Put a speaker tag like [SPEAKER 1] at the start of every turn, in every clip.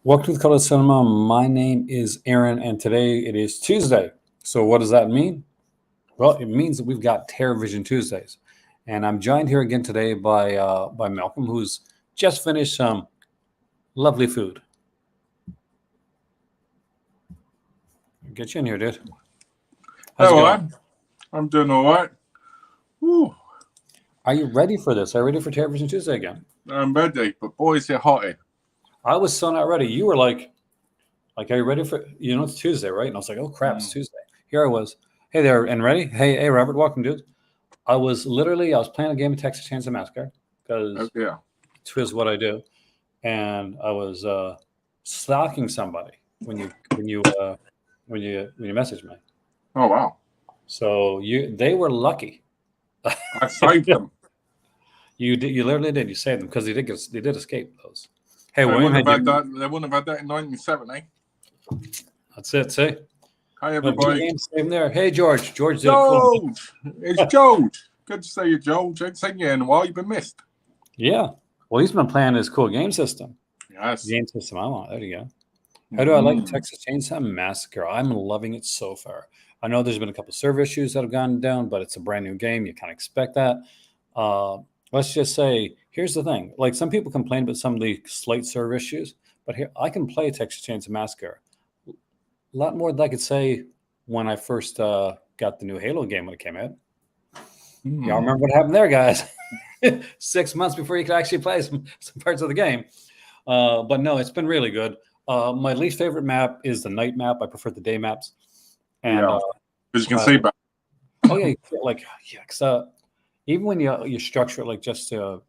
[SPEAKER 1] Welcome to the Color Cinema. My name is Aaron, and today it is Tuesday. So, what does that mean? Well, it means that we've got TerrorVision Tuesdays, and I'm joined here again today by Malcolm, who's just finished some lovely food. Get you in here, dude. How's it
[SPEAKER 2] Hello,
[SPEAKER 1] going?
[SPEAKER 2] I'm doing all right. Woo,
[SPEAKER 1] Are you ready for this? Are you ready for TerrorVision Tuesday again?
[SPEAKER 2] I'm ready, but boy, is it hot here.
[SPEAKER 1] I was so not ready. You were like, are you ready for? It's Tuesday, right? And I was like, oh crap, it's Tuesday. Here I was. Hey there, and ready? Hey, Robert, welcome, dude. I was playing a game of Texas Chainsaw Massacre
[SPEAKER 2] Oh,
[SPEAKER 1] because
[SPEAKER 2] yeah.
[SPEAKER 1] is what I do, and I was stalking somebody when you messaged me.
[SPEAKER 2] Oh, wow.
[SPEAKER 1] So they were lucky.
[SPEAKER 2] I saved them.
[SPEAKER 1] You literally did. You saved them because they did escape those. Hey,
[SPEAKER 2] They
[SPEAKER 1] William,
[SPEAKER 2] wouldn't have had that. They wouldn't have had that in 1970.
[SPEAKER 1] That's it. See,
[SPEAKER 2] Hi, everybody.
[SPEAKER 1] Same there. Hey, George. George did
[SPEAKER 2] George, it's George. Good to see you, George. I ain't seen you in a while. You've been missed.
[SPEAKER 1] Yeah. Well, he's been playing his cool game system.
[SPEAKER 2] Yes.
[SPEAKER 1] Game system I want. There you go. How do I like Texas Chainsaw Massacre? I'm loving it so far. I know there's been a couple server issues that have gone down, but it's a brand new game. You kind of expect that. Let's just say, here's the thing. Like some people complain about some of the slight server issues, but here I can play Texas Chainsaw Massacre a lot more than I could say when I first got the new Halo game when it came out. Y'all remember what happened there, guys? 6 months before you could actually play some parts of the game. But no, it's been really good. My least favorite map is the night map. I prefer the day maps. And
[SPEAKER 2] as you can see back.
[SPEAKER 1] Oh yeah, because even when you structure it like just to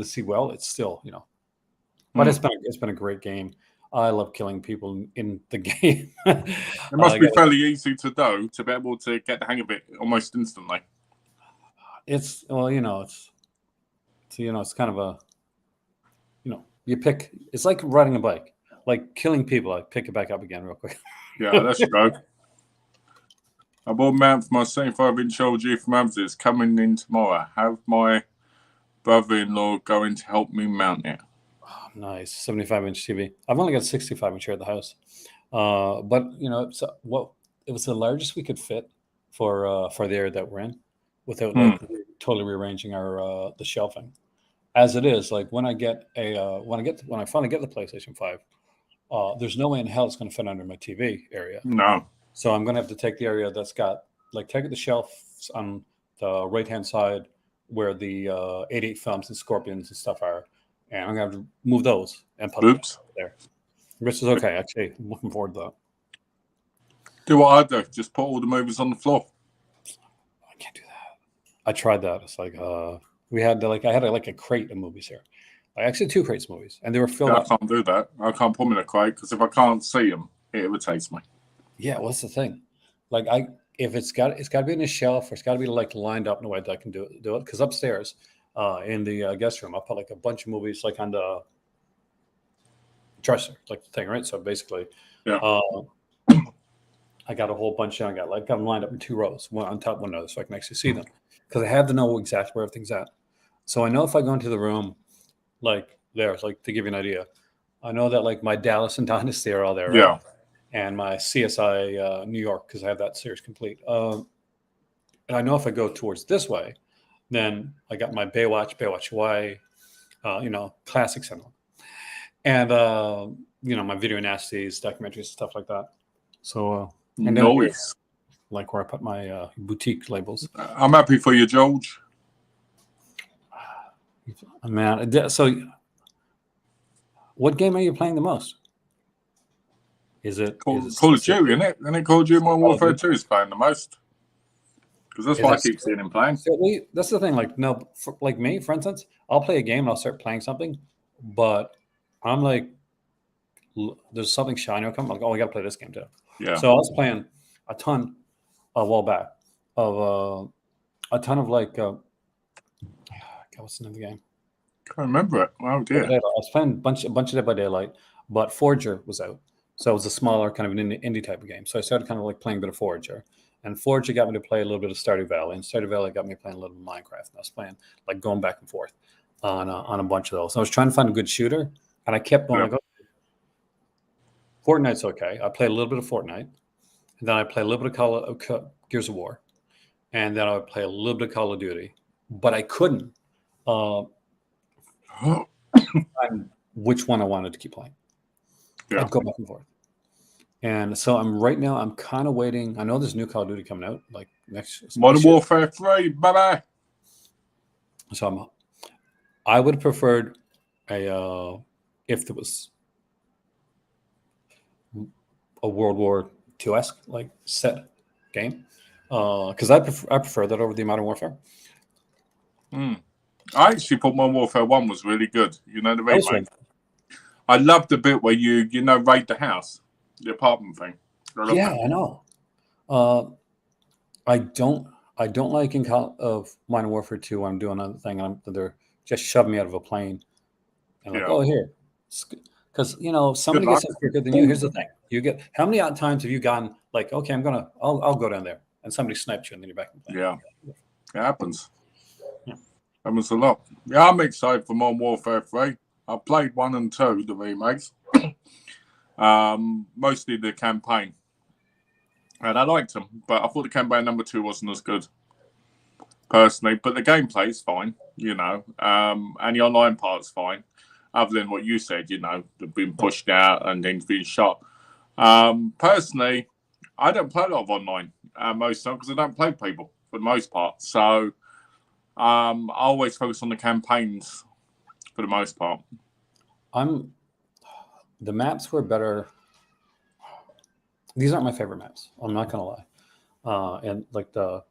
[SPEAKER 1] see well, it's still But it's been a great game. I love killing people in the game.
[SPEAKER 2] It must be fairly easy to do to be able to get the hang of it almost instantly.
[SPEAKER 1] It's it's kind of a you pick. It's like riding a bike, like killing people. I pick it back up again real quick.
[SPEAKER 2] Yeah, that's true. I bought a mount for my 75-inch LG from Amazon coming in tomorrow. Have my brother-in-law going to help me mount it.
[SPEAKER 1] Oh, nice 75-inch TV. I've only got 65-inch here at the house, but it was the largest we could fit for the area that we're in, without totally rearranging our the shelving. As it is, like when I finally get the PlayStation 5, there's no way in hell it's going to fit under my TV area.
[SPEAKER 2] No.
[SPEAKER 1] So I'm going to have to take the area that's got take the shelves on the right-hand side where the 88 films and Scorpions and stuff are, and I'm going to have to move those and put them there. Which is okay, actually. I'm looking forward to that.
[SPEAKER 2] Do what I do. Just put all the movies on the floor.
[SPEAKER 1] I can't do that. I tried that. It's like we had I had a crate of movies here. Actually, 2 crates of movies, and they were filled up.
[SPEAKER 2] I can't do that. I can't put them in a crate because if I can't see them, it irritates me.
[SPEAKER 1] Yeah, what's the thing? If it's got to be in a shelf or it's got to be lined up in a way that I can do it. Because upstairs, in the guest room, I put a bunch of movies on the dresser, the thing, right? So basically,
[SPEAKER 2] yeah.
[SPEAKER 1] I got a whole bunch. I got them lined up in 2 rows, one on top of one another, so I can actually see them. Because I have to know exactly where everything's at. So I know if I go into the room, to give you an idea, I know that my Dallas and Dynasty are all there, right?
[SPEAKER 2] Yeah.
[SPEAKER 1] And my CSI New York, because I have that series complete. And I know if I go towards this way, then I got my Baywatch Hawaii, classics in them. And, my video nasties, documentaries, stuff like that. So, and
[SPEAKER 2] nice.
[SPEAKER 1] Where I put my boutique labels.
[SPEAKER 2] I'm happy for you, George.
[SPEAKER 1] Man, so what game are you playing the most? Is it
[SPEAKER 2] Call of Duty, isn't it? And it Call of Duty Modern Warfare 2 is playing the most. Because that's what I keep seeing him playing.
[SPEAKER 1] That's the thing. Me, for instance, I'll play a game and I'll start playing something, but I'm there's something shiny will come. I got to play this game too.
[SPEAKER 2] Yeah.
[SPEAKER 1] So I was playing a ton a while back of a ton of what's the name of the game?
[SPEAKER 2] Can't remember it. Oh dear.
[SPEAKER 1] I was playing a bunch of Dead by Daylight, but Forager was out. So it was a smaller kind of an indie type of game. So I started kind of playing a bit of Forager. And Forager got me to play a little bit of Stardew Valley. And Stardew Valley got me playing a little Minecraft. And I was playing, going back and forth on a bunch of those. So I was trying to find a good shooter. And I kept going, Fortnite's okay. I play a little bit of Fortnite, and then I play a little bit of Gears of War, and then I would play a little bit of Call of Duty. But I couldn't find which one I wanted to keep playing.
[SPEAKER 2] Yeah.
[SPEAKER 1] I'd go back and forth. And so I'm kind of waiting. I know there's new Call of Duty coming out like next
[SPEAKER 2] Modern
[SPEAKER 1] year.
[SPEAKER 2] Warfare 3, bye-bye.
[SPEAKER 1] So I would have preferred if there was a World War II-esque like set game, because I prefer that over the Modern Warfare.
[SPEAKER 2] I actually thought Modern Warfare 1 was really good. You know the remake.
[SPEAKER 1] Right.
[SPEAKER 2] I loved the bit where you raid the house, the apartment thing.
[SPEAKER 1] Yeah, I know. I don't like in of Modern Warfare 2 when I'm doing another thing and they're just shoving me out of a plane and like, oh, here. Because, if somebody gets quicker than you, here's the thing. You get, how many times have you gone like, okay, I'll go down there, and somebody snipes you and then you're back in the plane.
[SPEAKER 2] Yeah, it happens.
[SPEAKER 1] Yeah.
[SPEAKER 2] Happens a lot. Yeah, I'm excited for Modern Warfare 3. I played 1 and 2, the remakes. Mostly the campaign. And I liked them, but I thought the campaign number 2 wasn't as good, personally. But the gameplay is fine, and the online part's fine, other than what you said, they've been pushed out and then being shot. Personally, I don't play a lot of online most of the time because I don't play people for the most part. So I always focus on the campaigns for the most part.
[SPEAKER 1] The maps were better. These aren't my favorite maps. I'm not gonna lie, and like the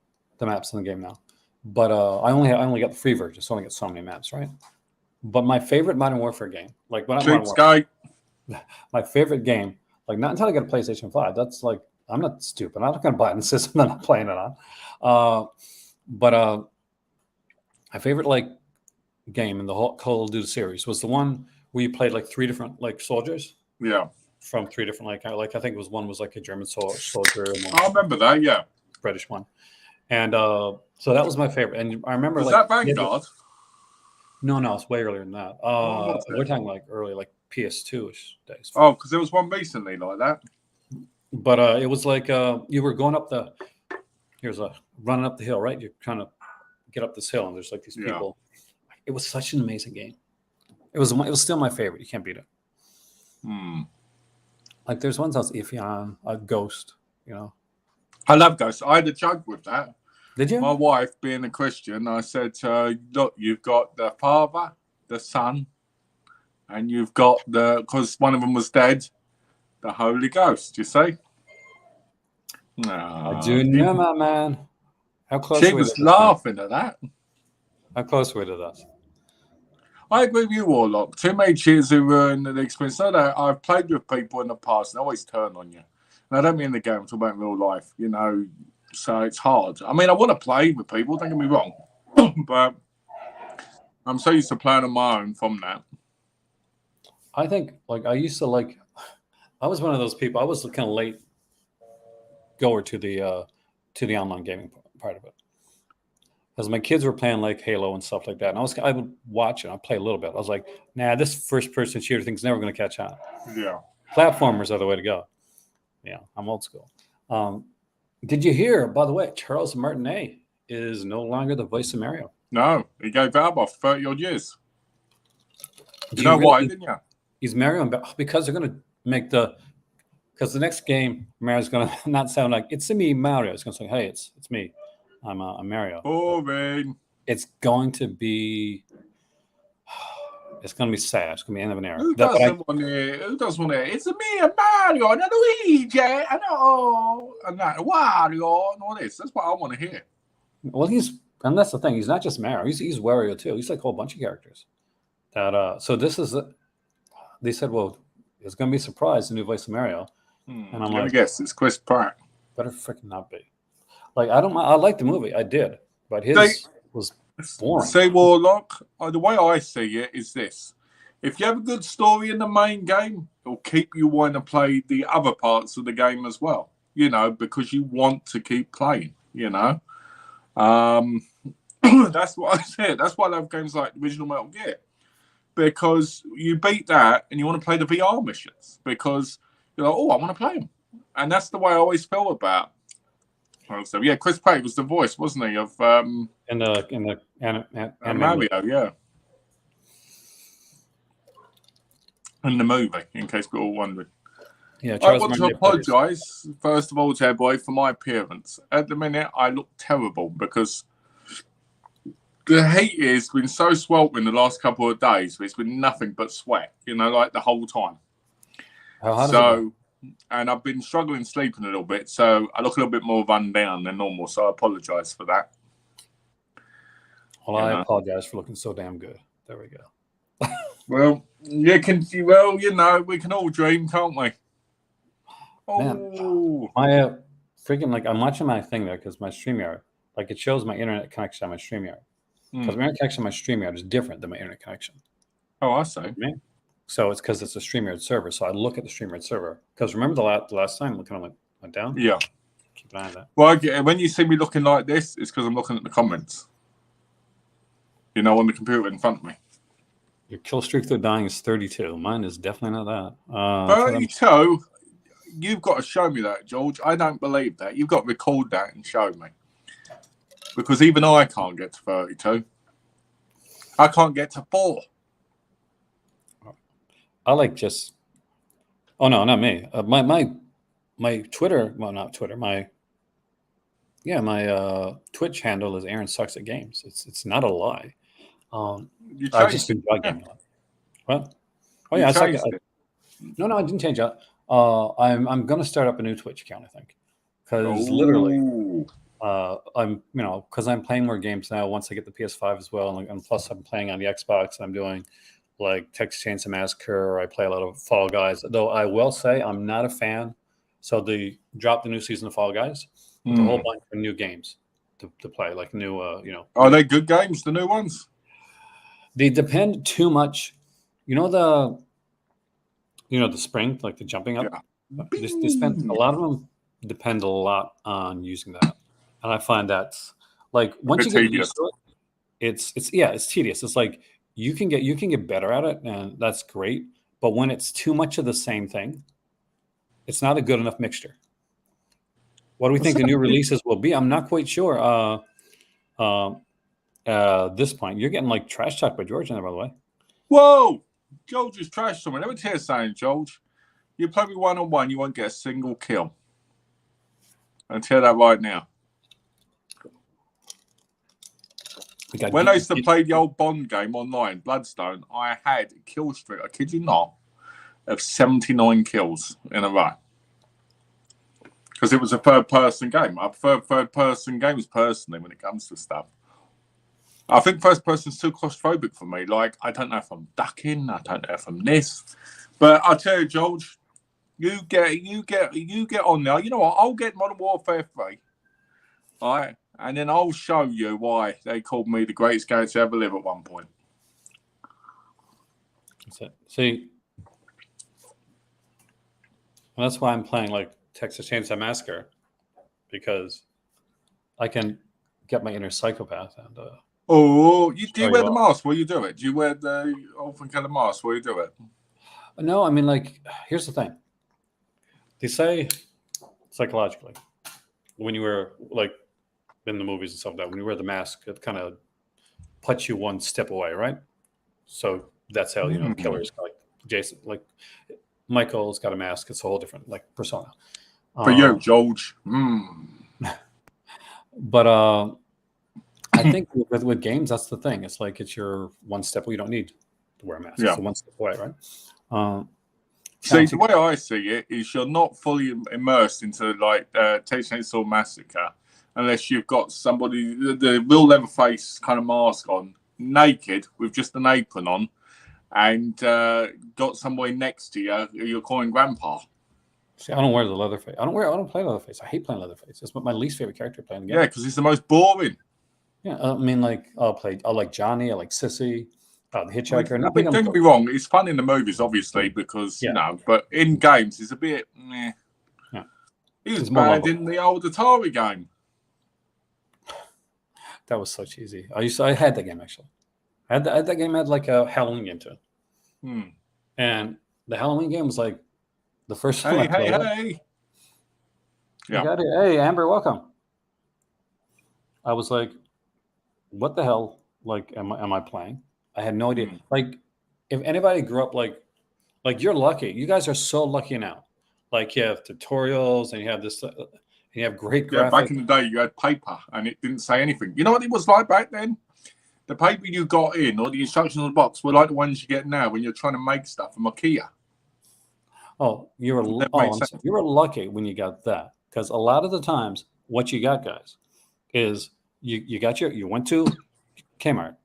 [SPEAKER 1] maps in the game now. But I only got the free version, so I only get so many maps, right? But my favorite Modern Warfare game, like my favorite game, like not until I get a PlayStation 5. That's like I'm not stupid. I'm not gonna buy it in the system that I'm playing it on. But my favorite like game in the whole Call of Duty series was the one where you played like 3 different like soldiers.
[SPEAKER 2] Yeah.
[SPEAKER 1] From 3 different like I think it was one was like a German soldier. And
[SPEAKER 2] I remember that. Yeah.
[SPEAKER 1] British one, and so that was my favorite. And I remember
[SPEAKER 2] was that Vanguard?
[SPEAKER 1] No, it's way earlier than that. We're talking like early, like PS2-ish days.
[SPEAKER 2] Oh, because there was one recently like that.
[SPEAKER 1] But it was like you were going up running up the hill, right? You're trying to get up this hill, and there's like these people. It was such an amazing game. It was still my favorite. You can't beat it. Like there's ones I was iffy on, Ghost,
[SPEAKER 2] I love Ghost. I had a joke with that.
[SPEAKER 1] Did you?
[SPEAKER 2] My wife, being a Christian, I said, look, you've got the Father, the Son, and you've got because one of them was dead, the Holy Ghost, you see?
[SPEAKER 1] I do know, my man. How close
[SPEAKER 2] she was laughing at that.
[SPEAKER 1] How close were we to that?
[SPEAKER 2] I agree with you, Warlock. Too many cheers who were in the experience. I've played with people in the past and they always turn on you. And I don't mean the game, I'm talking about in real life, so it's hard. I mean, I want to play with people, don't get me wrong. But I'm so used to playing on my own from that.
[SPEAKER 1] I think, like, I was one of those people, I was kind of late goer to the online gaming part of it. Because my kids were playing like Halo and stuff like that. And I would watch it. I'd play a little bit. I was like, nah, this first-person shooter thing's never going to catch on.
[SPEAKER 2] Yeah.
[SPEAKER 1] Platformers are the way to go. Yeah, I'm old school. Did you hear, by the way, Charles Martinet is no longer the voice of Mario?
[SPEAKER 2] No, he gave up off 30-odd years. You know why, didn't you?
[SPEAKER 1] He's Mario because they're going to make because the next game, Mario's going to not sound like, it's me, Mario. It's going to say, hey, it's me. I'm Mario.
[SPEAKER 2] Boring.
[SPEAKER 1] It's going to be sad. It's going to be the end of an era.
[SPEAKER 2] Who doesn't want it? It's me, Mario, and Luigi, and Wario, and all this. That's what I want to hear.
[SPEAKER 1] Well, and that's the thing. He's not just Mario. He's Wario too. He's like a whole bunch of characters. So this is. They said, well, it's going to be a surprise, the new voice of Mario.
[SPEAKER 2] And I'm like, guess it's Chris Pratt.
[SPEAKER 1] Better freaking not be. Like I like the movie. I did, but his was boring.
[SPEAKER 2] Say Warlock. The way I see it is this: if you have a good story in the main game, it'll keep you wanting to play the other parts of the game as well. Because you want to keep playing. That's what I said. That's why I love games like the original Metal Gear, because you beat that and you want to play the VR missions because you're like, oh, I want to play him. And that's the way I always feel about. So yeah, Chris Pratt was the voice, wasn't he, of
[SPEAKER 1] in the
[SPEAKER 2] Mario? Yeah, in the movie. In case we're all wondering.
[SPEAKER 1] Yeah,
[SPEAKER 2] I
[SPEAKER 1] Charles
[SPEAKER 2] want to
[SPEAKER 1] Martinet.
[SPEAKER 2] apologise first of all, Boy, for my appearance. At the minute, I look terrible because the heat has been so sweltering the last couple of days. It's been nothing but sweat, like the whole time.
[SPEAKER 1] How does it go?
[SPEAKER 2] And I've been struggling sleeping a little bit, so I look a little bit more run down than normal. So I apologise for that.
[SPEAKER 1] Well, I apologize for looking so damn good. There we go.
[SPEAKER 2] Well, we can all dream, can't we?
[SPEAKER 1] Man, my freaking I'm watching my thing there because my StreamYard, it shows my internet connection on my StreamYard. Because my internet connection on my StreamYard is different than my internet connection.
[SPEAKER 2] Oh, I see.
[SPEAKER 1] So it's because it's a StreamYard server. So I look at the StreamYard server. Because remember the last time it kind of went down?
[SPEAKER 2] Yeah.
[SPEAKER 1] Keep an eye on that.
[SPEAKER 2] Well, when you see me looking like this, it's because I'm looking at the comments. On the computer in front of me.
[SPEAKER 1] Your kill streak through dying is 32. Mine is definitely not that.
[SPEAKER 2] 32? You've got to show me that, George. I don't believe that. You've got to record that and show me. Because even I can't get to 32. I can't get to 4.
[SPEAKER 1] I just. Oh no, not me. My Twitter. Well, not Twitter. My Twitch handle is Aaron Sucks at Games. It's not a lie. I just enjoy gaming a lot. What? Oh yeah, No, I didn't change that. I'm gonna start up a new Twitch account. I think because literally. Because I'm playing more games now. Once I get the PS5 as well, and plus I'm playing on the Xbox. I'm doing Texas Chainsaw Massacre. I play a lot of Fall Guys. Though I will say I'm not a fan. So they dropped the new season of Fall Guys with a whole bunch of new games to play, new.
[SPEAKER 2] Are they good games? The new ones?
[SPEAKER 1] They depend too much. The spring, the jumping up. Yeah. They spend a lot of them depend a lot on using that. And I find that's once you get used to it, it's tedious. It's you can get better at it, and that's great. But when it's too much of the same thing, it's not a good enough mixture. What do we think the new releases will be? I'm not quite sure. This point, you're getting trash talk by George in there, by the way.
[SPEAKER 2] Whoa, George is trash someone. Let me tell you something, George. You play me 1-on-1, you won't get a single kill. I'll tell you that right now. When I used to play the old Bond game online, Bloodstone, I had a kill streak, I kid you not, of 79 kills in a row. Because it was a third-person game. I prefer third-person games personally when it comes to stuff. I think first-person's too claustrophobic for me. I don't know if I'm ducking, I don't know if I'm this. But I tell you, George, you get on now. You know what? I'll get Modern Warfare 3. All right? And then I'll show you why they called me the greatest guy to ever live at one point.
[SPEAKER 1] That's it. See, that's why I'm playing Texas Chainsaw Massacre, because I can get my inner psychopath and.
[SPEAKER 2] Do you wear the mask while you do it? Do you wear the open color mask while you do it?
[SPEAKER 1] No, I mean, here's the thing. They say psychologically, when you wear in the movies and stuff like that, when you wear the mask, it kind of puts you one step away, right? So that's how killers Jason, Michael's got a mask. It's a whole different persona.
[SPEAKER 2] For you, George.
[SPEAKER 1] But I think with games, that's the thing. It's it's your one step. You don't need to wear a mask. Yeah. It's one step away, right?
[SPEAKER 2] See, the way I see it is you're not fully immersed into Texas Chainsaw Massacre unless you've got somebody, the real Leatherface kind of mask on, naked with just an apron on, and got somebody next to you who you're calling Grandpa.
[SPEAKER 1] See, I don't wear the Leatherface. I don't play Leatherface. I hate playing Leatherface. It's my least favorite character playing the game.
[SPEAKER 2] Yeah, because it's the most boring.
[SPEAKER 1] Yeah, I mean, I'll like Johnny. I like Sissy, the Hitchhiker.
[SPEAKER 2] Don't get me wrong. It's fun in the movies, obviously, because but in games, it's a bit. Meh. Yeah. He was bad in the old Atari game.
[SPEAKER 1] That was so cheesy. I had that game actually. That game had a Halloween game to it. And the Halloween game was The first time I played it,
[SPEAKER 2] Yeah.
[SPEAKER 1] hey, Amber, welcome. I was like, what the hell? Like, am I playing? I had no idea. Like, if anybody grew up like you're lucky. You guys are so lucky now. Like, you have tutorials and you have this, and you have great
[SPEAKER 2] Yeah,
[SPEAKER 1] graphics.
[SPEAKER 2] back in the day, you had paper and it didn't say anything. You know what it was like back then? The paper you got in or the instructions on the box were like the ones you get now when you're trying to make stuff from IKEA.
[SPEAKER 1] Oh, you were you were lucky when you got that, because a lot of the times what you got, guys, is you went to Kmart.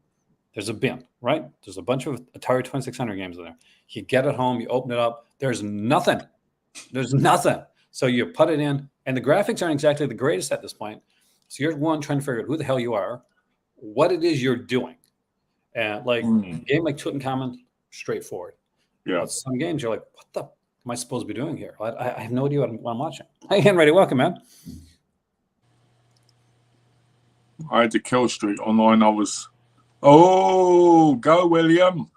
[SPEAKER 1] There's a bin, right? There's a bunch of Atari 2600 games in there. You get it home, you open it up. There's nothing. There's nothing. So you put it in, and the graphics aren't exactly the greatest at this point. So you're trying to figure out who the hell you are, what it is you're doing, and like a game like Tutankhamun, straightforward.
[SPEAKER 2] Yeah.
[SPEAKER 1] But some games you're like, what the am I supposed to be doing here? I have no idea what I'm watching. Hey, Henry, welcome, man.
[SPEAKER 2] I had to kill streak online. Go William.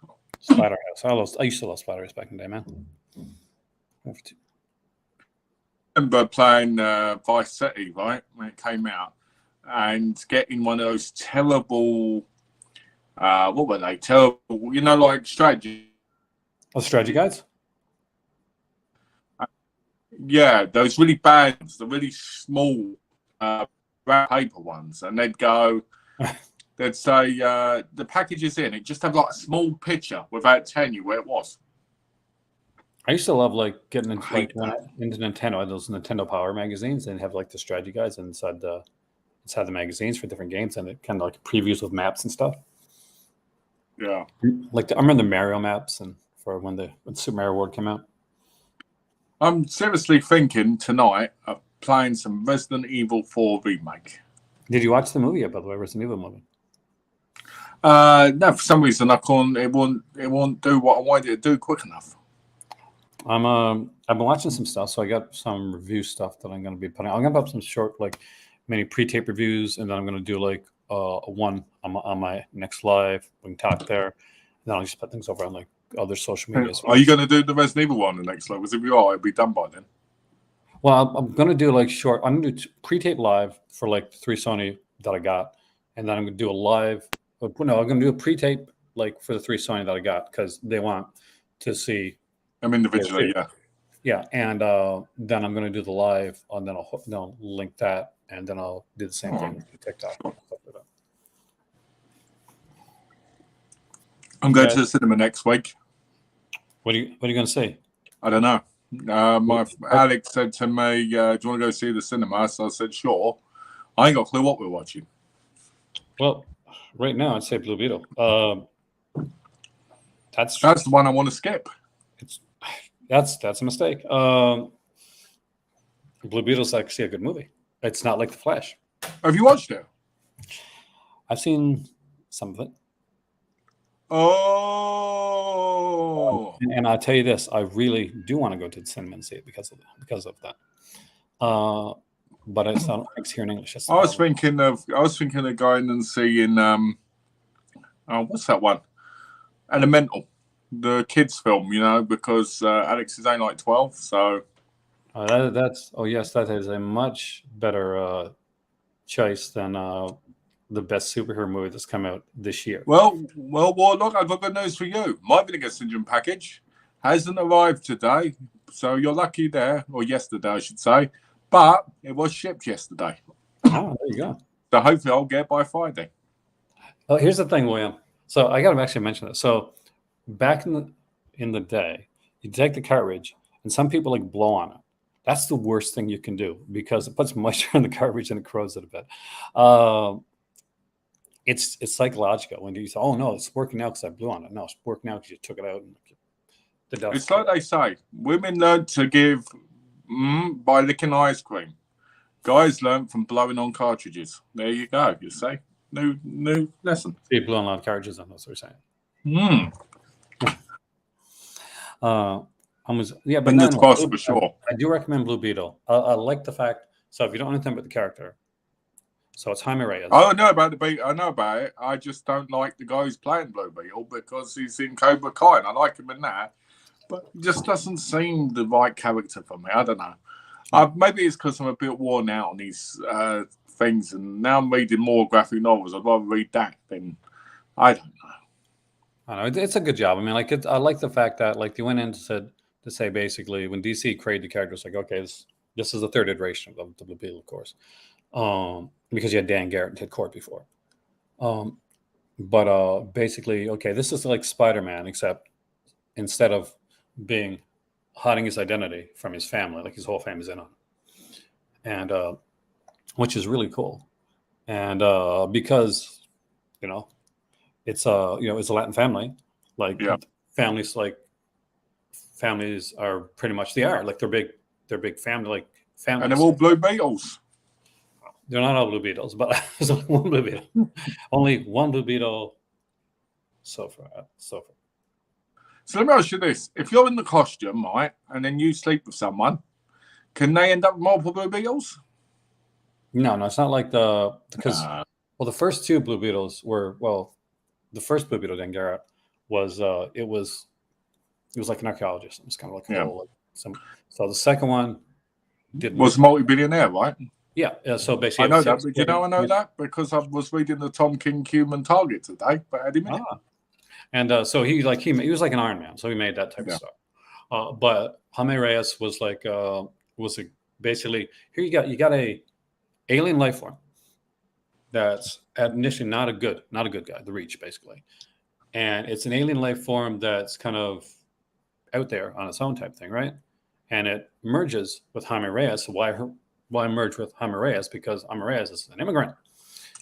[SPEAKER 1] Splatterhouse. I used to love Splatterhouse back in the day, man.
[SPEAKER 2] I remember playing Vice City, right, when it came out, and getting one of those terrible, what were they? Terrible, like strategy.
[SPEAKER 1] Oh, strategy guides?
[SPEAKER 2] Yeah, those really bad, the really small paper ones, and they'd say the package is in. It just have like a small picture without telling you where it was.
[SPEAKER 1] I used to love like getting into into Nintendo. I had those Nintendo Power magazines and have like the strategy guides inside the magazines for different games, and it kind of like previews with maps and stuff.
[SPEAKER 2] Yeah,
[SPEAKER 1] like I remember the Mario maps and for when Super Mario World came out.
[SPEAKER 2] I'm seriously thinking tonight of playing some Resident Evil 4 remake.
[SPEAKER 1] Did you watch the movie yet, by the way, Resident Evil movie?
[SPEAKER 2] No, for some reason I can't. It won't do what I wanted it to do quick enough.
[SPEAKER 1] I've been watching some stuff, so I got some review stuff that I'm going to be putting. I'm going to put up some short, like mini pre-tape reviews, and then I'm going to do like one on my next live. We can talk there. And then I'll just put things over on like other social media.
[SPEAKER 2] Are you going to do the Resident Evil one the next live? Because if you are, it'll be done by then.
[SPEAKER 1] Well, I'm going to do like short. I'm going to do pre-tape live for like the 3 Sony that I got, and then I'm going to do a live. No, I'm going to do a pre-tape like for the 3 Sony that I got because they want to see.
[SPEAKER 2] I'm individually, yeah.
[SPEAKER 1] Yeah, and then I'm going to do the live, and then I'll link that, and then I'll do the same thing with TikTok.
[SPEAKER 2] I'm going to the cinema next week.
[SPEAKER 1] What are you going to say?
[SPEAKER 2] I don't know. Alex said to me, "Do you want to go see the cinema?" So I said, "Sure." I ain't got a clue what we're watching.
[SPEAKER 1] Well, right now I'd say Blue Beetle. That's
[SPEAKER 2] the one I want to skip.
[SPEAKER 1] That's a mistake. Blue Beetle's actually a good movie. It's not like The Flash.
[SPEAKER 2] Have you watched it?
[SPEAKER 1] I've seen some of it.
[SPEAKER 2] Oh.
[SPEAKER 1] And I'll tell you this: I really do want to go to the cinema and see it because of that. But it's not here in English.
[SPEAKER 2] I was thinking of going and seeing what's that one? Elemental, the kids film. Because Alex is only like 12, so.
[SPEAKER 1] That is a much better choice than the best superhero movie that's come out this year.
[SPEAKER 2] Well, look, I've got good news for you. My Vinegar Syndrome package hasn't arrived today, so you're lucky there, or yesterday, I should say. But it was shipped yesterday.
[SPEAKER 1] Oh, there you go.
[SPEAKER 2] So hopefully I'll get it by Friday.
[SPEAKER 1] Oh, here's the thing, William. So I got to actually mention it. So back in the day, you take the cartridge, and some people like blow on it. That's the worst thing you can do because it puts moisture in the cartridge and it corrodes it a bit. It's psychological when you say, "Oh no, it's working now because I blew on it." No, it's working now because you took it out. And the dust.
[SPEAKER 2] It's like they say, women learn to give by licking ice cream. Guys learn from blowing on cartridges. There you go. You say new lesson.
[SPEAKER 1] So you're blowing on cartridges, and that's what you're saying. But
[SPEAKER 2] it's possible, sure.
[SPEAKER 1] I do recommend Blue Beetle. I like the fact. So if you don't know anything about the character, so it's Jaime Reyes.
[SPEAKER 2] I know about I know about it. I just don't like the guy who's playing Blue Beetle because he's in Cobra Kai, and I like him in that. but it just doesn't seem the right character for me. I don't know. Maybe it's because I'm a bit worn out on these things, and now I'm reading more graphic novels. I'd rather read that than I don't know.
[SPEAKER 1] I know it's a good job. I mean, like I like the fact that like they went in to say basically when DC created the characters, like okay, this is the third iteration of the Blue Beetle, of course, because you had Dan Garrett and Ted Kord before. But basically, okay, this is like Spider-Man, except instead of hiding his identity from his family, like his whole family's in on it, and which is really cool, and because it's it's a Latin family, like families are pretty much like they're big family, like families,
[SPEAKER 2] and they're all Blue Beetles.
[SPEAKER 1] They're not all Blue Beetles, but there's only one Blue Beetle. Only one Blue Beetle so far. So
[SPEAKER 2] let me ask you this: if you're in the costume, right, and then you sleep with someone, can they end up with multiple Blue Beetles?
[SPEAKER 1] No, it's not like the first two Blue Beetles were the first Blue Beetle, Dan Garrett, was it was like an archaeologist. It was kind of like a whole, so the second one
[SPEAKER 2] was multi-billionaire, right?
[SPEAKER 1] Yeah. So basically,
[SPEAKER 2] I know that. But I know that because I was reading the Tom King Human Target today. But I didn't.
[SPEAKER 1] And so he was like an Iron Man, so he made that type of stuff. But Jaime Reyes was like basically here you got a alien life form that's initially not a good guy, the Reach basically, and it's an alien life form that's kind of out there on its own type thing, right? And it merges with Jaime Reyes. Why merge with Jaime Reyes? Because Jaime Reyes is an immigrant,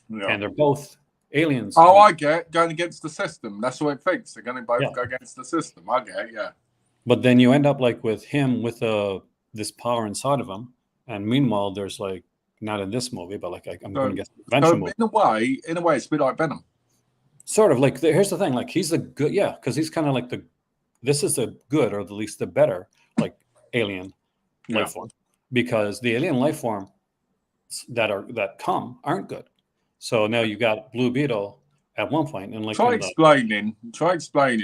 [SPEAKER 1] and they're both aliens.
[SPEAKER 2] Oh, I get going against the system. That's what it thinks. They're going to both go against the system. I get it, yeah.
[SPEAKER 1] But then you end up like with him with this power inside of him, and meanwhile, there's like not in this movie, but like I'm going to get eventually.
[SPEAKER 2] In a way, it's a bit like Venom.
[SPEAKER 1] Sort of like here's the thing, like he's the good, because he's kind of like this is the good or at least the better like alien life form, because the alien life form that aren't good. So now you got Blue Beetle at one point, and like
[SPEAKER 2] try explaining. Right,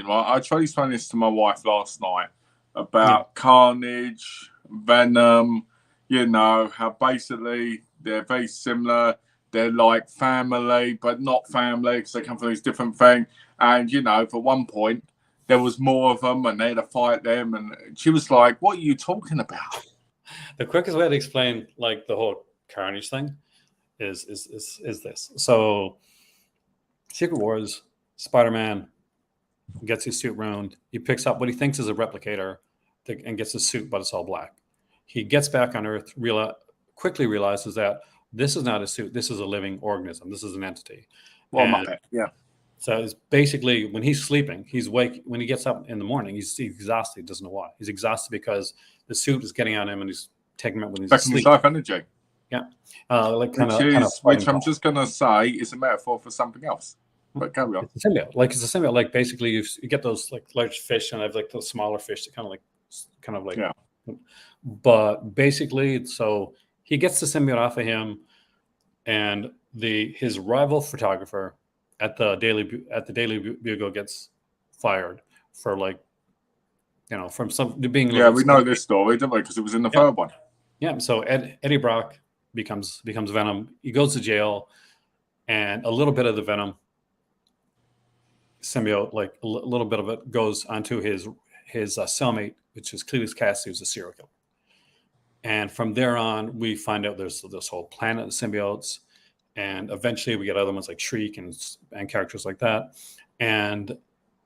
[SPEAKER 2] I tried explaining this to my wife last night about Carnage, Venom. How basically they're very similar. They're like family, but not family because they come from these different things. And for one point there was more of them, and they had to fight them. And she was like, "What are you talking about?"
[SPEAKER 1] The quickest way to explain like the whole Carnage thing is this. So Secret Wars, Spider-Man gets his suit ruined. He picks up what he thinks is a replicator and gets his suit, but it's all black. He gets back on Earth, quickly realizes that this is not a suit. This is a living organism. This is an entity. So it's basically when he's sleeping, when he gets up in the morning, he's exhausted. He doesn't know why. He's exhausted because the suit is getting on him and he's taking him when he's asleep.
[SPEAKER 2] Life energy.
[SPEAKER 1] Yeah.
[SPEAKER 2] Which I'm just going to say is a metaphor for something else. But carry on.
[SPEAKER 1] It's a symbiote. It's a symbiote. Like basically you get those like large fish and I have like those smaller fish that kind of like. But basically, so he gets the symbiote off of him, and his rival photographer at the Daily Bugle gets fired for from some being.
[SPEAKER 2] Yeah, we know this story, don't we? Because it was in the third one.
[SPEAKER 1] Yeah. So Eddie Brock becomes Venom. He goes to jail, and a little bit of the Venom symbiote, like a little bit of it, goes onto his cellmate, which is Cletus Cassidy, who's a serial killer. And from there on, we find out there's this whole planet of symbiotes, and eventually we get other ones like Shriek and characters like that. And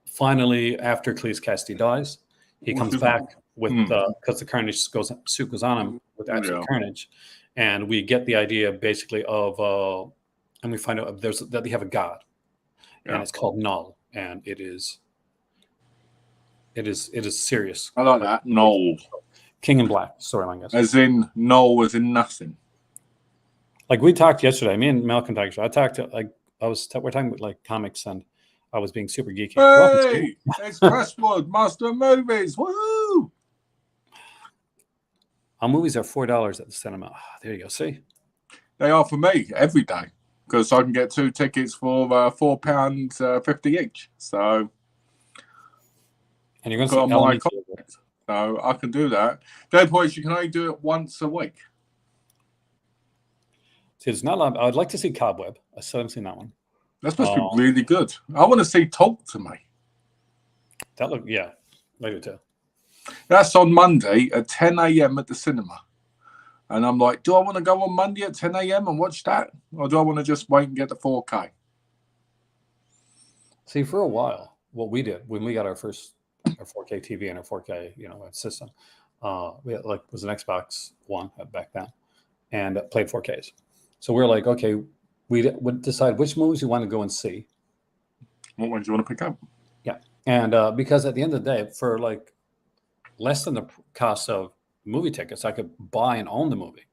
[SPEAKER 1] finally, after Cletus Cassidy dies, he comes back with because the Carnage suit goes on him with absolute carnage, and we get the idea basically of and we find out that they have a god, and it's called Null, and it is serious.
[SPEAKER 2] I like that. Null.
[SPEAKER 1] King in Black storyline, guys.
[SPEAKER 2] As in Null, as in nothing.
[SPEAKER 1] Like we talked yesterday, me and Malcolm talked. We're talking about like comics, and I was being super geeky.
[SPEAKER 2] Hey, it's Crestwood, Master of Movies. Woo!
[SPEAKER 1] Our movies are $4 at the cinema. There you go. See,
[SPEAKER 2] they are for me every day because I can get 2 tickets for £4.50 each. So.
[SPEAKER 1] And you're going to
[SPEAKER 2] Put
[SPEAKER 1] see
[SPEAKER 2] on my
[SPEAKER 1] elements of it.
[SPEAKER 2] contract. So I can do that. The only point is you can only do it once a week.
[SPEAKER 1] See, it's not a lot. I would like to see Cobweb. I still haven't seen that one.
[SPEAKER 2] That's supposed to be really good. I want to see Talk to Me.
[SPEAKER 1] That look, yeah, I do too.
[SPEAKER 2] That's on Monday at 10 a.m. at the cinema. And I'm like, do I want to go on Monday at 10 a.m. and watch that? Or do I want to just wait and get the 4K?
[SPEAKER 1] See, for a while, what we did when we got our 4K TV and our 4K, system, we had, was an Xbox One back then, and played 4Ks. So we're like, okay, we would decide which movies you want to go and see.
[SPEAKER 2] What ones do you want to pick up?
[SPEAKER 1] Yeah, and because at the end of the day, for like less than the cost of movie tickets, I could buy and own the movie.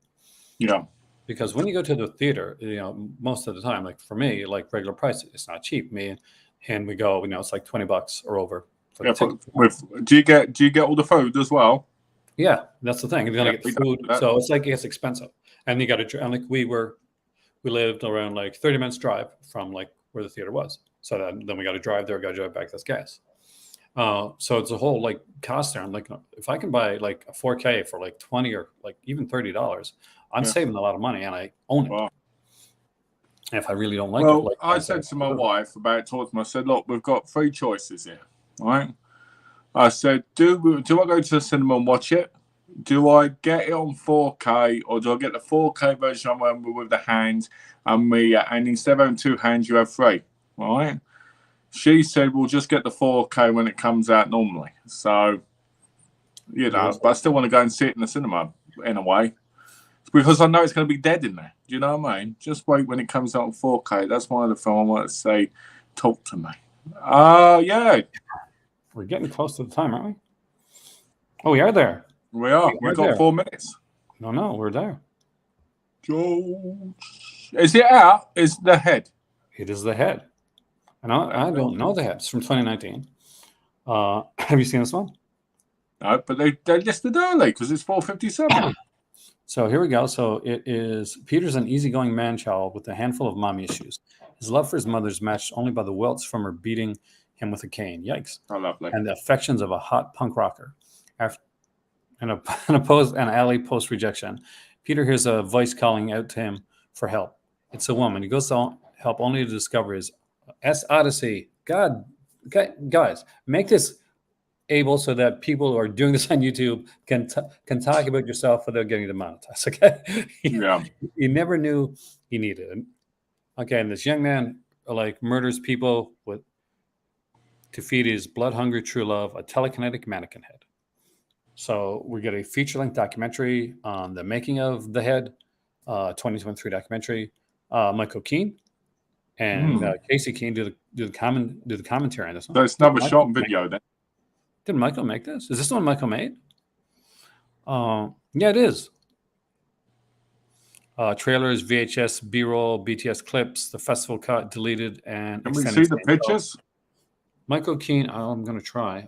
[SPEAKER 2] Yeah.
[SPEAKER 1] Because when you go to the theater, most of the time, like for me, like regular price, it's not cheap. And we go, it's like $20 or over.
[SPEAKER 2] Yeah, do you get all the food as well?
[SPEAKER 1] Yeah, that's the thing. You're gonna get the food, so it's like it's expensive, and you got to. And like we lived around like 30 minutes drive from like where the theater was. So then we got to drive there, got to drive back. That's gas. So it's a whole like cost there. I'm like, if I can buy like a 4K for like $20 or like even $30, I'm saving a lot of money, and I own it.
[SPEAKER 2] Wow.
[SPEAKER 1] And if I really don't like it,
[SPEAKER 2] I said to my wife about talking to me, I said, look, we've got 3 choices here, right? I said, do I go to the cinema and watch it? Do I get it on 4K, or do I get the 4K version with the hands and instead of having 2 hands, you have 3, right? She said, we'll just get the 4K when it comes out normally. So, but I still want to go and see it in the cinema in a way. Because I know it's going to be dead in there. Do you know what I mean? Just wait when it comes out on 4K. That's one of the film I want to say, Talk to Me. Yeah.
[SPEAKER 1] We're getting close to the time, aren't we? Oh, we are there.
[SPEAKER 2] We are. We've got 4 minutes.
[SPEAKER 1] No, we're there.
[SPEAKER 2] George. Is it out? Is the Head?
[SPEAKER 1] It is The Head. And I don't know The Head. It's from 2019. Have you seen this one?
[SPEAKER 2] No, but they listed early because it's 4:57.
[SPEAKER 1] So here we go. So it is Peter's an easygoing man-child with a handful of mommy issues. His love for his mother is matched only by the welts from her beating him with a cane. Yikes.
[SPEAKER 2] Oh, lovely.
[SPEAKER 1] And the affections of a hot punk rocker. After an alley post-rejection, Peter hears a voice calling out to him for help. It's a woman. He goes to help only to discover his Odyssey. God, guys, make this able so that people who are doing this on YouTube can talk about yourself without getting demonetized. Okay,
[SPEAKER 2] Yeah.
[SPEAKER 1] He never knew he needed it. Okay, and this young man murders people to feed his blood-hungry true love, a telekinetic mannequin head. So we get a feature-length documentary on the making of The Head, 2023 documentary. Michael Keane and Casey Keane do the commentary on this one.
[SPEAKER 2] So it's another short video then.
[SPEAKER 1] Did Michael make this? Is this the one Michael made? Yeah, it is. Trailers, VHS, B-roll, BTS clips, the festival cut, deleted, and
[SPEAKER 2] can we see the pictures?
[SPEAKER 1] Michael Keane, I'm going to try.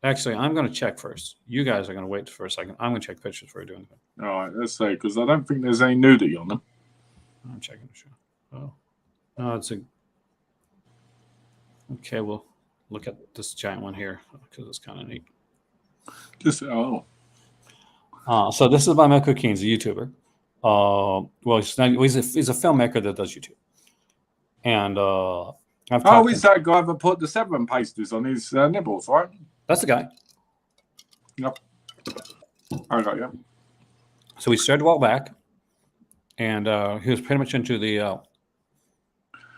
[SPEAKER 1] Actually, I'm going to check first. You guys are going to wait for a second. I'm going to check pictures before I do anything.
[SPEAKER 2] All right, let's see, because I don't think there's any nudity on them.
[SPEAKER 1] I'm checking the show. Oh, no, it's a. Okay, well, look at this giant one here because it's kind of neat. So this is by Michael Keane, he's a YouTuber. Well, he's a filmmaker that does YouTube. And
[SPEAKER 2] he's that guy that put the 7 pasties on his nipples, right?
[SPEAKER 1] That's the guy.
[SPEAKER 2] Yep. I got you.
[SPEAKER 1] So he started a while back, and he was pretty much into the.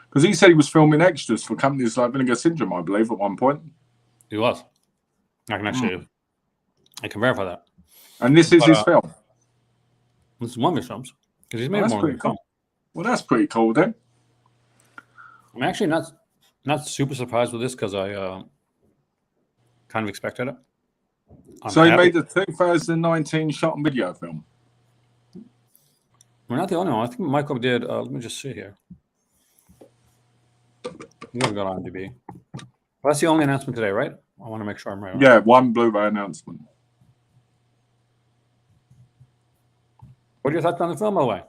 [SPEAKER 2] Because he said he was filming extras for companies like Vinegar Syndrome, I believe, at one point.
[SPEAKER 1] He was. I can actually, I can verify that.
[SPEAKER 2] And this is his film.
[SPEAKER 1] This is one of his films because he's made more than film.
[SPEAKER 2] Well, that's pretty cool then.
[SPEAKER 1] I'm actually not super surprised with this because I kind of expected it.
[SPEAKER 2] So he made the 2019 shot and video film.
[SPEAKER 1] We're not the only one. I think Michael did. Let me just see here. I'm going to go to IMDb. Well, that's the only announcement today, right? I want to make sure I'm right.
[SPEAKER 2] Yeah, one Blu-ray announcement.
[SPEAKER 1] What are your thoughts on the film, by the way?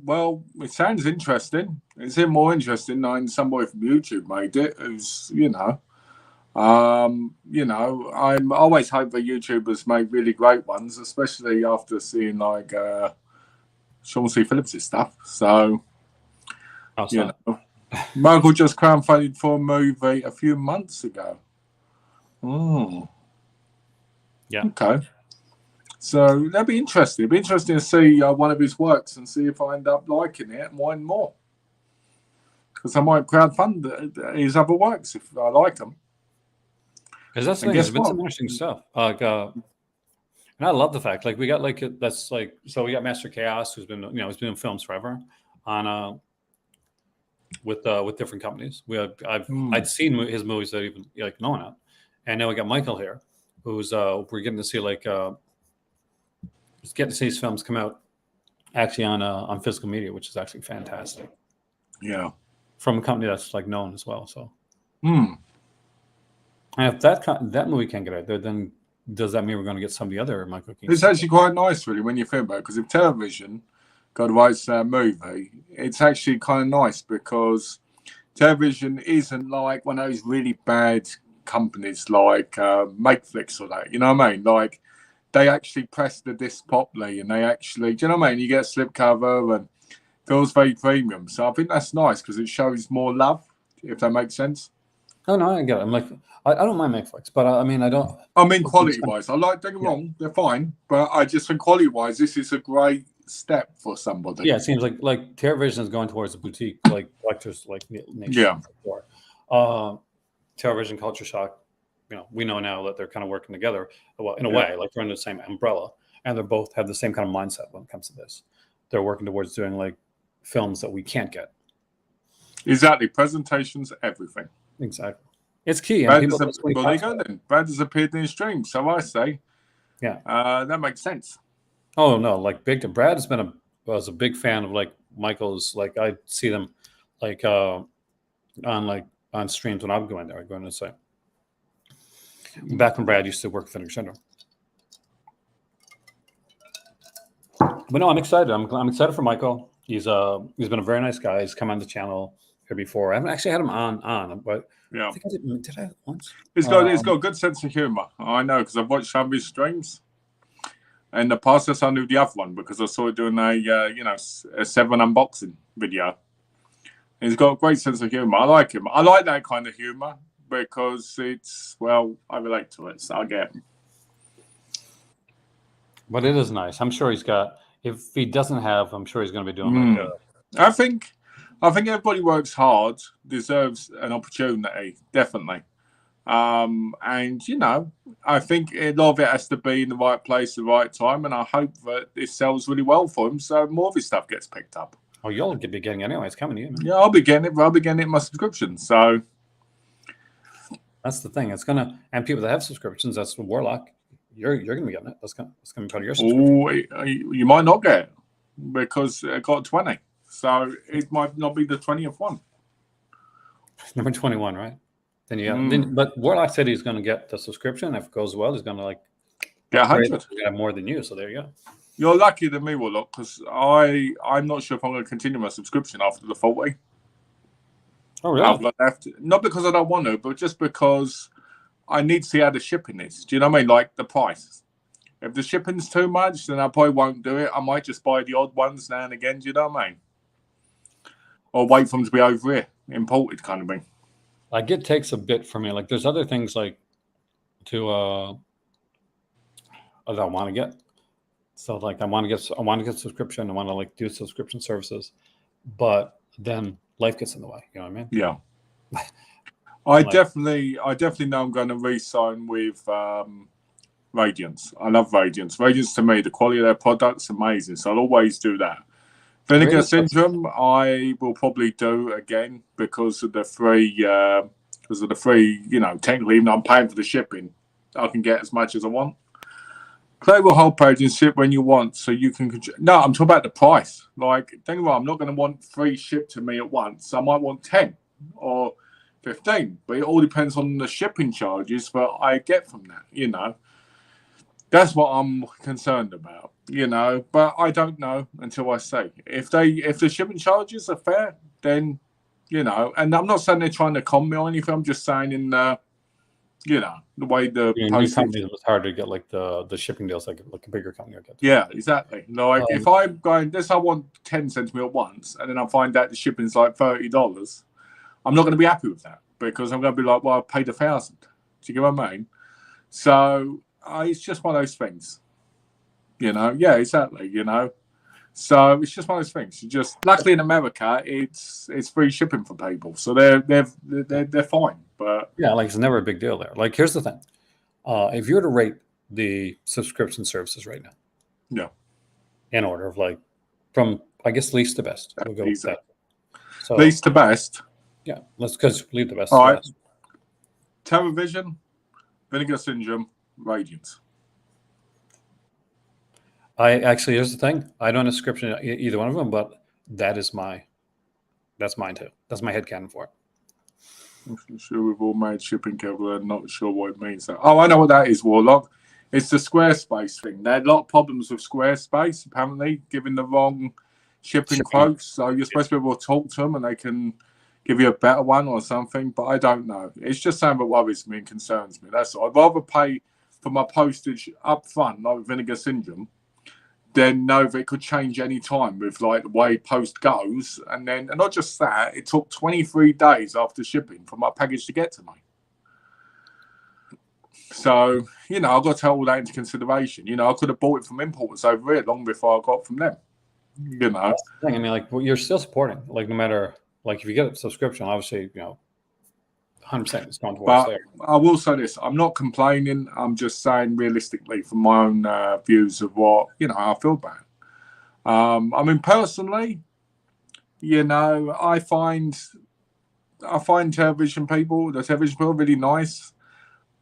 [SPEAKER 2] Well, it sounds interesting. It's even more interesting knowing somebody from YouTube made it. Who's, You know, I'm always hope that YouTubers make really great ones, especially after seeing like Sean C. Phillips' stuff. So, you
[SPEAKER 1] Also,
[SPEAKER 2] know, Michael just crowdfunded for a movie a few months ago. Oh,
[SPEAKER 1] yeah.
[SPEAKER 2] okay. So that'd be interesting. It'd be interesting to see one of his works and see if I end up liking it and wanting more. Because I might crowdfund his other works if I like them.
[SPEAKER 1] Because that's the
[SPEAKER 2] And
[SPEAKER 1] thing. There's
[SPEAKER 2] guess
[SPEAKER 1] been
[SPEAKER 2] what?
[SPEAKER 1] some interesting stuff. And I love the fact like we got like that's like so we got Master Chaos who's been he's been in films forever on with different companies. I'd seen his movies that even like no one out, and now we got Michael here, who's we're getting to see like just getting to see his films come out actually on physical media, which is actually fantastic
[SPEAKER 2] Yeah.
[SPEAKER 1] from a company that's like known as well. So,
[SPEAKER 2] Hmm.
[SPEAKER 1] and if that movie can't get out there, then does that mean we're going to get some of the other Michael Keaton?
[SPEAKER 2] It's actually quite nice, really, when you think about it. Because if television got the rights to that movie, it's actually kind of nice because television isn't like one of those really bad companies like Makeflix or that. You know what I mean? Like they actually press the disc properly, and they actually, do you know what I mean? You get a slipcover and feels very premium. So I think that's nice because it shows more love, if that makes sense.
[SPEAKER 1] Oh no, I get it. I'm like, I don't mind Netflix, but I mean, I don't.
[SPEAKER 2] I mean, quality wise, don't get me
[SPEAKER 1] Yeah.
[SPEAKER 2] wrong, they're fine, but I just think quality wise, this is a great step for somebody.
[SPEAKER 1] Yeah, it seems like television is going towards the boutique, like collectors, like nation.
[SPEAKER 2] Yeah.
[SPEAKER 1] Before. Television Culture Shock, we know now that they're kind of working together. Well, in a way, like they're under the same umbrella, and they both have the same kind of mindset when it comes to this. They're working towards doing like films that we can't get.
[SPEAKER 2] Exactly, presentations, everything.
[SPEAKER 1] Exactly, it's key.
[SPEAKER 2] Brad
[SPEAKER 1] And
[SPEAKER 2] has,
[SPEAKER 1] people,
[SPEAKER 2] well, there you go then. Brad has appeared in his stream, so I say,
[SPEAKER 1] yeah,
[SPEAKER 2] that makes sense.
[SPEAKER 1] Oh no, like Brad has been was a big fan of like Michael's. Like I see them like on streams when I'm going there. I'm going to say back when Brad used to work for Finish Syndrome. But no, I'm excited. I'm excited for Michael. He's been a very nice guy. He's come on the channel here before. I haven't actually had him on, but
[SPEAKER 2] Yeah,
[SPEAKER 1] I think did I once?
[SPEAKER 2] he's got a good sense of humor. I know because I've watched some of his streams. In the past, I knew the other one because I saw it doing a 7 unboxing video. He's got a great sense of humor. I like him. I like that kind of humor because I relate to it, so I get it.
[SPEAKER 1] But it is nice. I'm sure he's got. If he doesn't have, I'm sure he's going to be doing like.
[SPEAKER 2] I think everybody works hard, deserves an opportunity, definitely. And I think a lot of it has to be in the right place, the right time, and I hope that this sells really well for him, so more of his stuff gets picked up.
[SPEAKER 1] Oh, you'll be getting it anyway. It's coming to you, man.
[SPEAKER 2] Yeah, I'll be getting it. I'll be getting it in my subscription. So
[SPEAKER 1] that's the thing. It's gonna, and people that have subscriptions, that's Warlock. You're gonna be getting it. That's gonna be part of your subscription.
[SPEAKER 2] Oh, you might not get it because it got 20, so it might not be the 20th one.
[SPEAKER 1] Number 21, right? Then you but Warlock said he's going to get the subscription. If it goes well, he's going to
[SPEAKER 2] get 100.
[SPEAKER 1] He's gonna have more than you. So there you go.
[SPEAKER 2] You're luckier than me, Warlock, because I'm not sure if I'm going to continue my subscription after the 40.
[SPEAKER 1] Oh, really?
[SPEAKER 2] Not because I don't want to, but just because I need to see how the shipping is. Do you know what I mean? Like the price. If the shipping's too much, then I probably won't do it. I might just buy the odd ones now and again. Do you know what I mean? Or wait for them to be over here, imported kind of thing.
[SPEAKER 1] Like it takes a bit for me. Like there's other things like that I want to get. So like I want to get subscription. I want to like do subscription services, but then life gets in the way. You know what I mean?
[SPEAKER 2] Yeah. I definitely know I'm going to re-sign with Radiance. I love Radiance. Radiance to me, the quality of their products amazing. So I'll always do that. Vinegar Syndrome, I will probably do again because of the free. Technically, even though I'm paying for the shipping, I can get as much as I want. Play with whole page and ship when you want, so you can. No, I'm talking about the price. Like, don't get me wrong, I'm not going to want free shipped to me at once. I might want 10 or 15, but it all depends on the shipping charges that I get from that. That's what I'm concerned about. But I don't know until I say. If the shipping charges are fair, then and I'm not saying they're trying to con me or anything. I'm just saying You know, the way the
[SPEAKER 1] New
[SPEAKER 2] postage.
[SPEAKER 1] companies, it's hard to get like the shipping deals like a bigger company will get.
[SPEAKER 2] Yeah, exactly. Like if I'm going, this I want 10 cents me at once, and then I find out the shipping's like $30, I'm not going to be happy with that because I'm going to be like, well, I paid 1,000. Do you get what I mean? So it's just one of those things. You know, yeah, exactly. You know, so it's just one of those things. You just luckily in America, it's free shipping for people, so they're fine. But
[SPEAKER 1] yeah, like it's never a big deal there. Like here's the thing: if you were to rate the subscription services right now,
[SPEAKER 2] yeah,
[SPEAKER 1] in order of like from I guess least to best, we'll go with that. So
[SPEAKER 2] least to best.
[SPEAKER 1] Yeah, let's because leave the best.
[SPEAKER 2] All right. Television, Vinegar Syndrome, Radiance.
[SPEAKER 1] I actually, here's the thing. I don't have a subscription to either one of them, but that's mine too. That's my headcanon for it.
[SPEAKER 2] I'm sure we've all made shipping cable. I'm not sure what it means. Oh, I know what that is, Warlock. It's the Squarespace thing. They had a lot of problems with Squarespace, apparently, giving the wrong shipping quotes. So you're supposed to be able to talk to them and they can give you a better one or something. But I don't know. It's just something that worries me and concerns me. That's all. I'd rather pay for my postage up front, like Vinegar Syndrome, then know that it could change any time with like the way post goes. And not just that, it took 23 days after shipping for my package to get to me. So, you know, I've got to take all that into consideration. You know, I could have bought it from importers over here long before I got from them. You know,
[SPEAKER 1] that's the thing. I mean, like you're still supporting, like no matter, like if you get a subscription, obviously, you know, 100% it's going towards there.
[SPEAKER 2] I will say this: I'm not complaining. I'm just saying realistically from my own views of what I feel about. I mean, personally, you know, I find the television people really nice,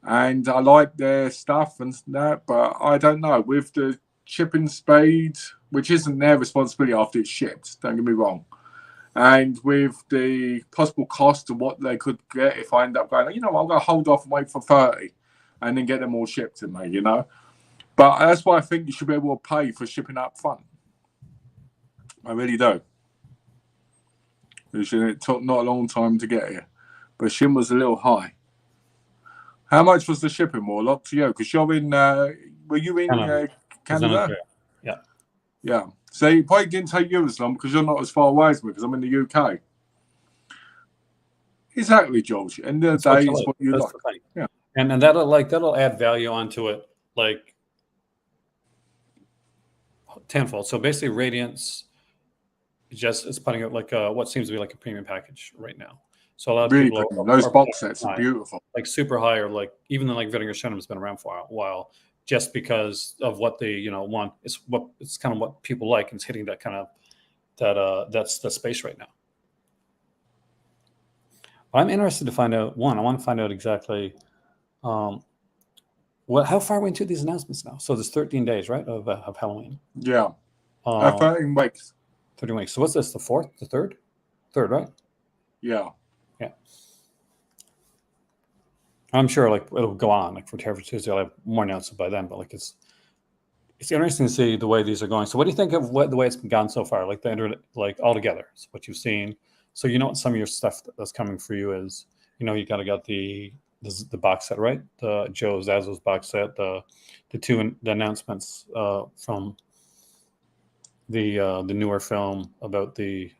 [SPEAKER 2] and I like their stuff and that. But I don't know with the shipping speed, which isn't their responsibility after it's shipped. Don't get me wrong. And with the possible cost of what they could get if I end up going, you know, I'm going to hold off and wait for 30 and then get them all shipped to me, you know. But that's why I think you should be able to pay for shipping up front. I really do. It took not a long time to get here. But Shin was a little high. How much was the shipping, Warlock, to you? Because you're in, were you in Canada?
[SPEAKER 1] Yeah.
[SPEAKER 2] Yeah. So it probably didn't take you as long because you're not as far away as me because I'm in the UK. Exactly, George. And the day is what you like. Yeah.
[SPEAKER 1] And that'll add value onto it like tenfold. So basically Radiance is putting out like what seems to be like a premium package right now. So a lot of
[SPEAKER 2] really
[SPEAKER 1] people
[SPEAKER 2] those box sets are beautiful.
[SPEAKER 1] Like super high, or like even though like Vinegar Syndrome has been around for a while. Just because of what they want, it's kind of what people like, and it's hitting that kind of that's the space right now. I'm interested to find out. I want to find out exactly how far are we into these announcements now? So there's 13 days, right, of Halloween.
[SPEAKER 2] Yeah, 13 weeks.
[SPEAKER 1] 13 weeks. So what's this? The fourth, the third, right?
[SPEAKER 2] Yeah.
[SPEAKER 1] I'm sure like it'll go on like for Terrible Tuesday. I'll have more announcements by then, but like it's interesting to see the way these are going. So what do you think of the way it's gone so far? Like the internet, like all together, so what you've seen. So you know what some of your stuff that's coming for you is, you know, you got the box set, right? The Joe Zazo's box set, the announcements from the newer film about the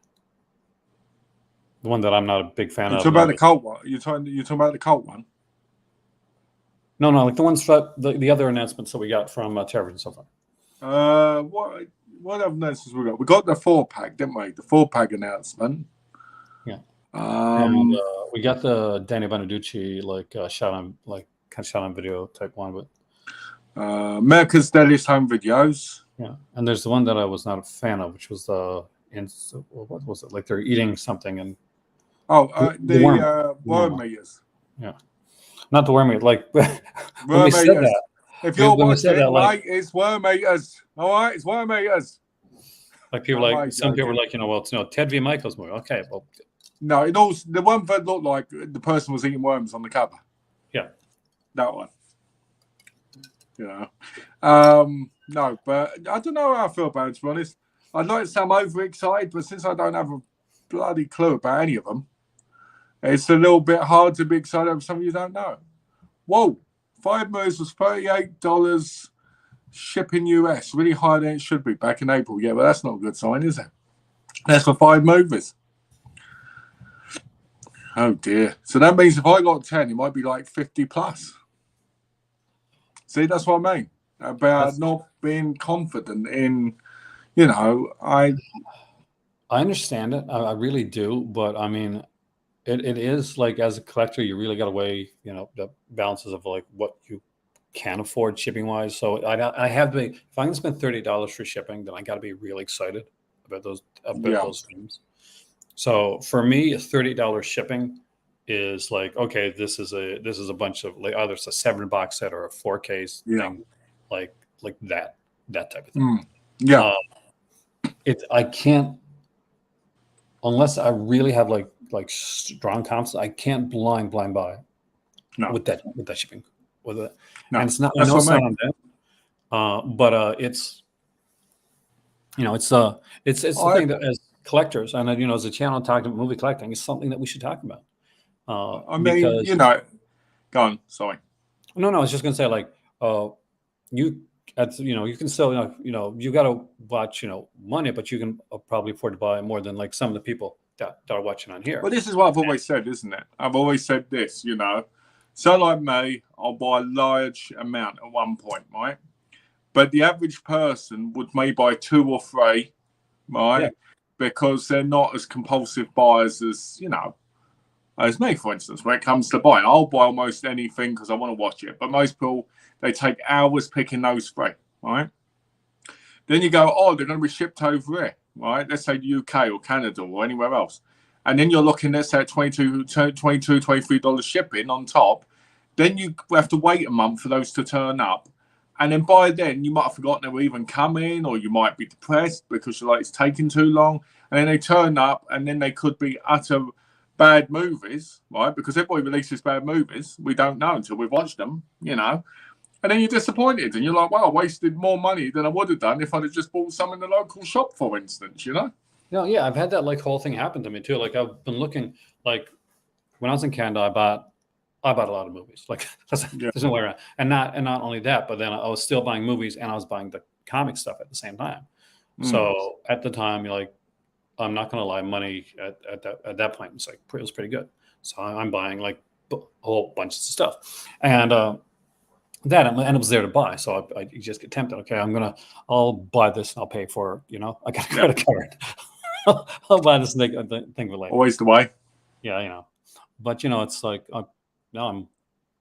[SPEAKER 1] one that I'm not a big fan of.
[SPEAKER 2] You're talking about the cult one? You're talking about the cult one?
[SPEAKER 1] No, like the ones that the other announcements that we got from Television so
[SPEAKER 2] far. What other announcements we got? We got the 4-pack, didn't we? The 4-pack announcement.
[SPEAKER 1] Yeah. And we got the Danny Bonaducci shot on video type one, but
[SPEAKER 2] America's Deadliest Home Videos.
[SPEAKER 1] Yeah, and there's the one that I was not a fan of, which was what was it? Like they're eating something and
[SPEAKER 2] the worm eaters.
[SPEAKER 1] Yeah. Not the worm eaters, like when we said that.
[SPEAKER 2] If you're watching it, like, it's worm eaters. All right, it's worm eaters.
[SPEAKER 1] Like people some people were like, it's Ted V. Michaels movie. Okay, well,
[SPEAKER 2] no, the one that looked like the person was eating worms on the cover.
[SPEAKER 1] Yeah,
[SPEAKER 2] that one. No, but I don't know how I feel about it, to be honest. I'd like to say I'm overexcited, but since I don't have a bloody clue about any of them, it's a little bit hard to be excited over something you don't know. Whoa, 5 moves was $38 shipping US, really higher than it should be back in April. Yeah, but that's not a good sign, is it? That's for 5 movies. Oh dear. So that means if I got 10, it might be like 50 plus. See, that's what I mean about not being confident in, I
[SPEAKER 1] understand it. I really do. But I mean, it is like, as a collector, you really got to weigh, the balances of like what you can afford shipping wise. So I have to be, if I'm going to spend $30 for shipping, then I got to be really excited about those films. So for me, $30 shipping is like, okay, this is a bunch of, like, either it's a 7 box set or a 4K thing, like that type of thing. I can't, unless I really have like strong confidence, I can't blind buy with that shipping with it. No, and it's not. I know it's not on that, but it's it's the thing that, as collectors, and as a channel talking about movie collecting, is something that we should talk about.
[SPEAKER 2] I mean, go on. Sorry.
[SPEAKER 1] No, I was just gonna say, like, you can still, you got to watch, money, but you can probably afford to buy more than like some of the people that are watching on here.
[SPEAKER 2] Well, this is what I've always said, isn't it? I've always said this, So like me, I'll buy a large amount at one point, right? But the average person would maybe buy 2 or 3, right? Yeah. Because they're not as compulsive buyers as, as me, for instance, when it comes to buying. I'll buy almost anything because I want to watch it. But most people, they take hours picking those 3, right? Then you go, oh, they're going to be shipped over here, right? Let's say the UK or Canada or anywhere else. And then you're looking, let's say, at $22, $23 shipping on top. Then you have to wait a month for those to turn up. And then by then, you might have forgotten they were even coming, or you might be depressed because you're like, it's taking too long. And then they turn up, and then they could be utter bad movies, right? Because everybody releases bad movies. We don't know until we've watched them, And then you're disappointed, and you're like, well, I wasted more money than I would have done if I'd have just bought some in the local shop, for instance,
[SPEAKER 1] Yeah, I've had that like whole thing happen to me too. Like, I've been looking, like, when I was in Canada, I bought a lot of movies. Like, there's no way around. And not only that, but then I was still buying movies and I was buying the comic stuff at the same time. So at the time, you're like, I'm not going to lie, money at that point it was pretty good. So I'm buying like a whole bunch of stuff, and and it was there to buy. So I just get tempted. Okay, I'll buy this and I'll pay for it. I got a credit card. I'll buy this thing for later.
[SPEAKER 2] Always the way.
[SPEAKER 1] Yeah, but it's like, now I'm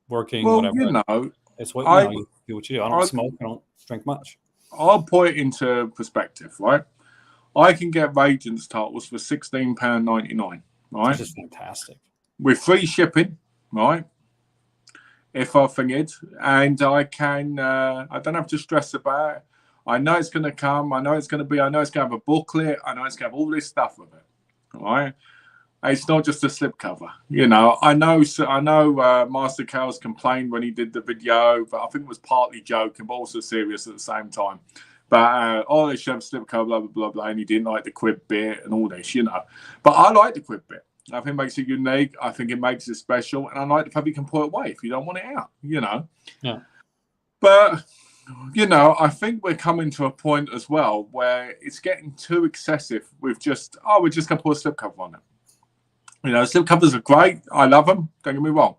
[SPEAKER 1] working.
[SPEAKER 2] Well,
[SPEAKER 1] whatever. It's what you do what you do. I don't smoke. I don't drink much.
[SPEAKER 2] I'll put it into perspective, right? I can get Radiant's titles for £16.99, right?
[SPEAKER 1] Which is fantastic.
[SPEAKER 2] With free shipping, right? If I think it, and I can, I don't have to stress about it. I know it's going to come. I know it's going to have a booklet. I know it's going to have all this stuff with it, right? It's not just a slipcover, I know Master Chaos complained when he did the video, but I think it was partly joking, but also serious at the same time. But they should have a slipcover, blah, blah, blah, blah, and he didn't like the quib bit and all this, But I like the quib bit. I think it makes it unique. I think it makes it special. And I like the fact you can put it away if you don't want it out,
[SPEAKER 1] Yeah.
[SPEAKER 2] But, I think we're coming to a point as well where it's getting too excessive with just, we're just going to put a slipcover on it. Slipcovers are great. I love them. Don't get me wrong.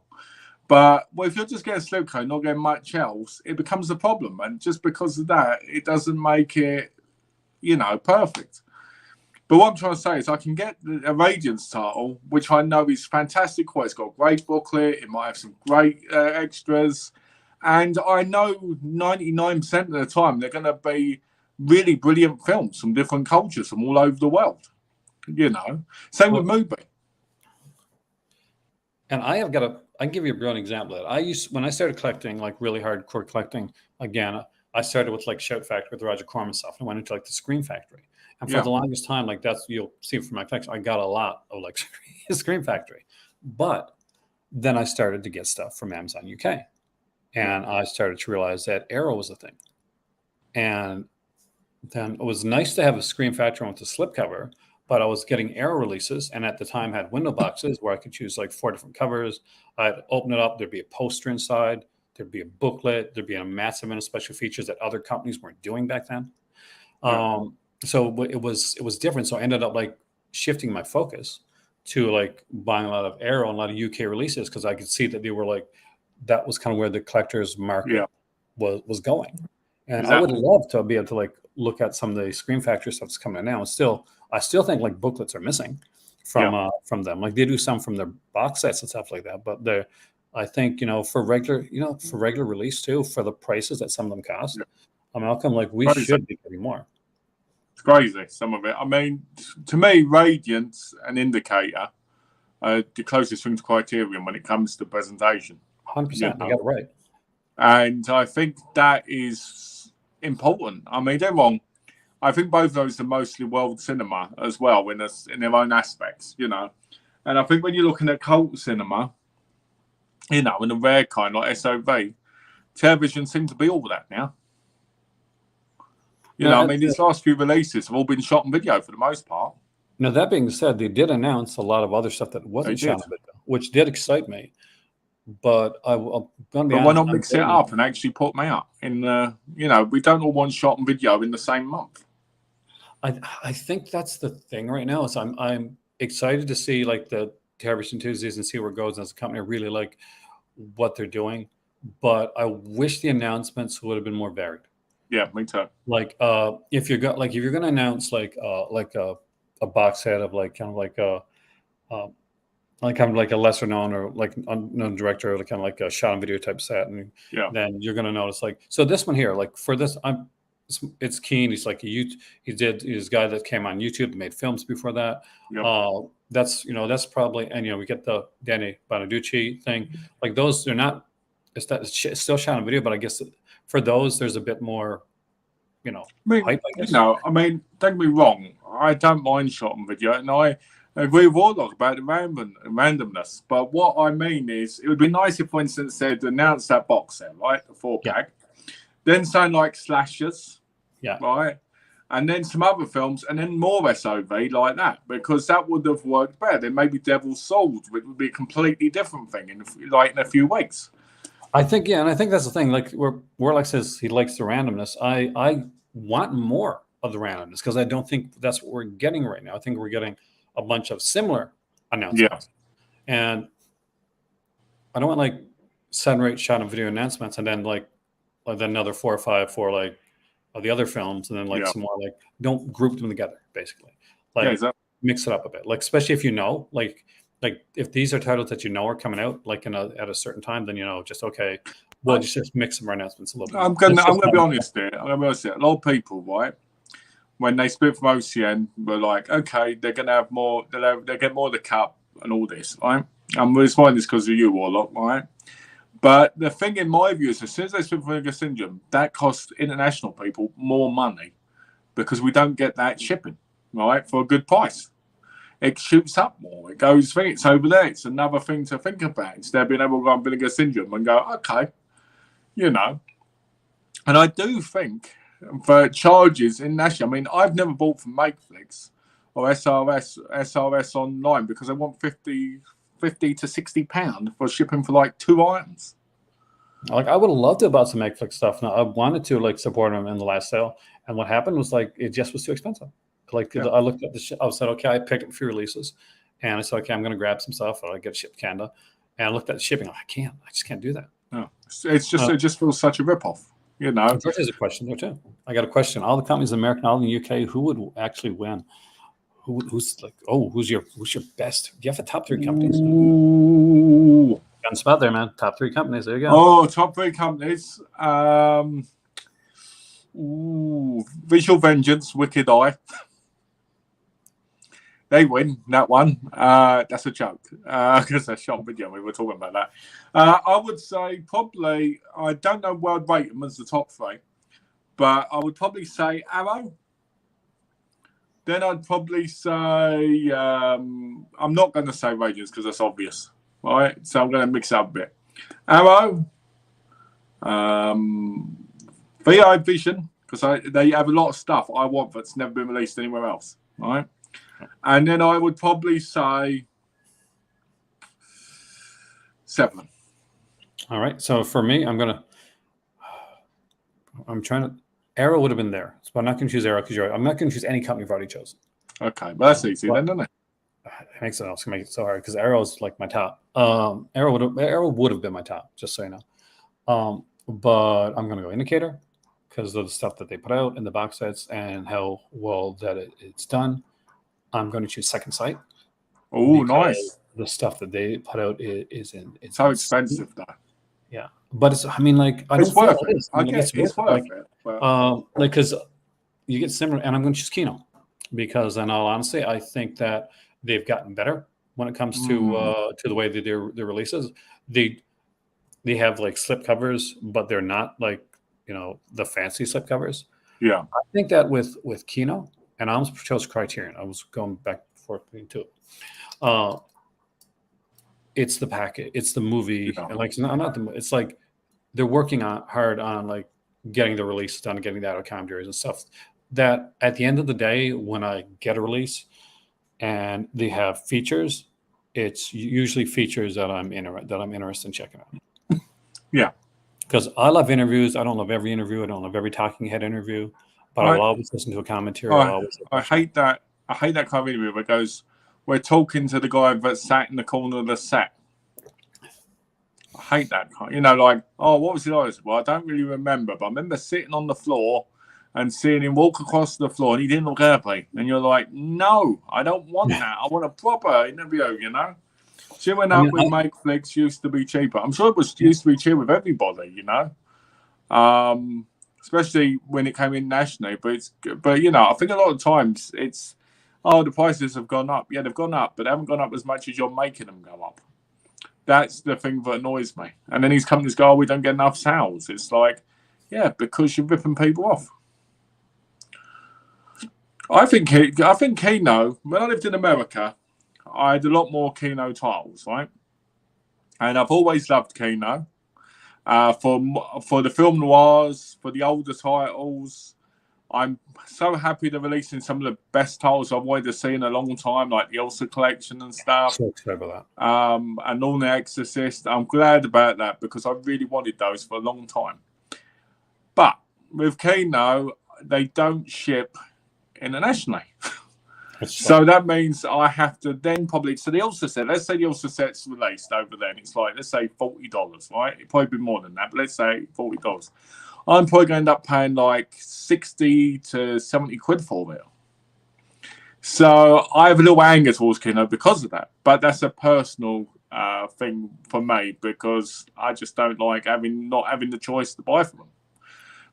[SPEAKER 2] But if you're just getting a slipcover, not getting much else, it becomes a problem. And just because of that, it doesn't make it, perfect. But what I'm trying to say is I can get a Radiance title, which I know is fantastic. It's got a great booklet. It might have some great extras. And I know 99% of the time they're going to be really brilliant films from different cultures from all over the world. Same with Mubi.
[SPEAKER 1] And I can give you a brilliant example of that. When I started collecting, like really hardcore collecting, again, I started with like Shout Factory with the Roger Corman stuff and went into like the Scream Factory. And for the longest time, like you'll see from my collection, I got a lot of like Scream Factory. But then I started to get stuff from Amazon UK. And I started to realize that Arrow was a thing. And then it was nice to have a Scream Factory with a slipcover, but I was getting Arrow releases, and at the time had window boxes where I could choose like 4 different covers. I'd open it up, there'd be a poster inside, there'd be a booklet, there'd be a massive amount of special features that other companies weren't doing back then. So it was different. So I ended up like shifting my focus to like buying a lot of Arrow and a lot of UK releases because I could see that they were like that was kind of where the collector's market was going. And I would love to be able to like look at some of the Scream Factory stuff that's coming out now. And I still think like booklets are missing from them. Like they do some from their box sets and stuff like that, but I think for regular release too, for the prices that some of them cost. I mean, how come like we should be getting more?
[SPEAKER 2] It's crazy, some of it. I mean, to me, Radiance and Indicator are the closest thing to Criterion when it comes to presentation.
[SPEAKER 1] 100%. You got it right.
[SPEAKER 2] And I think that is important. I mean, they're wrong. I think both of those are mostly world cinema as well in their own aspects, And I think when you're looking at cult cinema, in a rare kind like SOV, television seems to be all that now. I mean, these last few releases have all been shot on video for the most part.
[SPEAKER 1] Now, that being said, they did announce a lot of other stuff that wasn't shot on video, which did excite me. But I'm going to be honest.
[SPEAKER 2] Why not mix it up and actually put me up? We don't all want shot on video in the same month.
[SPEAKER 1] I think that's the thing right now. Is I'm excited to see like the Television Tuesdays and see where it goes as a company. I really like what they're doing, but I wish the announcements would have been more varied.
[SPEAKER 2] Yeah, me too.
[SPEAKER 1] Like if you're going to announce like a box set of like kind of like a lesser known or like unknown director, or kind of like a shot on video type set, and then you're going to notice like so this one here, like for this, it's Keen. He's like he's a guy that came on YouTube and made films before that. Yep. That's probably, and we get the Danny Bonaducci thing. Like those, they're not. It's still shot on video, but I guess for those, there's a bit more, hype, I guess.
[SPEAKER 2] I mean, don't get me wrong. I don't mind shot on video, and I agree with Warlock about the randomness. But what I mean is, it would be nice if, for instance, they'd announce that box set, right, the 4-pack, then something like Slashers, right, and then some other films, and then more SOV like that, because that would have worked better. Then maybe Devil's Souls, which would be a completely different thing in a few weeks.
[SPEAKER 1] I think, and I think that's the thing. Like Warlock says, he likes the randomness. I want more of the randomness because I don't think that's what we're getting right now. I think we're getting a bunch of similar announcements, and I don't want like 7 or 8 shot on video announcements, and then like then another 4 or 5 for like of the other films, and then like some more like don't group them together. Basically, like mix it up a bit. Like especially if like if these are titles that are coming out like at a certain time, then just okay. Well, just mix some announcements a little bit.
[SPEAKER 2] I'm gonna be honest here. A lot of people, right, when they split from OCN, were like, okay, they're gonna have more. They get more of the cup and all this, right? I'm responding this because of you, Warlock, right? But the thing, in my view, is as soon as they split from Vinegar Syndrome, that costs international people more money because we don't get that shipping, right, for a good price. It shoots up more. It goes, it's over there. It's another thing to think about instead of being able to go on Vinegar Syndrome and go, okay, And I do think for charges internationally, I mean, I've never bought from Makeflix or SRS online because they want £50 to £60 for shipping for like 2 items.
[SPEAKER 1] Like I would have loved to have bought some Makeflix stuff. Now I wanted to like support them in the last sale, and what happened was like it just was too expensive. Like I looked at I said, okay, I picked up a few releases, and I said, okay, I'm going to grab some stuff. I get shipped to Canada, and I looked at the shipping. I just can't do that.
[SPEAKER 2] No, it's just it just feels such a ripoff.
[SPEAKER 1] There's a question there too. I got a question. All the companies in America, all in the UK, who would actually win? Who's your best? Do you have the top 3 companies?
[SPEAKER 2] Ooh.
[SPEAKER 1] Got spot there, man. Top 3 companies. There you go.
[SPEAKER 2] Oh, top 3 companies. Visual Vengeance, Wicked Eye. They win that one. That's a joke because they're shot video. We were talking about that. I would say probably, I don't know where I'd rate them as the top 3, but I would probably say Arrow. Then I'd probably say, I'm not going to say Radiance because that's obvious. All right, so I'm going to mix it up a bit. Arrow, VI Vision, because they have a lot of stuff I want that's never been released anywhere else. All right. And then I would probably say 7.
[SPEAKER 1] All right. So for me, I'm trying to. Arrow would have been there, but I'm not going to choose Arrow because I'm not going to choose any company you've already chosen.
[SPEAKER 2] Okay, but that's easy then, doesn't it?
[SPEAKER 1] It makes it make it so hard because Arrow's like my top. Arrow would have been my top, just so you know. But I'm going to go Indicator because of the stuff that they put out in the box sets and how well that it's done. I'm going to choose Second Sight.
[SPEAKER 2] Oh, nice.
[SPEAKER 1] The stuff that they put out is
[SPEAKER 2] it's so expensive though.
[SPEAKER 1] Yeah, but it's. I mean, like
[SPEAKER 2] it's worth it. I guess it's worth it.
[SPEAKER 1] Like because you get similar, and I'm going to choose Kino because, in all honesty, I think that they've gotten better when it comes to the way they do their releases. They have like slip covers, but they're not like the fancy slip covers.
[SPEAKER 2] Yeah,
[SPEAKER 1] I think that with Kino, and I almost chose Criterion. I was going back and forth between two. It's the packet. It's the movie.
[SPEAKER 2] Yeah.
[SPEAKER 1] And like not the. It's like they're working hard on like getting the release done, getting that out of commentaries and stuff. That at the end of the day, when I get a release and they have features, it's usually features that I'm interested in checking out.
[SPEAKER 2] Yeah,
[SPEAKER 1] because I love interviews. I don't love every interview. I don't love every talking head interview, but I'll always listen to a commentary.
[SPEAKER 2] I hate that. I hate that kind of interview where it goes, we're talking to the guy that sat in the corner of the set. I hate that kind. Like, oh, what was it like? Well, I don't really remember, but I remember sitting on the floor and seeing him walk across the floor, and he didn't look happy. And you're like, no, I don't want that. I want a proper interview, Chewing up with Make Flicks used to be cheaper. I'm sure it used to be cheaper with everybody, especially when it came in nationally. But I think a lot of times it's, the prices have gone up. Yeah, they've gone up, but they haven't gone up as much as you're making them go up. That's the thing that annoys me. And then these companies go, we don't get enough sales. It's like, yeah, because you're ripping people off. I think Kino, when I lived in America, I had a lot more Kino titles, right? And I've always loved Kino. For the film noirs, for the older titles, I'm so happy they're releasing some of the best titles I've wanted to see in a long time, like the Ulcer Collection and stuff.
[SPEAKER 1] So excited about that.
[SPEAKER 2] And all the Exorcist. I'm glad about that because I really wanted those for a long time. But with Kino, they don't ship internationally. So that means I have to then probably, so the Ulcer set, let's say the Ulcer set's released over there, and it's like, let's say $40, right? It'd probably be more than that, but let's say $40. I'm probably going to end up paying like 60 to 70 quid for it. So I have a little anger towards Kino because of that, but that's a personal thing for me because I just don't like not having the choice to buy from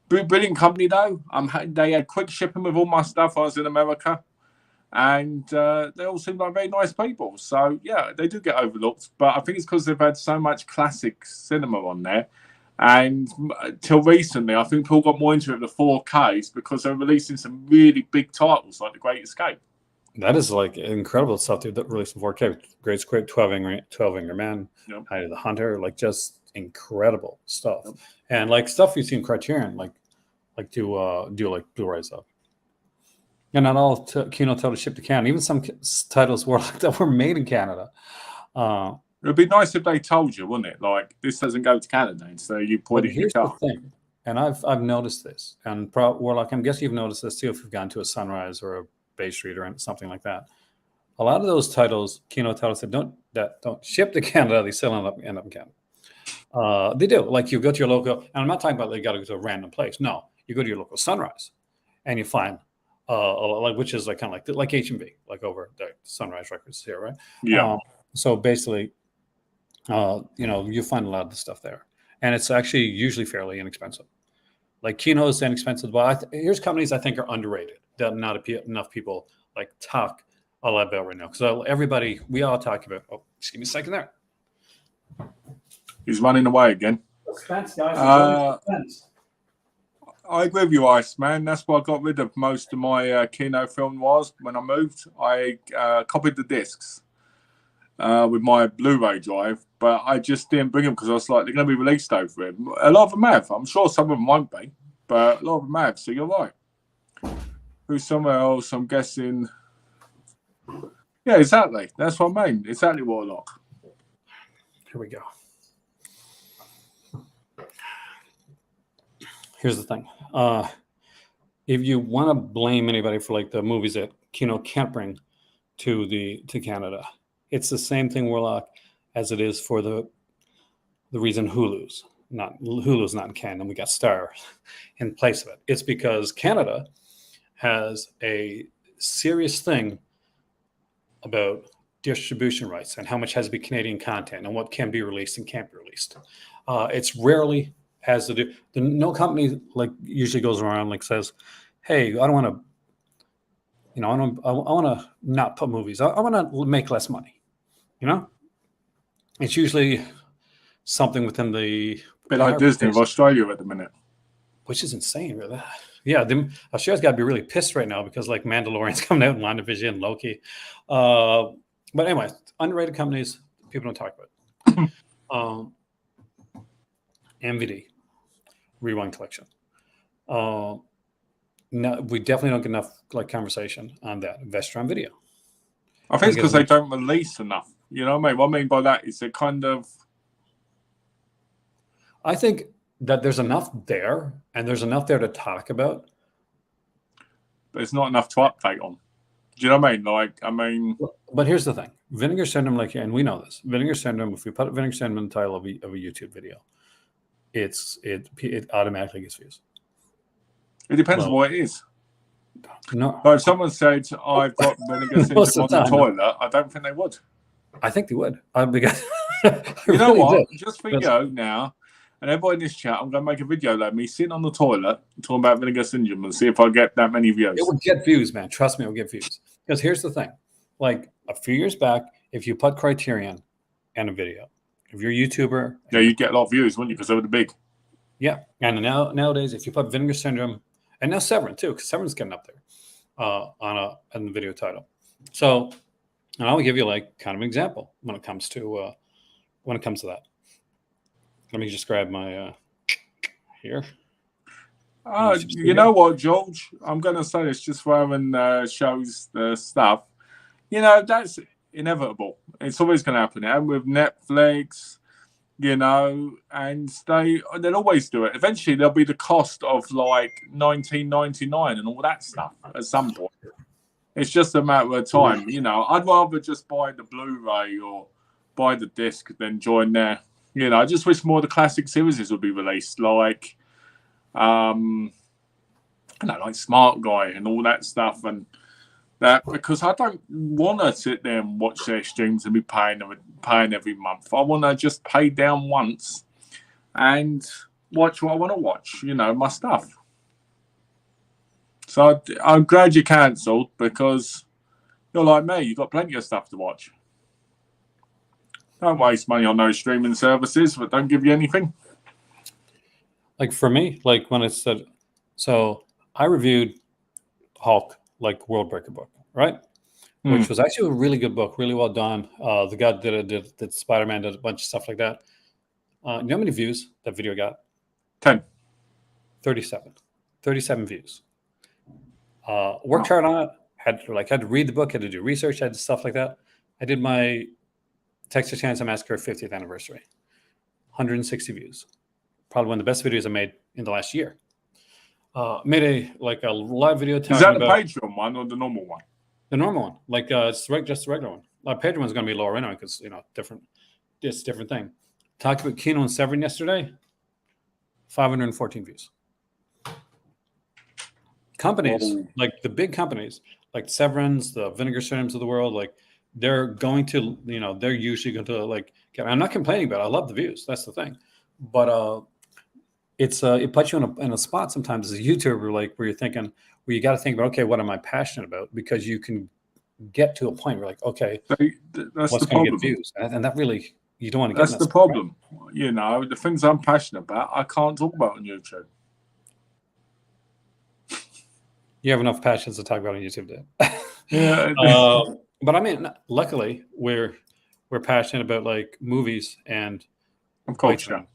[SPEAKER 2] them. Brilliant company though. They had quick shipping with all my stuff. I was in America. And they all seem like very nice people. So, yeah, they do get overlooked. But I think it's because they've had so much classic cinema on there. And till recently, I think people got more into it, the 4Ks, because they're releasing some really big titles like The Great Escape.
[SPEAKER 1] That is like incredible stuff they've released in 4K. Great Escape, 12 Angry Men, Night of the Hunter, like just incredible stuff. Yep. And like stuff you see in Criterion, like do like Blu-ray stuff. And not all Kino titles shipped to Canada. Even some titles that were made in Canada.
[SPEAKER 2] It would be nice if they told you, wouldn't it? Like, this doesn't go to Canada, and so you put it in your car.
[SPEAKER 1] The thing, and I've noticed this, and Warlock, I'm guessing you've noticed this too if you've gone to a Sunrise or a Bay Street or something like that. A lot of those titles, Kino titles that don't ship to Canada, they still end up in Canada. They do. Like you go to your local, and I'm not talking about you got to go to a random place. No, you go to your local Sunrise, and you find. Which is like kind of like HMV, like over the Sunrise Records here, right?
[SPEAKER 2] Yeah.
[SPEAKER 1] So basically, you find a lot of the stuff there, and it's actually usually fairly inexpensive. Like Kino is inexpensive, but here's companies I think are underrated that not enough people like talk a lot about right now. Because we all talk about. Oh, just give me a second there.
[SPEAKER 2] He's running away again.
[SPEAKER 1] Expense, guys.
[SPEAKER 2] I agree with you, Iceman. That's why I got rid of most of my Kino film noirs when I moved. I copied the discs with my Blu-ray drive, but I just didn't bring them because I was like, they're going to be released over it. A lot of them have. I'm sure some of them won't be, but a lot of them have. So you're right. Who's somewhere else? I'm guessing Yeah, exactly. That's what I mean. Exactly what I like.
[SPEAKER 1] Here we go. Here's the thing. If you want to blame anybody for like the movies that Kino can't bring to Canada, it's the same thing, Warlock, as it is for the reason Hulu's not in Canada and we got Star in place of it. It's because Canada has a serious thing about distribution rights and how much has to be Canadian content and what can be released and can't be released. It's rarely has to do. No company like usually goes around like says, "Hey, I don't want to, I want to not put movies. I want to make less money." You know, it's usually something within the
[SPEAKER 2] Bit like Disney of Australia at the minute,
[SPEAKER 1] which is insane, really. Yeah, Australia's got to be really pissed right now because like Mandalorian's coming out in WandaVision, Loki. But anyway, underrated companies people don't talk about. MVD, Rewind Collection. No, we definitely don't get enough like conversation on that. Vestron Video.
[SPEAKER 2] I think it's because they don't release enough. You know what I mean? What I mean by that is they kind of.
[SPEAKER 1] I think that there's enough there, and there's enough there to talk about.
[SPEAKER 2] But it's not enough to update on. Do you know what I mean?
[SPEAKER 1] But here's the thing: Vinegar Syndrome, and we know this. Vinegar Syndrome. If we put Vinegar Syndrome in the title of a YouTube video, it automatically gets views.
[SPEAKER 2] It depends on what it is.
[SPEAKER 1] No,
[SPEAKER 2] but if someone said I've got Vinegar Syndrome on the toilet, I don't think they would.
[SPEAKER 1] I think they would.
[SPEAKER 2] Because you know what? Just for you now, and everybody in this chat, I'm going to make a video like me sitting on the toilet talking about Vinegar Syndrome and see if I get that many views.
[SPEAKER 1] It would get views, man. Trust me, it will get views. Because here's the thing. Like a few years back, if you put Criterion in a video, if you're a YouTuber...
[SPEAKER 2] Yeah, you'd get a lot of views, wouldn't you? Because they were the big.
[SPEAKER 1] Yeah. And nowadays, if you put Vinegar Syndrome, and now Severin too, because Severin's getting up there on the video title. So, and I'll give you like kind of an example when it comes to that. Let me just grab my here.
[SPEAKER 2] You know what, George? I'm going to say this just for Aaron shows the stuff. You know, that's inevitable. It's always going to happen. And with Netflix, you know, and they'll always do it. Eventually, there'll be the cost of like $19.99 and all that stuff at some point. It's just a matter of time. You know, I'd rather just buy the Blu-ray or buy the disc than join there. You know, I just wish more of the classic series would be released, like, like Smart Guy and all that stuff, and that because I don't want to sit there and watch their streams and be paying every month. I want to just pay down once and watch what I want to watch. You know, my stuff. So I'm glad you cancelled because you're like me. You've got plenty of stuff to watch. Don't waste money on those streaming services, but don't give you anything.
[SPEAKER 1] Like for me, like when it said, so I reviewed Hulk, like World Breaker book, right? Which was actually a really good book, really well done. The guy did Spider-Man did a bunch of stuff like that. You know how many views that video got?
[SPEAKER 2] 10.
[SPEAKER 1] 37 views. Worked hard on it. Had to read the book, had to do research, had stuff like that. I did my Texas Chainsaw Massacre 50th anniversary. 160 views. Probably one of the best videos I made in the last year. Made a live video.
[SPEAKER 2] Is that the Patreon one or the normal one?
[SPEAKER 1] The normal one, like just the regular one. Patreon one's going to be lower anyway because different. It's a different thing. Talked about Kino and Severin yesterday. 514 views. Companies like the big companies, like Severin's, the Vinegar Synonyms of the world, like they're going to, they're usually going to like. I'm not complaining about it. I love the views. That's the thing, but it puts you in a spot sometimes as a YouTuber, like where you're thinking, where you got to think about, okay, what am I passionate about? Because you can get to a point where like, okay,
[SPEAKER 2] that's
[SPEAKER 1] what's going to get views, and that really you don't want to get.
[SPEAKER 2] That's the problem. Right? The things I'm passionate about, I can't talk about on YouTube.
[SPEAKER 1] You have enough passions to talk about on YouTube, Dan.
[SPEAKER 2] Yeah.
[SPEAKER 1] But I mean, luckily, we're passionate about like movies and
[SPEAKER 2] culture.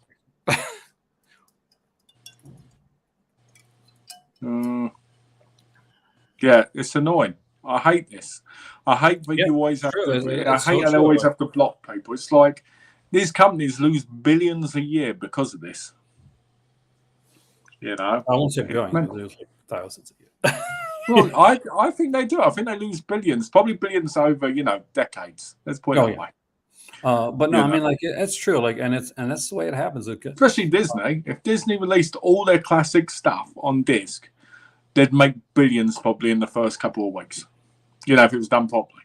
[SPEAKER 2] Yeah, it's annoying. I hate this. I hate that
[SPEAKER 1] Yeah,
[SPEAKER 2] you always have
[SPEAKER 1] true.
[SPEAKER 2] to. I
[SPEAKER 1] It's
[SPEAKER 2] hate
[SPEAKER 1] so
[SPEAKER 2] how they
[SPEAKER 1] true.
[SPEAKER 2] always
[SPEAKER 1] Like,
[SPEAKER 2] have to block people. It's like these companies lose billions a year because of this. You know,
[SPEAKER 1] I won't say
[SPEAKER 2] it's
[SPEAKER 1] billion.
[SPEAKER 2] mental.
[SPEAKER 1] There's like thousands of you.
[SPEAKER 2] Well, I think they do. I think they lose billions, probably billions over decades. Let's put it
[SPEAKER 1] Oh
[SPEAKER 2] that
[SPEAKER 1] yeah.
[SPEAKER 2] way.
[SPEAKER 1] But no,
[SPEAKER 2] You
[SPEAKER 1] I
[SPEAKER 2] know,
[SPEAKER 1] mean, like it's true. Like, and that's the way it happens.
[SPEAKER 2] especially Disney. If Disney released all their classic stuff on disc, they'd make billions probably in the first couple of weeks. If it was done properly.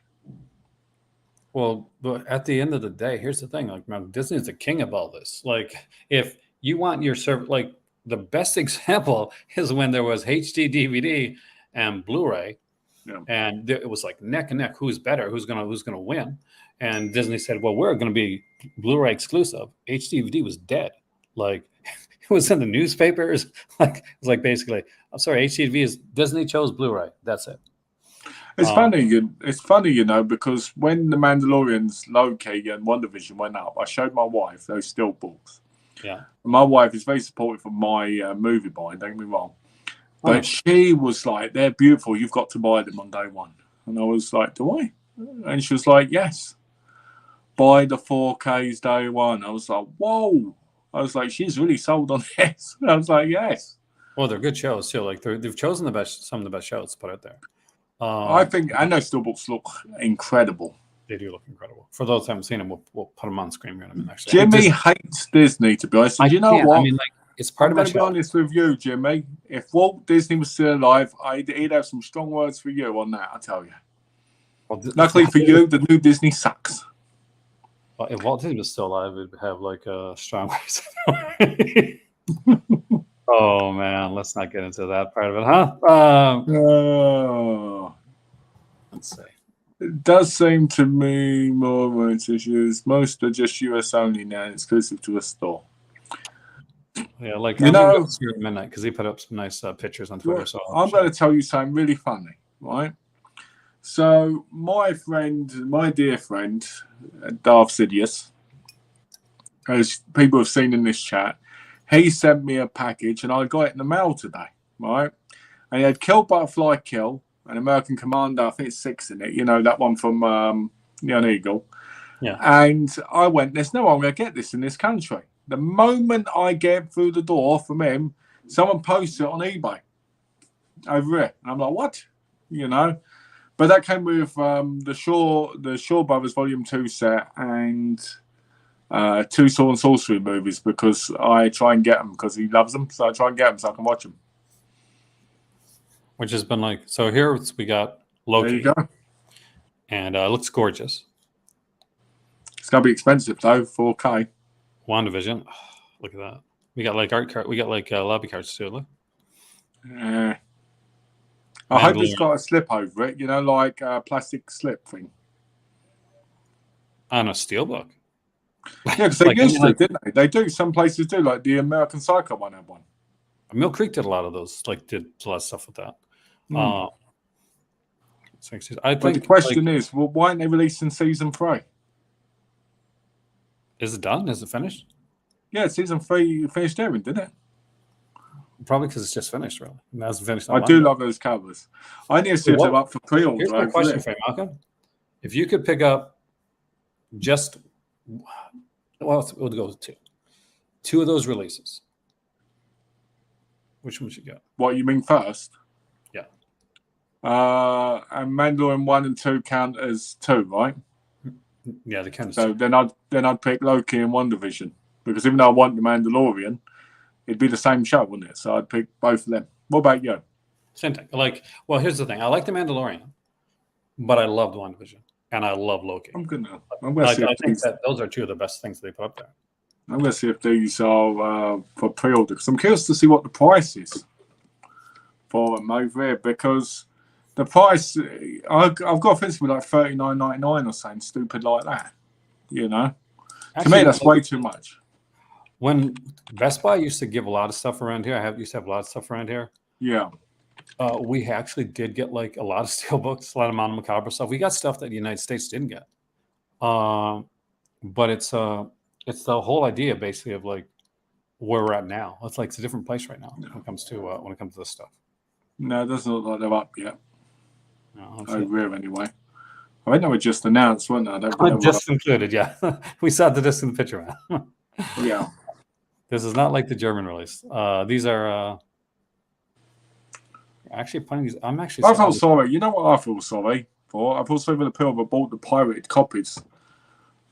[SPEAKER 1] Well, but at the end of the day, here's the thing: like, man, Disney's the king of all this. Like, if you want your service, like the best example is when there was HD DVD and Blu-ray,
[SPEAKER 2] Yeah.
[SPEAKER 1] and it was like neck and neck. Who's better? Who's gonna win? And Disney said, "Well, we're going to be Blu-ray exclusive." HD DVD was dead. Like, it was in the newspapers. Like, it's like basically, I'm sorry, HD DVD is Disney chose Blu-ray. That's it.
[SPEAKER 2] It's funny. It's funny, because when the Mandalorian's Loki and WandaVision went up, I showed my wife those still books.
[SPEAKER 1] Yeah.
[SPEAKER 2] My wife is very supportive of my movie buying. Don't get me wrong, but she was like, "They're beautiful. You've got to buy them on day one." And I was like, "Do I?" And she was like, "Yes. Buy the 4Ks day one." I was like, "Whoa!" I was like, "She's really sold on this." I was like, "Yes."
[SPEAKER 1] Well, they're good shows too. Like they've chosen some of the best shows to put out there.
[SPEAKER 2] I think, and those still books look incredible.
[SPEAKER 1] They do look incredible. For those who haven't seen them, we'll put them on screen. Actually,
[SPEAKER 2] Jimmy hates Disney, to be honest. And you know what?
[SPEAKER 1] I mean, like, it's part of my
[SPEAKER 2] I'm going to be honest with you, Jimmy. If Walt Disney was still alive, he'd have some strong words for you on that, I tell you.
[SPEAKER 1] Well,
[SPEAKER 2] Luckily for you, the new Disney sucks.
[SPEAKER 1] Well, if Walt Disney was still alive, we'd have like a strong words. Oh man, let's not get into that part of it, huh? Let's see.
[SPEAKER 2] It does seem to me more rights issues. Most are just US only now, exclusive to a store.
[SPEAKER 1] Yeah, like
[SPEAKER 2] you know,
[SPEAKER 1] Midnight, because he put up some nice pictures on Twitter. So
[SPEAKER 2] I'm going to tell you something really funny, right? So my dear friend, Darth Sidious, as people have seen in this chat, he sent me a package and I got it in the mail today, right? And he had Kill Butterfly Kill, an American Commander, I think it's 6 in it, that one from Neon Eagle.
[SPEAKER 1] Yeah.
[SPEAKER 2] And I went, there's no way I'm going to get this in this country. The moment I get through the door from him, someone posts it on eBay over it. And I'm like, what? But that came with the Shaw Brothers Volume 2 set and 2 Sword and Sorcery movies, because I try and get them because he loves them. So I try and get them so I can watch them.
[SPEAKER 1] Which has been like, so here we got Loki.
[SPEAKER 2] There you go.
[SPEAKER 1] And it looks gorgeous.
[SPEAKER 2] It's going to be expensive though, 4K.
[SPEAKER 1] WandaVision. Oh, look at that. We got like art card. We got like lobby cards too. Look.
[SPEAKER 2] I hope it's got a slip over it, like a plastic slip thing.
[SPEAKER 1] On a steelbook.
[SPEAKER 2] Yeah, because they used to, didn't they? They do. Some places do, like the American Psycho one had one.
[SPEAKER 1] Mill Creek did a lot of those. Like, did a lot of stuff with that. I think
[SPEAKER 2] the question is, well, why aren't they releasing season 3?
[SPEAKER 1] Is it done? Is it finished?
[SPEAKER 2] Yeah, season 3 finished airing, didn't it?
[SPEAKER 1] Probably because it's just finished, really. It hasn't finished.
[SPEAKER 2] I do love those covers. I need to see if they're up for pre-order.
[SPEAKER 1] Here's my question for you, Malcolm. If you could pick up just, we'll go with 2. 2 of those releases. Which one should you go?
[SPEAKER 2] What, you mean first?
[SPEAKER 1] Yeah.
[SPEAKER 2] And Mandalorian 1 and 2 count as 2, right?
[SPEAKER 1] Yeah, they count as 2.
[SPEAKER 2] So then I'd pick Loki and WandaVision, because even though I want the Mandalorian, it'd be the same show, wouldn't it? So I'd pick both of them. What about you?
[SPEAKER 1] Same thing. Well, here's the thing. I like the Mandalorian, but I loved WandaVision, and I love Loki.
[SPEAKER 2] I'm going to
[SPEAKER 1] I think that those are 2 of the best things they put up there.
[SPEAKER 2] I'm going to see if these are for pre-order, because I'm curious to see what the price is for them over here, because the price, I've got a feeling like $39.99 or something stupid like that. Actually, to me, that's way too much.
[SPEAKER 1] When Best Buy used to give a lot of stuff around here, used to have a lot of stuff around here.
[SPEAKER 2] Yeah.
[SPEAKER 1] We actually did get like a lot of steelbooks, a lot of Mono Macabre stuff. We got stuff that the United States didn't get. But it's the whole idea basically of like where we're at now. It's like it's a different place right now when it comes to this stuff.
[SPEAKER 2] No, it doesn't look like they're up yet.
[SPEAKER 1] No,
[SPEAKER 2] over here anyway. I think they were just announced, weren't they? I don't think they were-
[SPEAKER 1] just included, yeah. We saw the distant picture, man.
[SPEAKER 2] yeah.
[SPEAKER 1] This is not like the German release. These are actually putting these. I'm actually.
[SPEAKER 2] I felt sorry. You know what I feel sorry for? I feel sorry for the people that bought the pirated copies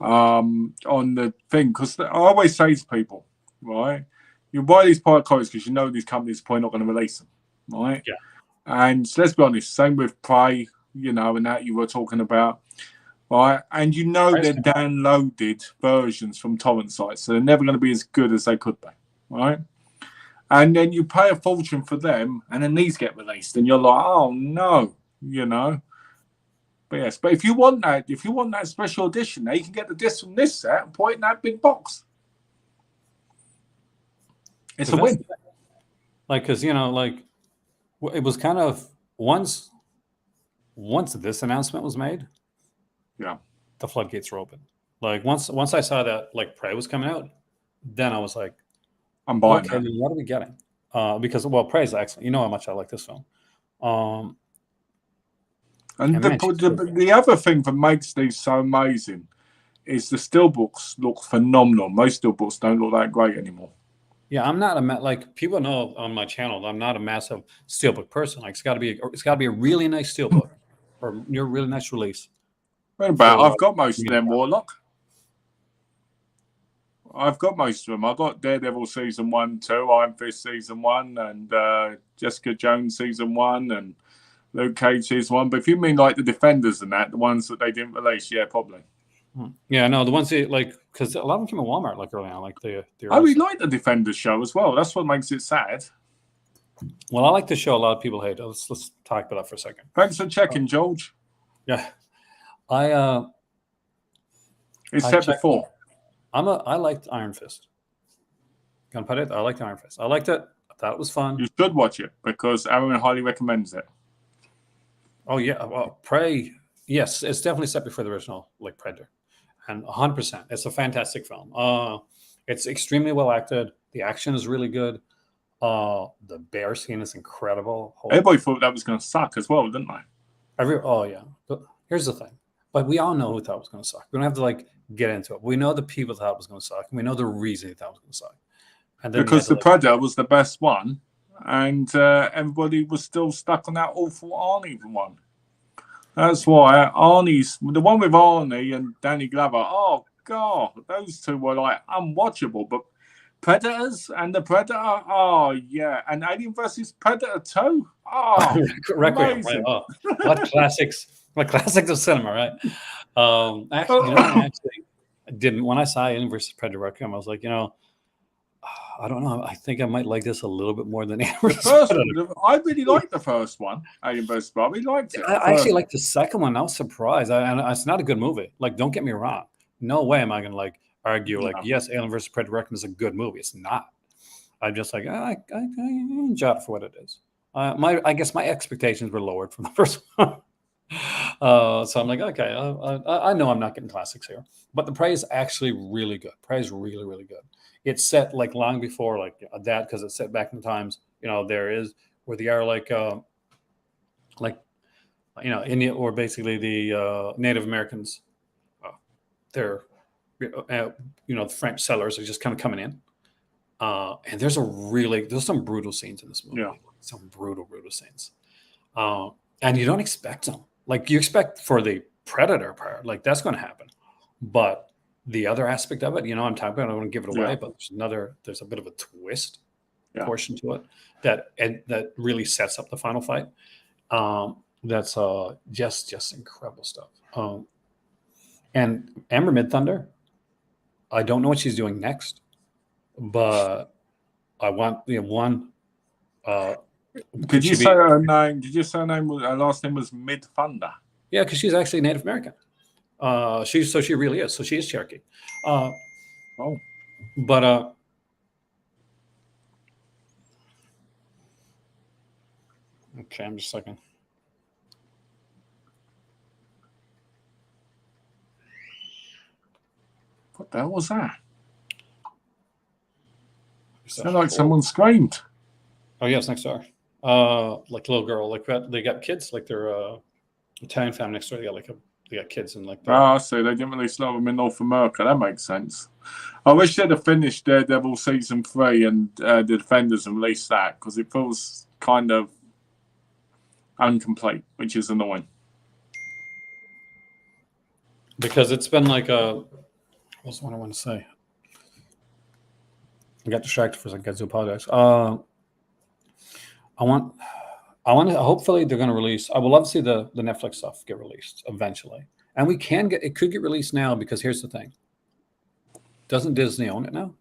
[SPEAKER 2] on the thing, because I always say to people, right, you buy these pirate copies because you know these companies are probably not going to release them, right?
[SPEAKER 1] Yeah.
[SPEAKER 2] And so let's be honest, same with Prey, and that you were talking about, right? And you know they're downloaded versions from torrent sites, so they're never going to be as good as they could be, right? And then you pay a fortune for them, and then these get released, and you're like, oh no, But yes, but if you want that special edition, now you can get the disc from this set and put it in that big box. It's a win.
[SPEAKER 1] Like, because it was kind of once this announcement was made,
[SPEAKER 2] Yeah,
[SPEAKER 1] the floodgates were open. Like once I saw that like Prey was coming out, then I was like,
[SPEAKER 2] I'm buying
[SPEAKER 1] okay,
[SPEAKER 2] that.
[SPEAKER 1] then what are we getting? Because Prey is excellent. You know how much I like this film.
[SPEAKER 2] And the other thing that makes these so amazing is the steelbooks look phenomenal. Most steelbooks don't look that great anymore.
[SPEAKER 1] Yeah, I'm not like people know on my channel. I'm not a massive steelbook person. Like it's got to be a really nice steelbook or a really nice release.
[SPEAKER 2] I've got most of them, Warlock. I've got most of them. I've got Daredevil season 1, 2, Iron Fist season 1, and Jessica Jones season 1, and Luke Cage season 1. But if you mean like the Defenders and that, the ones that they didn't release, yeah, probably.
[SPEAKER 1] Yeah, no, the ones that because a lot of them came at Walmart like early on, like the.
[SPEAKER 2] I really like the Defenders show as well. That's what makes it sad.
[SPEAKER 1] Well, I like the show. A lot of people hate. Let's talk about that for a second.
[SPEAKER 2] Thanks for checking, George.
[SPEAKER 1] Yeah,
[SPEAKER 2] it's said before.
[SPEAKER 1] I liked Iron Fist. Gonna put it. I liked Iron Fist. I liked it. I thought it was fun.
[SPEAKER 2] You should watch it because Aaron highly recommends it.
[SPEAKER 1] Oh yeah, well, Prey. Yes, it's definitely set before the original, like Predator, and 100%. It's a fantastic film. It's extremely well acted. The action is really good. The bear scene is incredible.
[SPEAKER 2] Everybody thought that was going to suck as well, didn't they?
[SPEAKER 1] Oh yeah. But here's the thing. But we all know who thought it was going to suck. We don't have to get into it. We know the people thought it was going to suck, and we know the reason they thought it was going to suck. And then
[SPEAKER 2] because the Predator was the best one, and everybody was still stuck on that awful Arnie one. That's why Arnie's the one with Arnie and Danny Glover. Oh God, those two were unwatchable. But Predators and the Predator, oh yeah, and Alien versus Predator 2. Oh,
[SPEAKER 1] Requiem, right? Oh, what classics! What classics of cinema, right? I didn't. When I saw Alien versus Predator Requiem, I was like, I don't know. I think I might like this a little bit more than Alien versus Predator.
[SPEAKER 2] I really liked the first one, Alien versus Predator. I really liked it.
[SPEAKER 1] I actually liked the second one. I was surprised. And it's not a good movie. Like, don't get me wrong. No way am I going to argue yes, Alien versus Predator Requiem is a good movie. It's not. I'm just like, I enjoy it for what it is. I guess my expectations were lowered from the first one. So I'm like, okay, I know I'm not getting classics here, but the Prey is actually really good. Prey is really, really good. It's set long before that because it's set back in the times there is where they are India or basically the Native Americans. They're the French settlers are just kind of coming in, and there's some brutal scenes in this movie.
[SPEAKER 2] Yeah,
[SPEAKER 1] some brutal scenes, and you don't expect them. You expect for the Predator part, that's going to happen, but the other aspect of it, I'm talking about, I don't want to give it away, but there's a bit of a twist portion to it that really sets up the final fight. That's just incredible stuff. And Amber Midthunder, I don't know what she's doing next, but I want one.
[SPEAKER 2] Did you say her name? Did you say her name? Her last name was Midthunder.
[SPEAKER 1] Yeah, because she's actually Native American. She really is. So she is Cherokee. But okay, I'm just a second.
[SPEAKER 2] What the hell was that? Sounded like someone screamed.
[SPEAKER 1] Oh yes, next door. Like a little girl. They got kids. They're Italian family next door. They got kids and like.
[SPEAKER 2] I see. They didn't release a lot of them in North America. That makes sense. I wish they'd have finished Daredevil season 3 and the Defenders and released that, because it feels kind of incomplete, which is annoying.
[SPEAKER 1] Because it's been like what's the one I want to say? I got distracted for a second. I do apologize. I want to. Hopefully, they're going to release. I would love to see the Netflix stuff get released eventually, and it could get released now, because here's the thing: doesn't Disney own it now?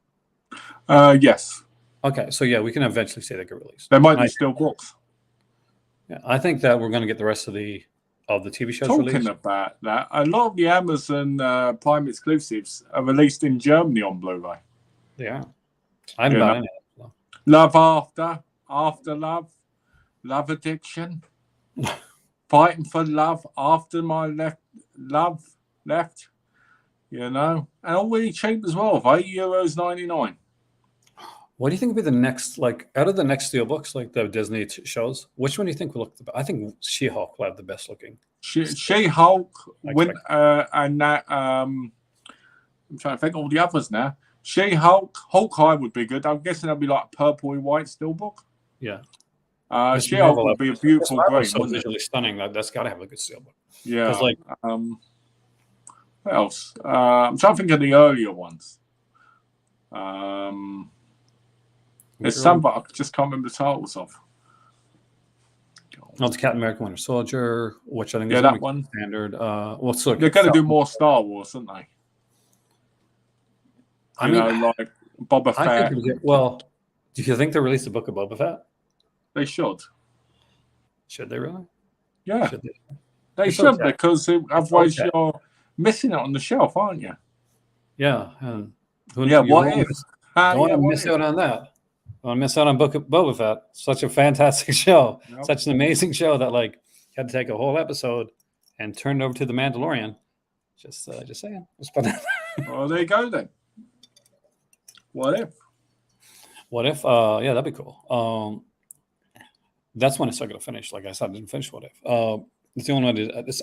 [SPEAKER 2] Yes.
[SPEAKER 1] Okay, so yeah, we can eventually see that get released.
[SPEAKER 2] There might be still books.
[SPEAKER 1] Yeah, I think that we're going to get the rest of the TV shows
[SPEAKER 2] Talking
[SPEAKER 1] released.
[SPEAKER 2] about that, a lot of the Amazon Prime exclusives are released in Germany on Blu-ray.
[SPEAKER 1] Yeah, I haven't bought any of them.
[SPEAKER 2] Love After Love, Love Addiction, Fighting for Love, After My Love Left, and all really cheap as well, for €8.99.
[SPEAKER 1] What do you think would be the next, like, out of the next steel books, like the Disney shows? Which one do you think will look the best? I think She-Hulk will have the best looking.
[SPEAKER 2] She-Hulk, and that. I'm trying to think of all the others now. She-Hulk, Hawkeye would be good. I'm guessing that'd be like a purple and white steelbook.
[SPEAKER 1] Yeah.
[SPEAKER 2] She-Hulk would be a beautiful green.
[SPEAKER 1] So visually stunning. That's got to have a good steelbook.
[SPEAKER 2] Yeah.
[SPEAKER 1] Like,
[SPEAKER 2] what else? I'm trying to think of the earlier ones. There's some, but I just can't remember the titles of.
[SPEAKER 1] Oh, it's Captain America: Winter Soldier, which I think
[SPEAKER 2] is that one
[SPEAKER 1] standard. Well, so
[SPEAKER 2] they're going to do more Star Wars, aren't they?
[SPEAKER 1] I mean,
[SPEAKER 2] like Boba Fett.
[SPEAKER 1] Well, do you think they released a book of Boba Fett?
[SPEAKER 2] They should.
[SPEAKER 1] Should they really?
[SPEAKER 2] Yeah, they should, because otherwise you're missing it on the shelf, aren't you?
[SPEAKER 1] Yeah, and
[SPEAKER 2] what if?
[SPEAKER 1] Don't want to miss out on that. I want to miss out on Book of Boba Fett. Such a fantastic show. Yep. Such an amazing show that like had to take a whole episode and turn it over to The Mandalorian. Just saying.
[SPEAKER 2] Well, there you go then. What if?
[SPEAKER 1] What if? Yeah, that'd be cool. That's when it's not going to finish. Like I said, I didn't finish What If. It's the only one.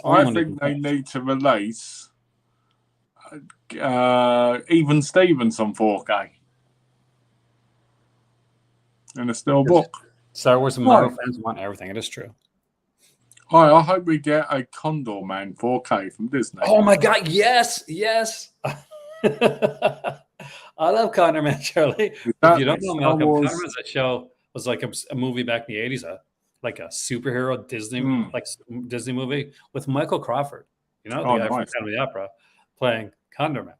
[SPEAKER 2] I think they need to release Even Stevens on 4K. In a still book.
[SPEAKER 1] Star Wars and Marvel fans want everything. It is true.
[SPEAKER 2] I hope we get a Condor Man 4K from Disney.
[SPEAKER 1] Oh my God! Yes. I love Condor Man, Charlie. If you don't know Malcolm, Condor Man's a show was like a movie back in the 80s, like a superhero Disney Disney movie with Michael Crawford. The guy from Phantom of the Opera playing Condor Man.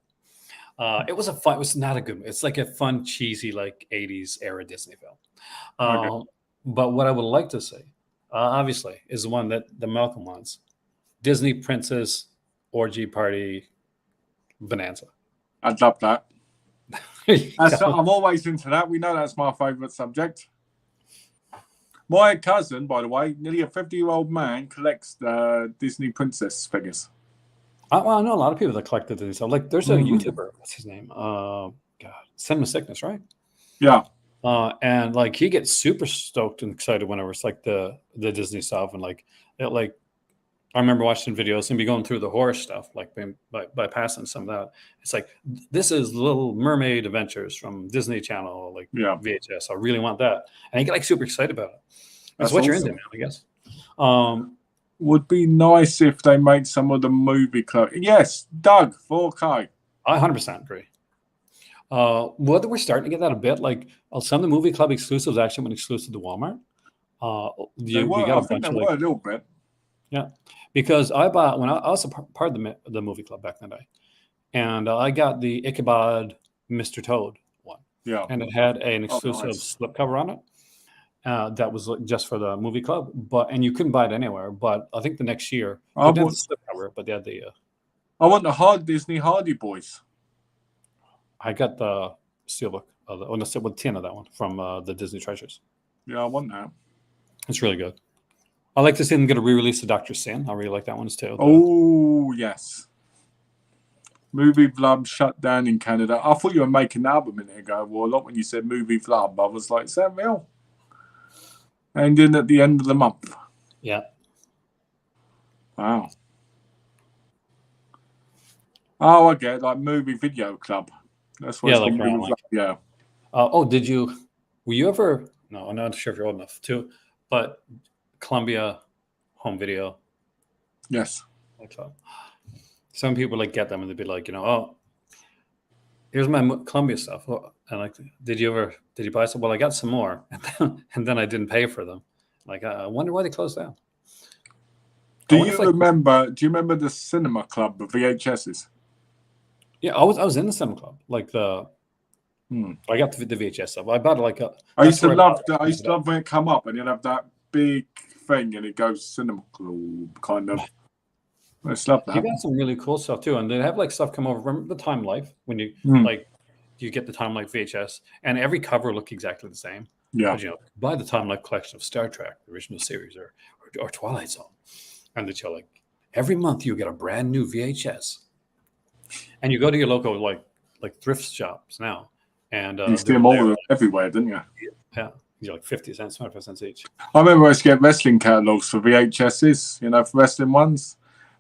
[SPEAKER 1] It was not a good movie. It's like a fun, cheesy, like 80s era Disney film. But what I would like to see, obviously, is the one that the Malcolm wants. Disney Princess Orgy Party Bonanza.
[SPEAKER 2] I'd love that. I'm always into that. We know that's my favorite subject. My cousin, by the way, nearly a 50-year-old man, collects Disney princess figures.
[SPEAKER 1] I know a lot of people that collected these. Like, there's a YouTuber. What's his name? God, Cinema Sickness, right?
[SPEAKER 2] Yeah.
[SPEAKER 1] And like he gets super stoked and excited whenever it's like the Disney stuff, and like it. Like I remember watching videos and be going through the horror stuff, like by passing some of that. It's like, this is Little Mermaid Adventures from Disney Channel, like VHS. I really want that, and you get like super excited about it. That's what you're into, man. I guess.
[SPEAKER 2] Would be nice if they made some of the movie club. Yes, Doug, 4K.
[SPEAKER 1] I 100% agree. Whether we're starting to get that a bit, like some of the movie club exclusives actually went exclusive to Walmart.
[SPEAKER 2] They were a little bit.
[SPEAKER 1] Yeah, because I bought when I was a part of the movie club back in the day, and I got the Ichabod Mr. Toad one.
[SPEAKER 2] Yeah,
[SPEAKER 1] and it had an exclusive slipcover on it. That was just for the movie club, and you couldn't buy it anywhere. But I think the next year, they had the slipcover, but they had the.
[SPEAKER 2] I want the Disney Hardy Boys.
[SPEAKER 1] I got the steelbook with 10 of that one from the Disney Treasures.
[SPEAKER 2] Yeah, I want that.
[SPEAKER 1] It's really good. I like to see them get a re-release of Dr. Sin. I really like that one too.
[SPEAKER 2] Oh yes. Movie Flub shut down in Canada. I thought you were making an album a minute ago, Warlock, when you said Movie Flub. I was like, is that real? Ending at the end of the month.
[SPEAKER 1] Yeah.
[SPEAKER 2] Wow. Oh, I get it, like movie video club. That's what
[SPEAKER 1] Yeah,
[SPEAKER 2] it's
[SPEAKER 1] like
[SPEAKER 2] called.
[SPEAKER 1] around
[SPEAKER 2] Movie club. Yeah.
[SPEAKER 1] oh, were you ever? No, I'm not sure if you're old enough too, but Columbia Home Video
[SPEAKER 2] Yes.
[SPEAKER 1] Club. Some people like get them and they'd be like, oh, here's my Columbia stuff. Well, and like, did you buy some? Well, I got some more, and then I didn't pay for them. Like, I wonder why they closed down.
[SPEAKER 2] Do
[SPEAKER 1] I wonder
[SPEAKER 2] you
[SPEAKER 1] if, like,
[SPEAKER 2] remember? Do you remember the cinema club, the VHSs?
[SPEAKER 1] yeah, I was in the cinema club. Like I got the VHS stuff. I bought it like
[SPEAKER 2] I used
[SPEAKER 1] that's
[SPEAKER 2] to
[SPEAKER 1] where I bought
[SPEAKER 2] love that. I used to love when it come up and you'd have that big thing and it goes cinema club kind of. I just love
[SPEAKER 1] You
[SPEAKER 2] that.
[SPEAKER 1] got some really cool stuff too, and they have like stuff come over. Remember the Time Life when you like you get the Time Life VHS, and every cover look exactly the same.
[SPEAKER 2] Yeah.
[SPEAKER 1] But buy the Time Life collection of Star Trek, the original series, or Twilight Zone, and that you're like every month you get a brand new VHS, and you go to your local like thrift shops now, and
[SPEAKER 2] You see them all everywhere, didn't you?
[SPEAKER 1] Yeah, you're like 50 cents, 25 cents each.
[SPEAKER 2] I remember I used to get wrestling catalogs for VHSs, for wrestling ones,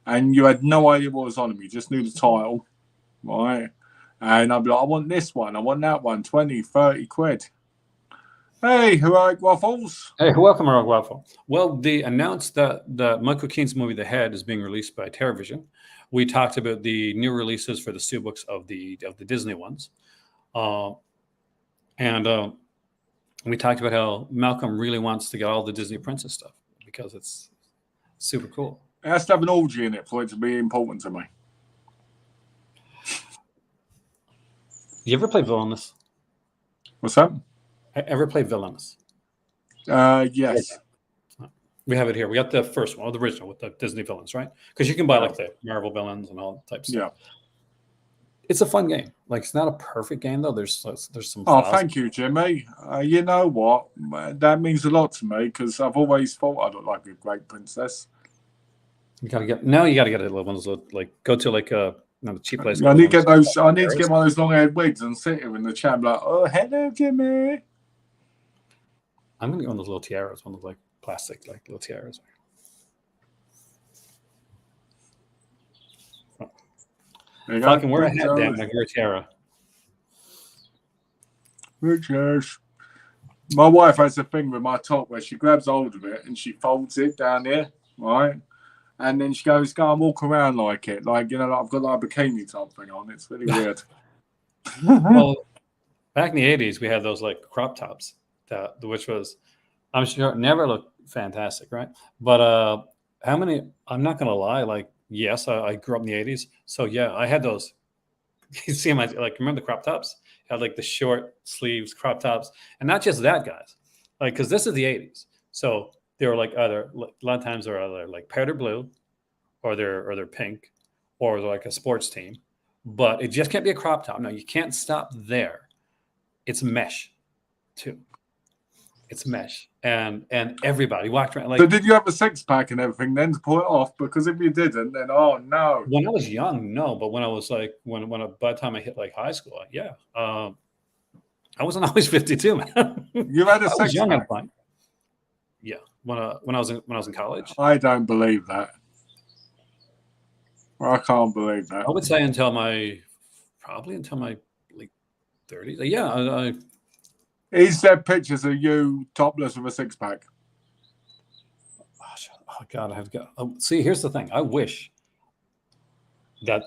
[SPEAKER 2] and you had no idea what was on them. You just knew the title, right? And I'd be like, I want this one, I want that one, 20, 30 quid. Hey, Heroic Waffles.
[SPEAKER 1] Hey, welcome, Heroic Waffle. Well, they announced that the Michael Keane's movie, The Head, is being released by TerraVision. We talked about the new releases for the steelbooks of the Disney ones. And we talked about how Malcolm really wants to get all the Disney princess stuff because it's super cool.
[SPEAKER 2] It has to have an orgy in it for it to be important to me.
[SPEAKER 1] You ever play Villainous?
[SPEAKER 2] What's that?
[SPEAKER 1] Ever played Villainous?
[SPEAKER 2] Yes.
[SPEAKER 1] We have it here. We got the first one, the original with the Disney villains, right? Because you can buy like the Marvel villains and all types of stuff.
[SPEAKER 2] Yeah.
[SPEAKER 1] It's a fun game. Like, it's not a perfect game though. There's some.
[SPEAKER 2] Oh, thank you, Jimmy. You know what? That means a lot to me because I've always thought I look like a great princess.
[SPEAKER 1] You gotta get a little ones like go to like a cheap place.
[SPEAKER 2] I need to get those. I need to get one of those long-haired wigs and sit here in the chat, like, oh, hello, Jimmy.
[SPEAKER 1] I'm gonna get one of those little tiaras, one of those like plastic like little tiaras. If I can wear a hat, damn, I can wear a tiara.
[SPEAKER 2] Richard. My wife has a thing with my top where she grabs hold of it and she folds it down here, right? And then she goes, go and walk around like it. Like, like I've got like a bikini type thing on. It's really weird.
[SPEAKER 1] Well, back in the 80s, we had those like crop tops, which was, I'm sure, never looked fantastic, right? But how many, I'm not going to lie, like, yes, I grew up in the 80s. So, yeah, I had those. You see my, like, remember the crop tops? I had like the short sleeves crop tops. And not just that, guys. Like, because this is the 80s. So they were like either, a lot of times they're either like powder blue or they're pink or they're like a sports team. But it just can't be a crop top. No, you can't stop there. It's mesh, too. It's mesh, and everybody walked around like.
[SPEAKER 2] So did you have a six-pack and everything then to pull it off? Because if you didn't, then oh no.
[SPEAKER 1] When I was young, no, but when I was like by the time I hit like high school, yeah, I wasn't always 52, man.
[SPEAKER 2] You had a six-pack.
[SPEAKER 1] I was young at the time. Yeah, when I was in college.
[SPEAKER 2] I don't believe that. I can't believe that.
[SPEAKER 1] I would say until my like 30s. Yeah,
[SPEAKER 2] Is there pictures of you topless with a six-pack?
[SPEAKER 1] Oh God, I have to go. Oh, see, here's the thing. I wish that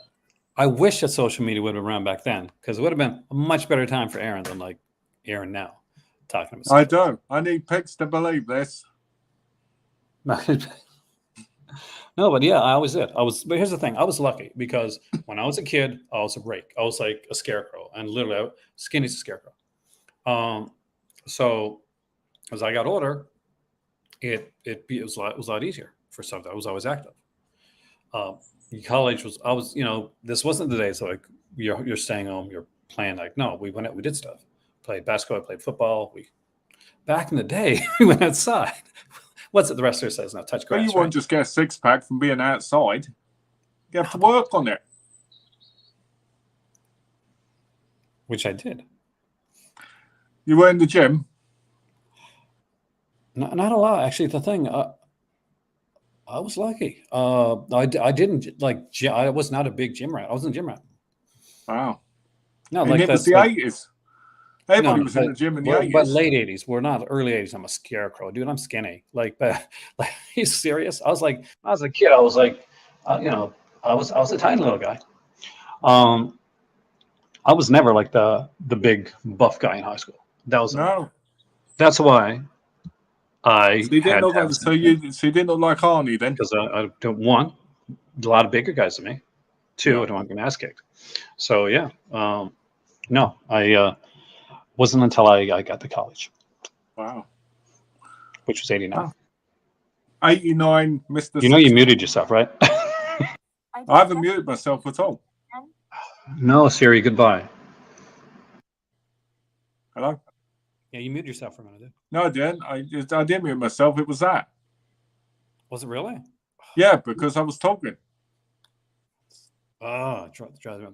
[SPEAKER 1] social media would have been around back then because it would have been a much better time for Aaron than like Aaron now talking about.
[SPEAKER 2] I don't. I need pics to believe this.
[SPEAKER 1] No, but yeah, I always did. But here's the thing. I was lucky because when I was a kid, I was a rake. I was like a scarecrow, and literally skinny as a scarecrow. So as I got older, it was a lot easier for stuff. I was always active. College was this wasn't the days like you're staying home, you're playing. Like, no, we went out, we did stuff, played basketball, played football. Back in the day, we went outside. What's it the wrestler says now? Touch grass.
[SPEAKER 2] But you won't just get a six-pack from being outside. You have to work on it.
[SPEAKER 1] Which I did.
[SPEAKER 2] You were in the gym?
[SPEAKER 1] Not a lot, actually. The thing, I was lucky. I didn't like. I was not a big gym rat. I wasn't a gym rat.
[SPEAKER 2] Wow.
[SPEAKER 1] No,
[SPEAKER 2] And
[SPEAKER 1] like
[SPEAKER 2] it was
[SPEAKER 1] that's
[SPEAKER 2] the
[SPEAKER 1] like
[SPEAKER 2] 80s.
[SPEAKER 1] no,
[SPEAKER 2] Everybody
[SPEAKER 1] no,
[SPEAKER 2] was in the gym in the
[SPEAKER 1] but
[SPEAKER 2] 80s.
[SPEAKER 1] late '80s. We're not early '80s. I'm a scarecrow, dude. I'm skinny. Like, but like, he's serious. I was like, when I was a kid. I was like, I was a tiny little guy. Um, I was never like the big buff guy in high school. That was
[SPEAKER 2] No.
[SPEAKER 1] that's why I
[SPEAKER 2] So you didn't
[SPEAKER 1] had
[SPEAKER 2] look
[SPEAKER 1] to have
[SPEAKER 2] like
[SPEAKER 1] a six
[SPEAKER 2] so you didn't look like Arnie then?
[SPEAKER 1] because I don't want a lot of bigger guys than me. Two,
[SPEAKER 2] Yeah.
[SPEAKER 1] I don't want to get my ass kicked. So yeah, no, I wasn't until I got to college,
[SPEAKER 2] Wow.
[SPEAKER 1] which was '89.
[SPEAKER 2] Wow. 89, Mr.
[SPEAKER 1] You know, you
[SPEAKER 2] 60.
[SPEAKER 1] muted yourself, right?
[SPEAKER 2] I haven't muted myself at all.
[SPEAKER 1] No, Siri, goodbye.
[SPEAKER 2] Hello?
[SPEAKER 1] Yeah, you muted yourself for a minute. Dude.
[SPEAKER 2] No, I didn't. I didn't mute myself. It was that.
[SPEAKER 1] Was it really?
[SPEAKER 2] Yeah, because I was talking.
[SPEAKER 1] Oh,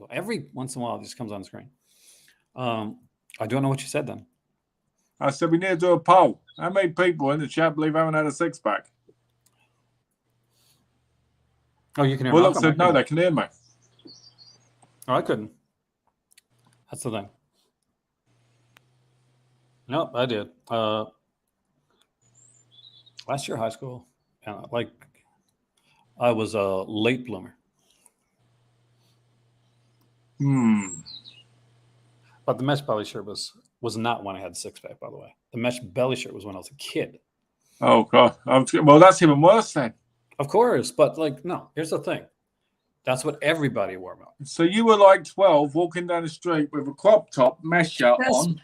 [SPEAKER 1] every once in a while it just comes on the screen. I don't know what you said then.
[SPEAKER 2] I said we need to do a poll. How many people in the chat believe I haven't had a six-pack?
[SPEAKER 1] Oh, you can hear
[SPEAKER 2] Well,
[SPEAKER 1] Malcolm.
[SPEAKER 2] look, said no, they can hear me.
[SPEAKER 1] Oh, I couldn't. That's the thing. Nope, I did. Last year, high school, like I was a late bloomer. But the mesh belly shirt was not when I had the six pack. By the way, the mesh belly shirt was when I was a kid.
[SPEAKER 2] Oh God. Well, that's even worse then.
[SPEAKER 1] Of course, but like no. Here's the thing. That's what everybody wore.
[SPEAKER 2] So you were like 12, walking down the street with a crop top mesh shirt on.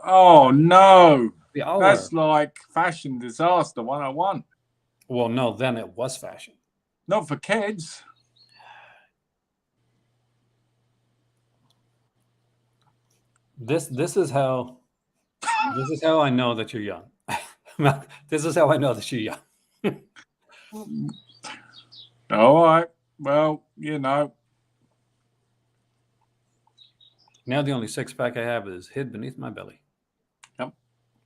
[SPEAKER 2] Oh no. That's like fashion disaster 101.
[SPEAKER 1] Well, no, then it was fashion.
[SPEAKER 2] Not for kids.
[SPEAKER 1] This is how I know that you're young. This is how I know that you're young.
[SPEAKER 2] All right. Well, you know.
[SPEAKER 1] Now the only six pack I have is hid beneath my belly.
[SPEAKER 2] Yep.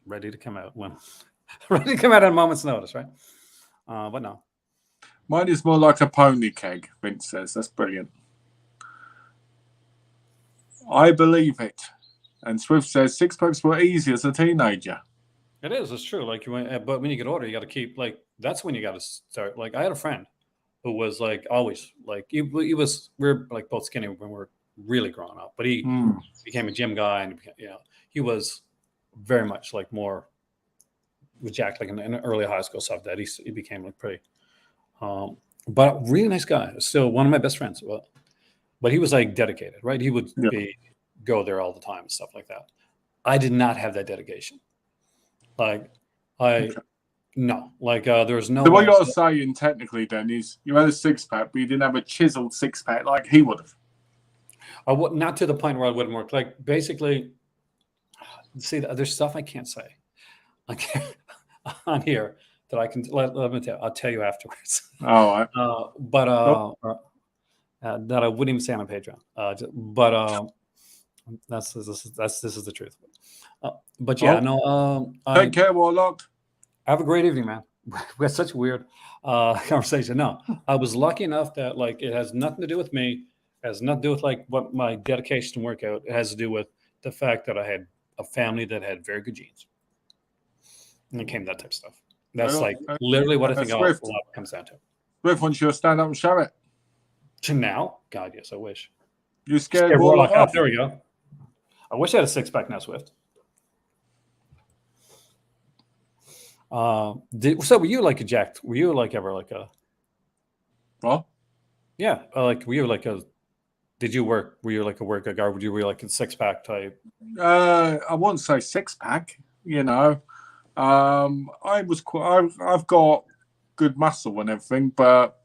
[SPEAKER 1] Ready to come out ready to come out at a moment's notice, right? But no.
[SPEAKER 2] Mine is more like a pony keg, Vince says. That's brilliant. I believe it. And Swift says six packs were easy as a teenager.
[SPEAKER 1] It is. It's true. Like but when you get older, you got to keep like that's when you got to start. Like I had a friend who was like always like he was we're like both skinny when we were really growing up, but he became a gym guy and he was very much like more with Jack like in early high school stuff that he became like pretty, but really nice guy. Still one of my best friends. But he was like dedicated, right? He would go there all the time and stuff like that. I did not have that dedication. Like no, like there was no.
[SPEAKER 2] So what you're saying technically then is you had a six pack, but you didn't have a chiseled six pack like he would have.
[SPEAKER 1] I would not to the point where I wouldn't work. Like basically, see, there's stuff I can't say, on here that I can let me tell. I'll tell you afterwards.
[SPEAKER 2] All right.
[SPEAKER 1] That I wouldn't even say on Patreon. This is the truth. But yeah, no.
[SPEAKER 2] Take care, Warlock.
[SPEAKER 1] Have a great evening, man. We had such a weird conversation. No, I was lucky enough that like it has nothing to do with me. It has nothing to do with like what my dedication to workout. It has to do with the fact that I had a family that had very good genes. And it came that type of stuff. That's literally what I think a lot comes down to.
[SPEAKER 2] Swift wants you to stand up and show it.
[SPEAKER 1] Now? God, yes, I wish.
[SPEAKER 2] You scared Warlock off?
[SPEAKER 1] There we go. I wish I had a six pack now, Swift. So were you like a Jack? Were you like ever like a?
[SPEAKER 2] What?
[SPEAKER 1] Yeah, like were you like a? Did you work? Were you like a workout guy? Were you like a six pack type?
[SPEAKER 2] I wouldn't say six pack. You know, I was. I've got good muscle and everything, but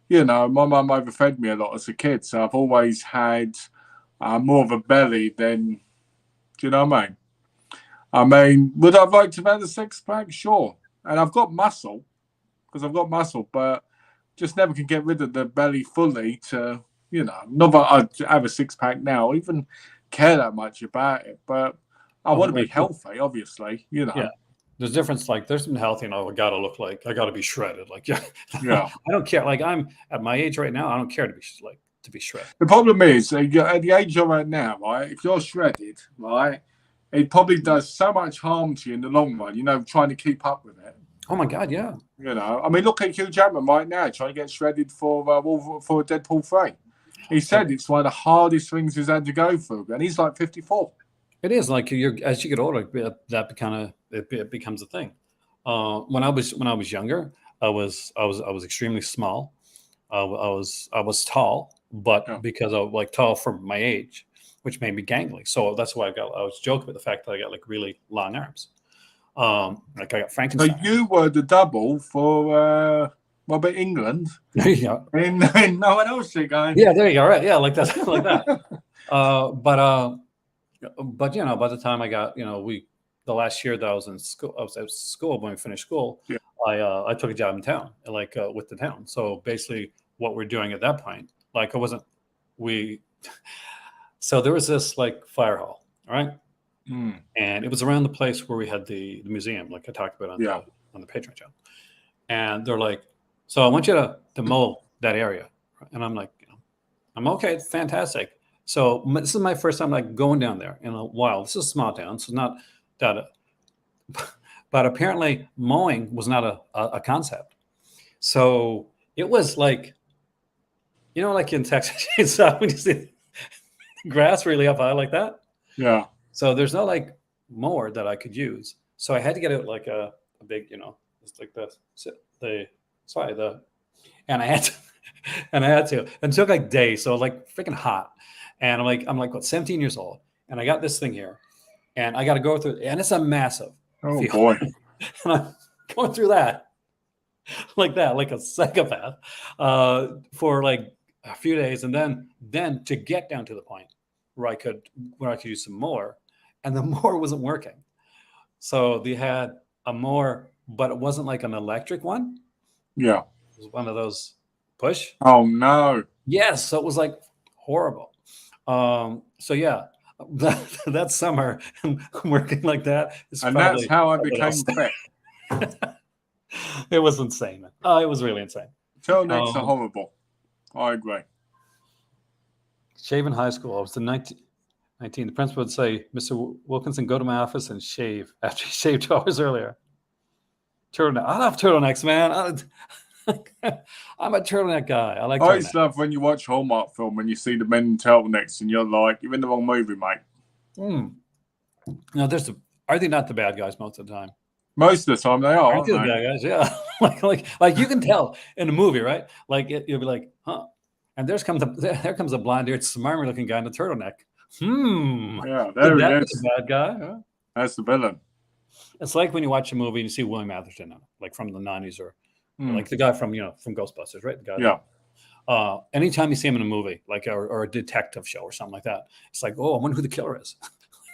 [SPEAKER 2] you know, my mum overfed me a lot as a kid, so I've always had more of a belly than. Do you know what I mean? I mean, would I have liked to have had a six pack? Sure. And I've got muscle, but just never can get rid of the belly fully to, you know, not that I'd have a six pack now, even care that much about it, but I want to be healthy, obviously, you know.
[SPEAKER 1] Yeah. there's difference. Like there's some healthy, and I gotta look like I gotta be shredded. Like yeah,
[SPEAKER 2] Yeah.
[SPEAKER 1] I don't care. Like I'm at my age right now. I don't care to be shredded.
[SPEAKER 2] The problem is, at the age you're at now, right? If you're shredded, right, it probably does so much harm to you in the long run. You know, trying to keep up with it.
[SPEAKER 1] Oh my god, yeah.
[SPEAKER 2] You know, I mean, look at Hugh Jackman right now trying to get shredded for Deadpool 3. He said it's one of the hardest things he's had to go through, and he's like 54.
[SPEAKER 1] It is like as you get older, that it becomes a thing. When I was younger, I was extremely small. I was tall, but because I was like tall for my age, which made me gangly. So that's why I was joking with the fact that I got like really long arms. Like I got
[SPEAKER 2] So
[SPEAKER 1] Frankenstein.
[SPEAKER 2] you were the double for Robert England.
[SPEAKER 1] Yeah.
[SPEAKER 2] In No One Else Again.
[SPEAKER 1] Yeah, there you go. Right. Yeah, like that, like that. But you know, by the time I got, you know, the last year that I was in school, I was at school when we finished school.
[SPEAKER 2] Yeah.
[SPEAKER 1] I took a job in town, like with the town. So basically, what we're doing at that point, like so there was this like fire hall, all right, and it was around the place where we had the museum, like I talked about on the Patreon channel. And they're like, so I want you to mow that area, and I'm like, I'm okay, it's fantastic. So this is my first time like going down there in a while. This is a small town, so not that. But apparently, mowing was not a concept. So it was like, you know, like in Texas, when you see grass really up high like that.
[SPEAKER 2] Yeah.
[SPEAKER 1] So there's no like mower that I could use. So I had to get it like a big, you know, it's like and I had to, and it took like days. So like freaking hot. And I'm like, what, 17 years old. And I got this thing here and I got to go through it. And it's a massive.
[SPEAKER 2] Oh
[SPEAKER 1] field.
[SPEAKER 2] boy.
[SPEAKER 1] And I'm going through that like a psychopath for like a few days. And then to get down to the point where I could use some more, and the mower wasn't working. So they had a mower, but it wasn't like an electric one.
[SPEAKER 2] Yeah.
[SPEAKER 1] It was one of those push.
[SPEAKER 2] Oh no.
[SPEAKER 1] Yes. So it was like horrible. So yeah, that summer working like that is
[SPEAKER 2] and that's how I became fit.
[SPEAKER 1] It was insane. It was really insane.
[SPEAKER 2] Turtlenecks are horrible. I agree.
[SPEAKER 1] Shave in high school. I was the 19. The principal would say, Mr. Wilkinson, go to my office and shave after you shaved 2 hours earlier. Turtleneck. I love turtlenecks, man. I'm a turtleneck guy. I like turtlenecks.
[SPEAKER 2] I always love when you watch Hallmark film and you see the men in turtlenecks and you're like, you're in the wrong movie, mate.
[SPEAKER 1] No, are they not the bad guys most of the time?
[SPEAKER 2] Most of the time they are.
[SPEAKER 1] Aren't they the bad guys? Yeah. like you can tell in a movie, right? Like you'll be like, huh? And there comes a blonde-haired, smarmy-looking guy in a turtleneck.
[SPEAKER 2] Yeah, there he is.
[SPEAKER 1] The bad guy. Huh?
[SPEAKER 2] That's the villain.
[SPEAKER 1] It's like when you watch a movie and you see William Atherton, like from the 90s, or like the guy from Ghostbusters, right? The guy.
[SPEAKER 2] Yeah.
[SPEAKER 1] Anytime you see him in a movie, like or a detective show or something like that, it's like, oh, I wonder who the killer is.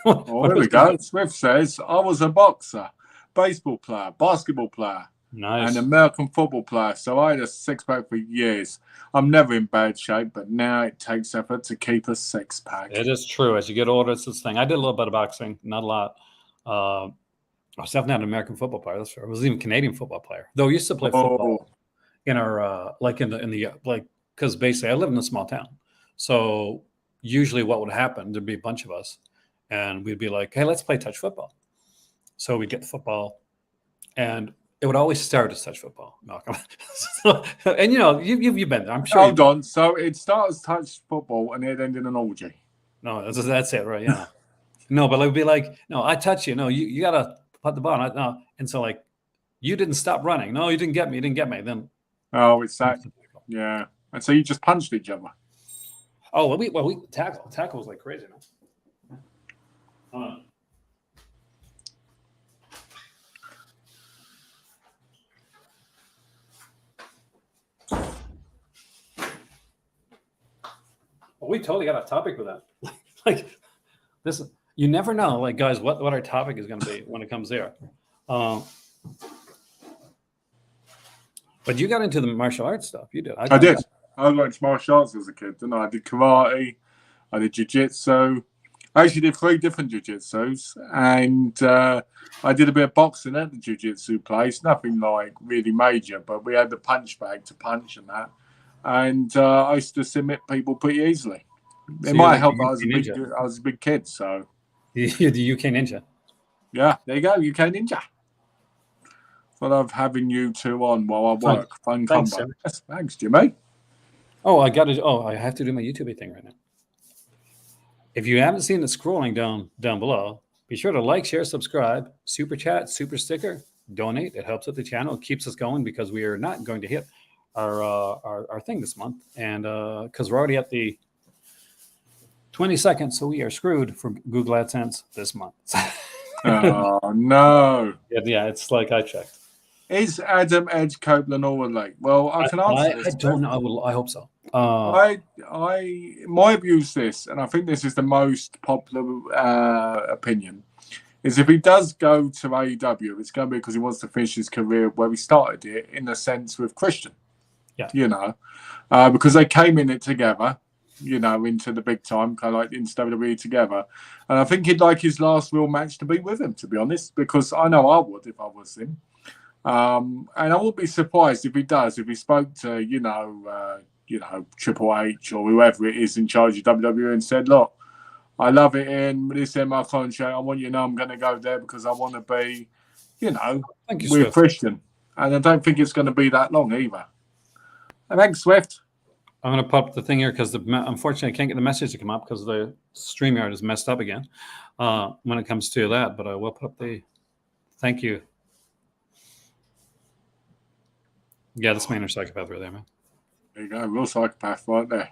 [SPEAKER 2] Oh, there we go. Swift says, I was a boxer, baseball player, basketball player,
[SPEAKER 1] nice,
[SPEAKER 2] and American football player. So I had a six-pack for years. I'm never in bad shape, but now it takes effort to keep a six-pack.
[SPEAKER 1] It is true. As you get older, it's this thing. I did a little bit of boxing, not a lot. I was definitely not an American football player. That's true. I was even a Canadian football player, though. I used to play football in our because basically I live in a small town. So usually what would happen, there'd be a bunch of us and we'd be like, hey, let's play touch football. So we'd get the football and it would always start as touch football, Malcolm. And you've been there. I'm sure.
[SPEAKER 2] Hold on. So it starts touch football and it ended in an orgy.
[SPEAKER 1] No, that's it, right? Yeah. No, but it would be like, no, I touch you. No, you got to put the ball. No. And so like, you didn't stop running. No, you didn't get me. You didn't get me. Then.
[SPEAKER 2] Oh, it's that. Yeah. And so you just punched each other.
[SPEAKER 1] Oh, we tackle. Tackle was like crazy. No? Well, we totally got off topic with that. Like this, you never know, like guys, what our topic is going to be when it comes there. But you got into the martial arts stuff. You did.
[SPEAKER 2] I did. I learned martial arts as a kid, didn't I? I did karate. I did jiu-jitsu. I actually did 3 different jiu-jitsus, and I did a bit of boxing at the jiu-jitsu place. Nothing like really major, but we had the punch bag to punch and that. And I used to submit people pretty easily.
[SPEAKER 1] So
[SPEAKER 2] It
[SPEAKER 1] you're
[SPEAKER 2] might
[SPEAKER 1] like
[SPEAKER 2] help.
[SPEAKER 1] the
[SPEAKER 2] I was
[SPEAKER 1] UK
[SPEAKER 2] I was a big kid, so
[SPEAKER 1] You're the UK Ninja.
[SPEAKER 2] yeah. There you go, UK Ninja. I love having you two on while I work. Fun
[SPEAKER 1] Thanks,
[SPEAKER 2] combo.
[SPEAKER 1] Jim.
[SPEAKER 2] Yes, thanks, Jimmy.
[SPEAKER 1] Oh, I got to. Oh, I have to do my YouTube thing right now. If you haven't seen it scrolling down below, be sure to like, share, subscribe, super chat, super sticker, donate. It helps out the channel. It keeps us going because we are not going to hit our thing this month, and because we're already at the 22nd, so we are screwed for Google AdSense this month.
[SPEAKER 2] Oh no!
[SPEAKER 1] Yeah, it's like I checked.
[SPEAKER 2] Is Adam Edge Copeland all late? Well, I can answer this.
[SPEAKER 1] I don't know. I hope so.
[SPEAKER 2] My view is this, and I think this is the most popular opinion, is if he does go to AEW, it's going to be because he wants to finish his career where he started it, in a sense with Christian.
[SPEAKER 1] Yeah.
[SPEAKER 2] You know, because they came in it together, you know, into the big time, kind of like into WWE together. And I think he'd like his last real match to be with him, to be honest, because I know I would if I was him. And I wouldn't be surprised if he does, if he spoke to, you know, Triple H or whoever it is in charge of WWE and said, look, I love it in this in my contract. I want you to know I'm going to go there because I want to be, you know, with Christian. And I don't think it's going to be that long either. And thanks, Swift.
[SPEAKER 1] I'm going to pop the thing here because unfortunately I can't get the message to come up because the StreamYard is messed up again when it comes to that. But I will put up the thank you. Yeah, that's my inner psychopath right there, man.
[SPEAKER 2] There you go, real psychopath right there.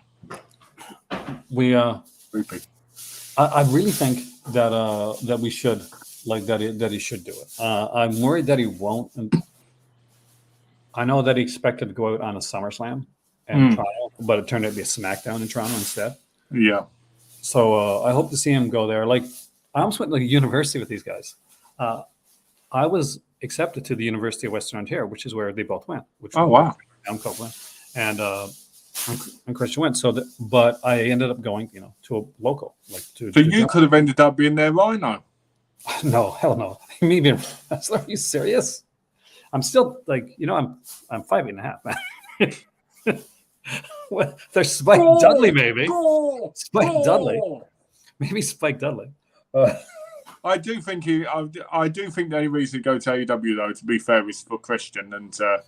[SPEAKER 1] Creepy. I really think that we should that he should do it. I'm worried that he won't. And I know that he expected to go out on a SummerSlam in Toronto, but it turned out to be a SmackDown in Toronto instead.
[SPEAKER 2] Yeah.
[SPEAKER 1] So I hope to see him go there. Like I almost went to university with these guys. I was accepted to the University of Western Ontario, which is where they both went.
[SPEAKER 2] Wow.
[SPEAKER 1] Copeland and Christian went. So, but I ended up going, you know, to a local. So
[SPEAKER 2] you could have ended up being their Rhino.
[SPEAKER 1] No, hell no. Me being wrestler? Are you serious? I'm still like, you know, I'm 5'8.5", man. There's Spike Dudley, maybe. Spike Dudley. Maybe Spike Dudley.
[SPEAKER 2] I do think I do think the only reason to go to AEW, though, to be fair, is for Christian and to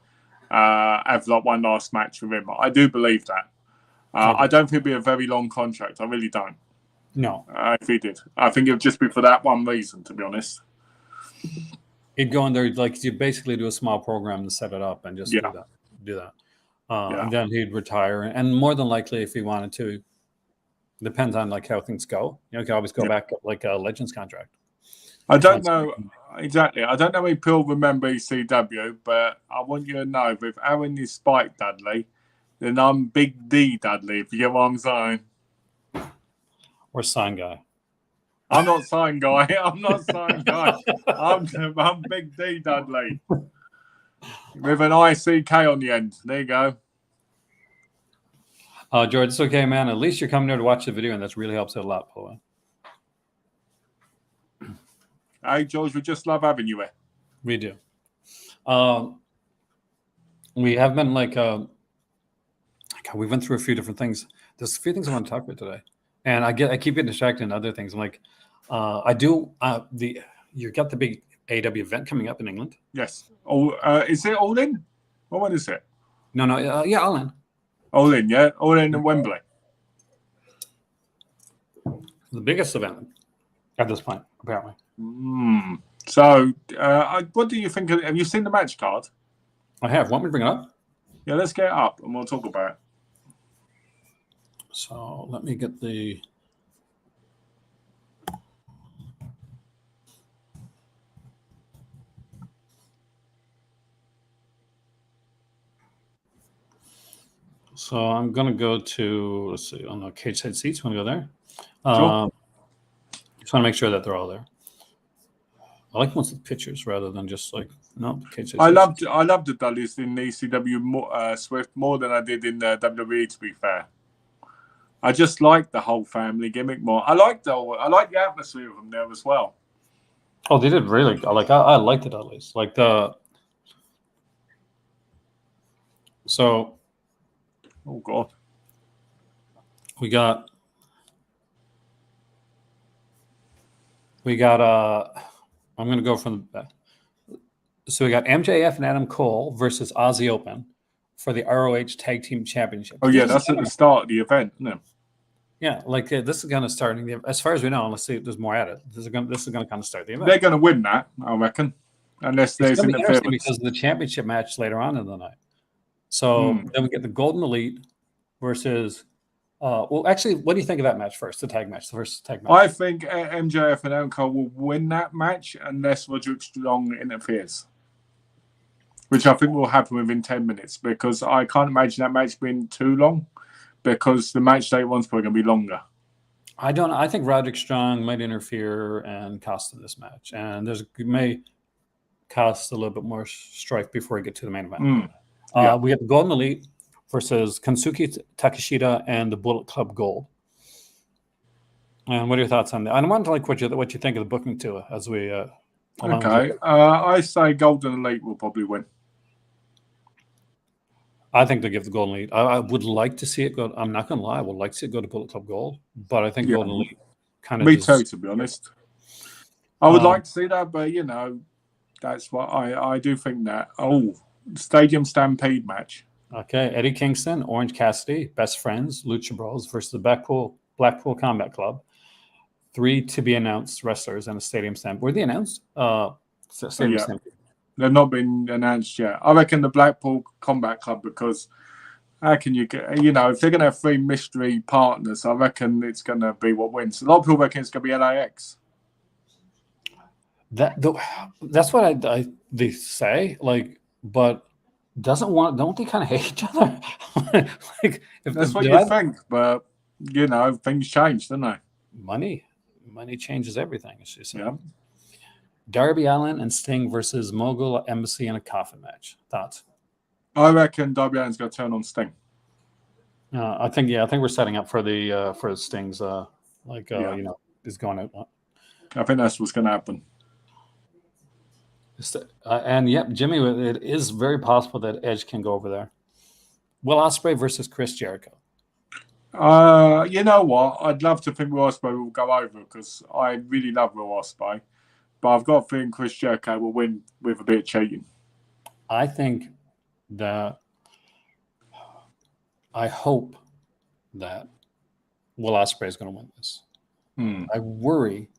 [SPEAKER 2] have like one last match with him. I do believe that. I don't think it'd be a very long contract. I really don't.
[SPEAKER 1] No.
[SPEAKER 2] If he did, I think it would just be for that one reason, to be honest.
[SPEAKER 1] He'd go in there, like you basically do a small program to set it up and just do that. And then he'd retire. And more than likely, if he wanted to, depends on like how things go. You know, he can always go back like a Legends contract.
[SPEAKER 2] I don't know exactly. I don't know if he'll remember ECW, but I want you to know if Aaron is Spike Dudley, then I'm Big D Dudley, if you get what I'm saying.
[SPEAKER 1] Or Sign Guy.
[SPEAKER 2] I'm not Sign Guy. I'm not Sign Guy. I'm Big D Dudley. With an ICK on the end. There you go.
[SPEAKER 1] George, it's okay, man. At least you're coming there to watch the video, and that really helps out a lot, by the way.
[SPEAKER 2] Hey, George, we just love having you here.
[SPEAKER 1] We do. We have been like, we went through a few different things. There's a few things I want to talk about today, and I keep getting distracted in other things. I'm like, you got the big AW event coming up in England.
[SPEAKER 2] Yes. Oh, is it All In? Or when is it?
[SPEAKER 1] No. Yeah, All In.
[SPEAKER 2] All In, yeah, All In Wembley.
[SPEAKER 1] The biggest event at this point, apparently.
[SPEAKER 2] So, what do you think? Have you seen the match card?
[SPEAKER 1] I have. Want me to bring it up?
[SPEAKER 2] Yeah, let's get it up and we'll talk about it.
[SPEAKER 1] So let me get the. So I'm going to go to, let's see, on the cage side seats. Want to go there?
[SPEAKER 2] Sure.
[SPEAKER 1] Just want to make sure that they're all there. I like most of the pictures rather than just like, no, cage side seats.
[SPEAKER 2] I loved the Dudleys in the ECW Swift more than I did in the WWE, to be fair. I just like the whole family gimmick more. I like the atmosphere of them there as well.
[SPEAKER 1] Oh, they did really like. I liked it at least. Like the so
[SPEAKER 2] Oh God.
[SPEAKER 1] we got I'm gonna go from the so we got MJF and Adam Cole versus Aussie Open for the ROH Tag Team Championship.
[SPEAKER 2] Oh yeah, that's at the start of the event, isn't it?
[SPEAKER 1] Yeah, like this is gonna start as far as we know, unless there's more at it. This is gonna kind of start the event.
[SPEAKER 2] They're going to win that, I reckon, unless there's
[SPEAKER 1] It's gonna be interesting
[SPEAKER 2] interference.
[SPEAKER 1] because of the championship match later on in the night. So then we get the Golden Elite versus. Well, actually, what do you think of that match first? The tag match, the first tag match.
[SPEAKER 2] I think MJF and Adam Cole will win that match unless Roderick Strong interferes, which I think will happen within 10 minutes because I can't imagine that match being too long because the match day one's probably going to be longer.
[SPEAKER 1] I don't. I think Roderick Strong might interfere and cost him this match, and may cost a little bit more strife before we get to the main event. We have the Golden Elite versus Kensuke Takeshita and the Bullet Club Gold. And what are your thoughts on that? I want to like what you think of the booking too, as we.
[SPEAKER 2] Okay, I say Golden Elite will probably win.
[SPEAKER 1] I think they'll give the Golden Elite. I would like to see it go. I'm not going to lie. I would like to see it go to Bullet Club Gold, but I think Golden Elite kind of.
[SPEAKER 2] Me too, to be honest. I would like to see that, but that's what I do think that. Oh, Stadium Stampede match.
[SPEAKER 1] Okay, Eddie Kingston, Orange Cassidy, Best Friends, Lucha Bros versus the Blackpool Combat Club. 3 to be announced wrestlers in a Stadium Stampede. Were they announced? Stadium Stampede.
[SPEAKER 2] They've not been announced yet. I reckon the Blackpool Combat Club because how can you get? If they're going to have 3 mystery partners, I reckon it's going to be what wins. A lot of people reckon it's going to be LAX.
[SPEAKER 1] That's what they say. Like, but. Don't they kind of hate each other?
[SPEAKER 2] That's what you think, but things change, don't they?
[SPEAKER 1] Money changes everything. As you say. Yeah. Darby Allin and Sting versus Mogul Embassy in a coffin match. Thoughts?
[SPEAKER 2] I reckon Darby Allin's going to turn on Sting.
[SPEAKER 1] I think we're setting up for Sting's is going out.
[SPEAKER 2] I think that's what's going to happen.
[SPEAKER 1] And Jimmy, it is very possible that Edge can go over there. Will Ospreay versus Chris Jericho.
[SPEAKER 2] You know what? I'd love to think Will Ospreay will go over because I really love Will Ospreay, but I've got a feeling Chris Jericho will win with a bit of cheating.
[SPEAKER 1] I think that I hope that Will Ospreay is going to win this. I worry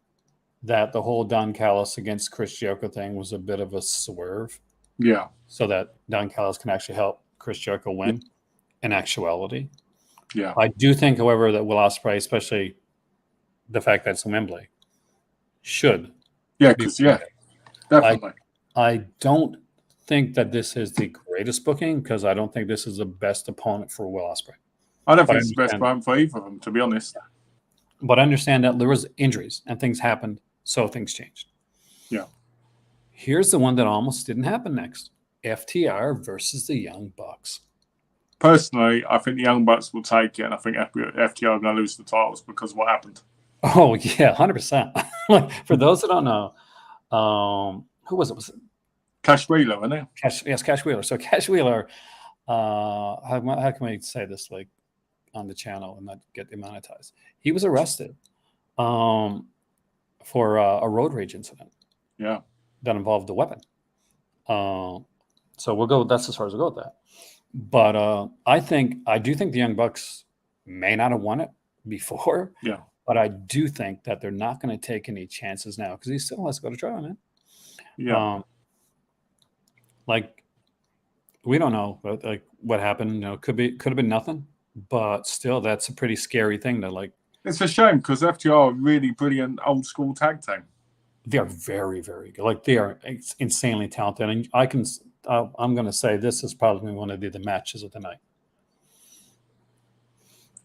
[SPEAKER 1] that the whole Don Callis against Chris Jericho thing was a bit of a swerve.
[SPEAKER 2] Yeah.
[SPEAKER 1] So that Don Callis can actually help Chris Jericho win in actuality.
[SPEAKER 2] Yeah.
[SPEAKER 1] I do think, however, that Will Ospreay, especially the fact that it's in Wembley, should.
[SPEAKER 2] Yeah, definitely.
[SPEAKER 1] I don't think that this is the greatest booking because I don't think this is the best opponent for Will Ospreay.
[SPEAKER 2] I don't think it's the best opponent for either of them, to be honest.
[SPEAKER 1] But I understand that there was injuries and things happened. So things changed.
[SPEAKER 2] Yeah.
[SPEAKER 1] Here's the one that almost didn't happen next. FTR versus the Young Bucks.
[SPEAKER 2] Personally, I think the Young Bucks will take it, and I think FTR are going to lose the titles because of what happened.
[SPEAKER 1] Oh, yeah, 100%. For those that don't know, who was it? Was it
[SPEAKER 2] Cash Wheeler, wasn't
[SPEAKER 1] it? Cash Wheeler. So Cash Wheeler, how can we say this like on the channel and not get demonetized? He was arrested. For a road rage incident, that involved a weapon. So we'll go. That's as far as we'll go with that. But I do think the Young Bucks may not have won it before.
[SPEAKER 2] Yeah.
[SPEAKER 1] But I do think that they're not going to take any chances now because he still has to go to trial, man.
[SPEAKER 2] Yeah.
[SPEAKER 1] We don't know, but like what happened. Could have been nothing. But still, that's a pretty scary thing to like.
[SPEAKER 2] It's a shame because FTR are really brilliant old school tag team.
[SPEAKER 1] They are very, very good. Like they are insanely talented, and I'm going to say this is probably one of the matches of the night.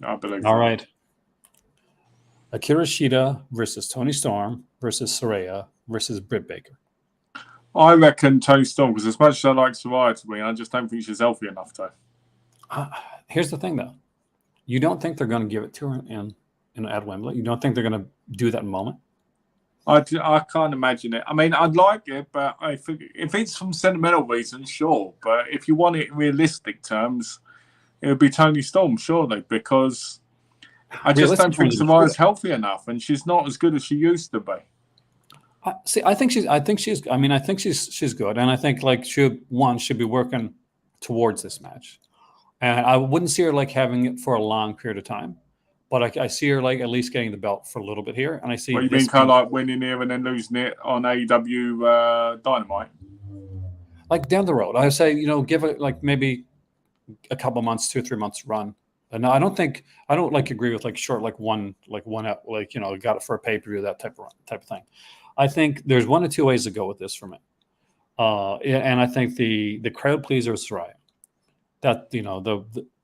[SPEAKER 2] I believe.
[SPEAKER 1] All right. Akira Shida versus Tony Storm versus Saraya versus Britt Baker.
[SPEAKER 2] I reckon Tony Storm because as much as I like Saraya to win, I just don't think she's healthy enough to.
[SPEAKER 1] Here's the thing, though. You don't think they're going to give it to her at Wembley? You don't think they're going to do that moment?
[SPEAKER 2] I can't imagine it. I mean, I'd like it, but I think if it's from sentimental reasons, sure. But if you want it in realistic terms, it would be Toni Storm, surely, because I just don't think Saraya's healthy enough, and she's not as good as she used to be.
[SPEAKER 1] I think she's good, and I think like should be working towards this match, and I wouldn't see her like having it for a long period of time. But I see her like at least getting the belt for a little bit here, and I see.
[SPEAKER 2] Well, you mean kind of like winning here and then losing it on AEW Dynamite?
[SPEAKER 1] Like down the road, I say give it like maybe a couple months, 2 or 3 months run. And I don't like agree with like short like one got it for a pay per view, that type of thing. I think there's 1 or 2 ways to go with this for me, and I think the crowd pleaser is Saraya. That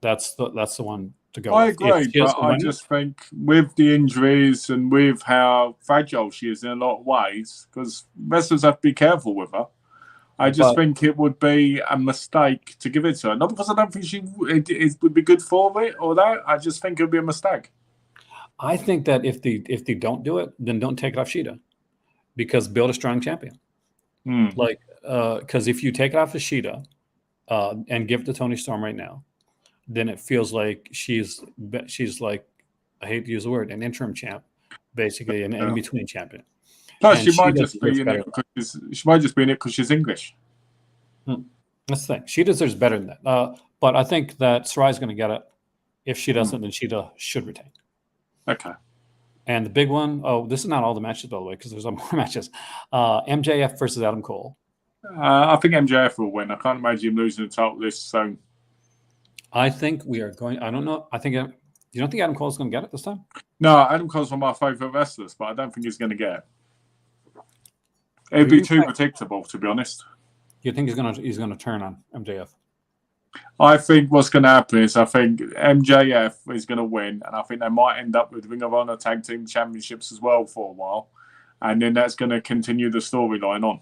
[SPEAKER 1] that's the one to go.
[SPEAKER 2] I agree, but I just think with the injuries and with how fragile she is in a lot of ways, because wrestlers have to be careful with her. I just think it would be a mistake to give it to her. Not because I don't think it would be good for it or that. I just think it would be a mistake.
[SPEAKER 1] I think that if they don't do it, then don't take it off Shida, because build a strong champion. Like, because if you take it off of Shida and give it to Toni Storm right now, then it feels like she's like, I hate to use the word, an interim champ, basically an in-between champion.
[SPEAKER 2] Plus, she might just be in it because she's English.
[SPEAKER 1] That's the thing. She deserves better than that. But I think that Saraya's going to get it. If she doesn't, then Shida should retain.
[SPEAKER 2] Okay.
[SPEAKER 1] And the big one, this is not all the matches, by the way, because there's more matches. MJF versus Adam Cole.
[SPEAKER 2] I think MJF will win. I can't imagine him losing the title this soon.
[SPEAKER 1] I think we are going. I don't know. I think. You don't think Adam Cole's going to get it this time?
[SPEAKER 2] No, Adam Cole's one of my favourite wrestlers, but I don't think he's going to get it. It'd be too predictable, to be honest.
[SPEAKER 1] You think he's going to turn on MJF?
[SPEAKER 2] I think what's going to happen is I think MJF is going to win, and I think they might end up with Ring of Honor Tag Team Championships as well for a while, and then that's going to continue the storyline on.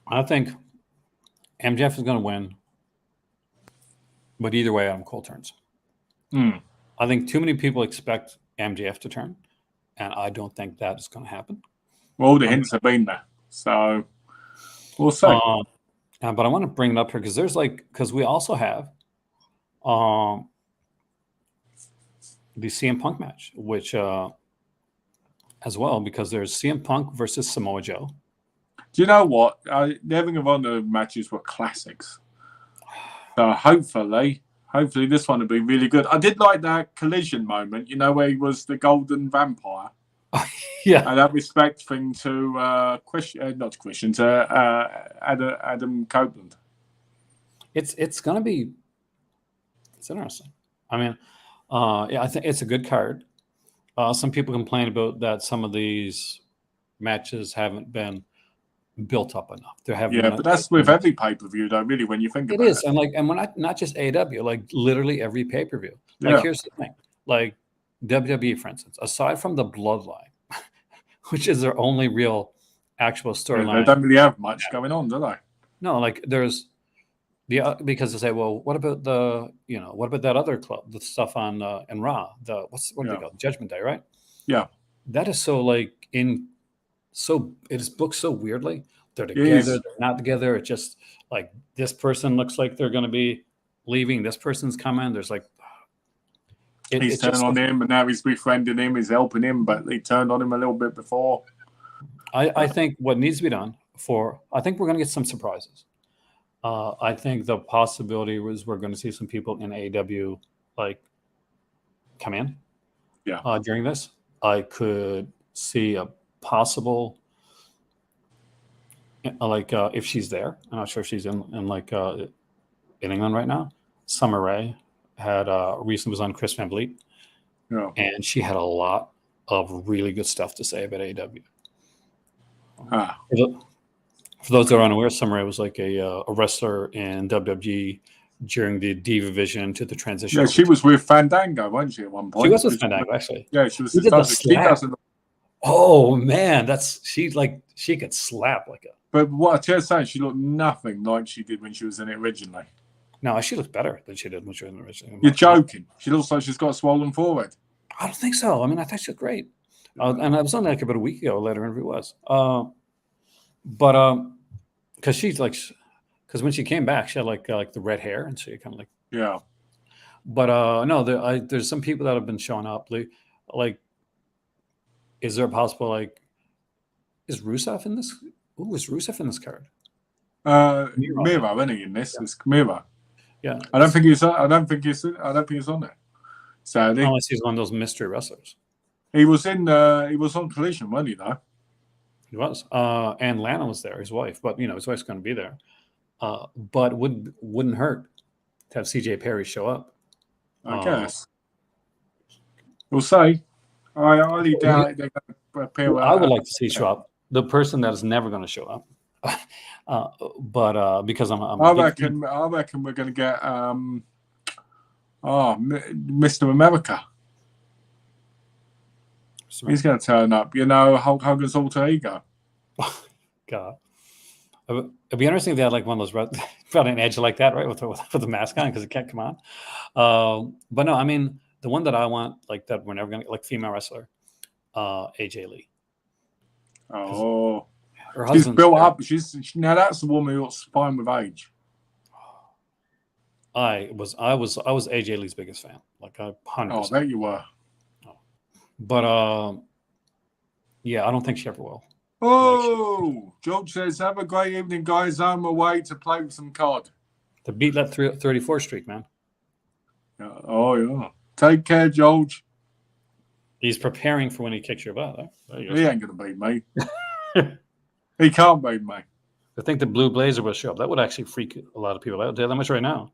[SPEAKER 1] I think MJF is going to win, but either way, Adam Cole turns. I think too many people expect MJF to turn, and I don't think that is going to happen.
[SPEAKER 2] Well, all the hints have been there, so we'll see.
[SPEAKER 1] But I want to bring it up here because we also have the CM Punk match, which as well, because there's CM Punk versus Samoa Joe.
[SPEAKER 2] Do you know what? The Ring of Honor matches were classics. So hopefully this one will be really good. I did like that collision moment, where he was the golden vampire.
[SPEAKER 1] Yeah.
[SPEAKER 2] And that respect thing to Adam Copeland.
[SPEAKER 1] It's going to be interesting. I mean, I think it's a good card. Some people complain about that some of these matches haven't been built up enough.
[SPEAKER 2] But that's with every pay-per-view, though. Really, when you think about it,
[SPEAKER 1] it is, and we're not just AEW, like literally every pay-per-view. Like here's the thing, like WWE, for instance, aside from the Bloodline, which is their only real actual storyline,
[SPEAKER 2] they don't really have much going on, do they?
[SPEAKER 1] No, like there's because they say, well, what about that other club, the stuff on in Raw, what do they call it? Judgment Day, right?
[SPEAKER 2] Yeah,
[SPEAKER 1] that is so like it is booked so weirdly. They're together, they're not together. It's just like this person looks like they're going to be leaving. This person's coming. There's like
[SPEAKER 2] he's turned on him, and now he's befriending him. He's helping him, but he turned on him a little bit before.
[SPEAKER 1] I think what needs to be done I think we're going to get some surprises. I think the possibility was we're going to see some people in AEW like come in.
[SPEAKER 2] Yeah.
[SPEAKER 1] During this, I could see a possible if she's there. I'm not sure if she's in England right now. Summer Rae had recently was on Chris Van Vliet, and she had a lot of really good stuff to say about AEW. For those that are unaware, Summer Rae was like a wrestler in WWE during the Diva Vision to the transition.
[SPEAKER 2] Yeah, she was with Fandango, wasn't she, at one point?
[SPEAKER 1] She was with Fandango, actually.
[SPEAKER 2] Yeah, she was.
[SPEAKER 1] Oh man, she could slap like a.
[SPEAKER 2] But what I tell you, she looked nothing like she did when she was in it originally.
[SPEAKER 1] No, she looks better than she did when she was in the original.
[SPEAKER 2] You're joking. She looks like she's got a swollen forehead.
[SPEAKER 1] I don't think so. I mean, I think she looked great. And I was on like about a week ago. Later interview was, but because she's like, because when she came back, she had like the red hair, and she kind of like.
[SPEAKER 2] Yeah.
[SPEAKER 1] But no, there's some people that have been showing up. Like, is there a possible like, is Rusev in this? Ooh, is Rusev in this card?
[SPEAKER 2] Miro, isn't he in this? It's Miro.
[SPEAKER 1] Yeah.
[SPEAKER 2] I don't think he's on there. Sadly.
[SPEAKER 1] Unless he's one of those mystery wrestlers.
[SPEAKER 2] He was on Collision, wasn't he, though?
[SPEAKER 1] He was. And Lana was there, his wife. But his wife's gonna be there. But wouldn't hurt to have CJ Perry show up.
[SPEAKER 2] I guess. We'll see. I highly doubt they're going to appear.
[SPEAKER 1] I would like to see show up. The person that is never going to show up. But because
[SPEAKER 2] I reckon we're going to get Mr. America. He's going to turn up. Hulk Hogan's alter ego.
[SPEAKER 1] God. It'd be interesting if they had like one of those running edge like that, right, with the mask on, because it can't come on. But no, I mean, the one that I want, like that we're never gonna get, like female wrestler, AJ Lee.
[SPEAKER 2] Oh, she's built up. Now that's the woman who's fine with age.
[SPEAKER 1] I was AJ Lee's biggest fan, like 100%.
[SPEAKER 2] Oh, there you were.
[SPEAKER 1] But yeah, I don't think she ever will.
[SPEAKER 2] Oh, George says, have a great evening, guys. I'm away to play with some COD.
[SPEAKER 1] To beat that 34 streak, man.
[SPEAKER 2] Oh, yeah. Take care, George.
[SPEAKER 1] He's preparing for when he kicks your butt.
[SPEAKER 2] He ain't going to beat me. He can't beat me.
[SPEAKER 1] I think the Blue Blazer will show up. That would actually freak a lot of people out. They're that much right now.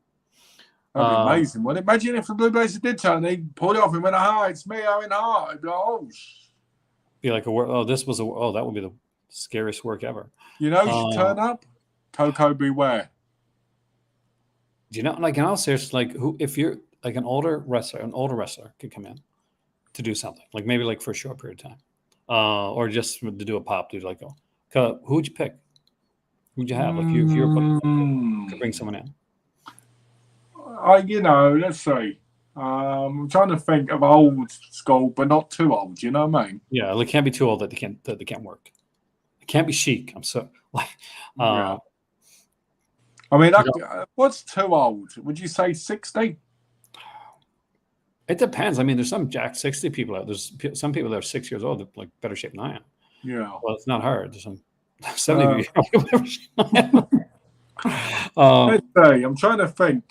[SPEAKER 2] That'd be amazing. Well, imagine if the Blue Blazer did turn, he'd pull it off and went, hi, it's me, Owen Hart. I'd be like, oh,
[SPEAKER 1] be like that would be the scariest work ever.
[SPEAKER 2] Who should turn up? Coco Beware.
[SPEAKER 1] Do you know, like, in all seriousness, like, if you're like an older wrestler could come in to do something, like maybe like for a short period of time, or just to do a pop, dude. Like, who would you pick? Who'd you have? Like, if you could bring someone in.
[SPEAKER 2] Let's see. I'm trying to think of old school, but not too old. You know what I mean?
[SPEAKER 1] Yeah, they can't be too old that they can't work. It can't be chic. I'm so like.
[SPEAKER 2] Yeah. I mean, what's too old? Would you say 60?
[SPEAKER 1] It depends. I mean, there's some jack 60 people out. There's some people that are 6 years old that are like better shape than I am.
[SPEAKER 2] Yeah.
[SPEAKER 1] Well, it's not hard. There's some 70 people better shape than I am.
[SPEAKER 2] Let's see. I'm trying to think.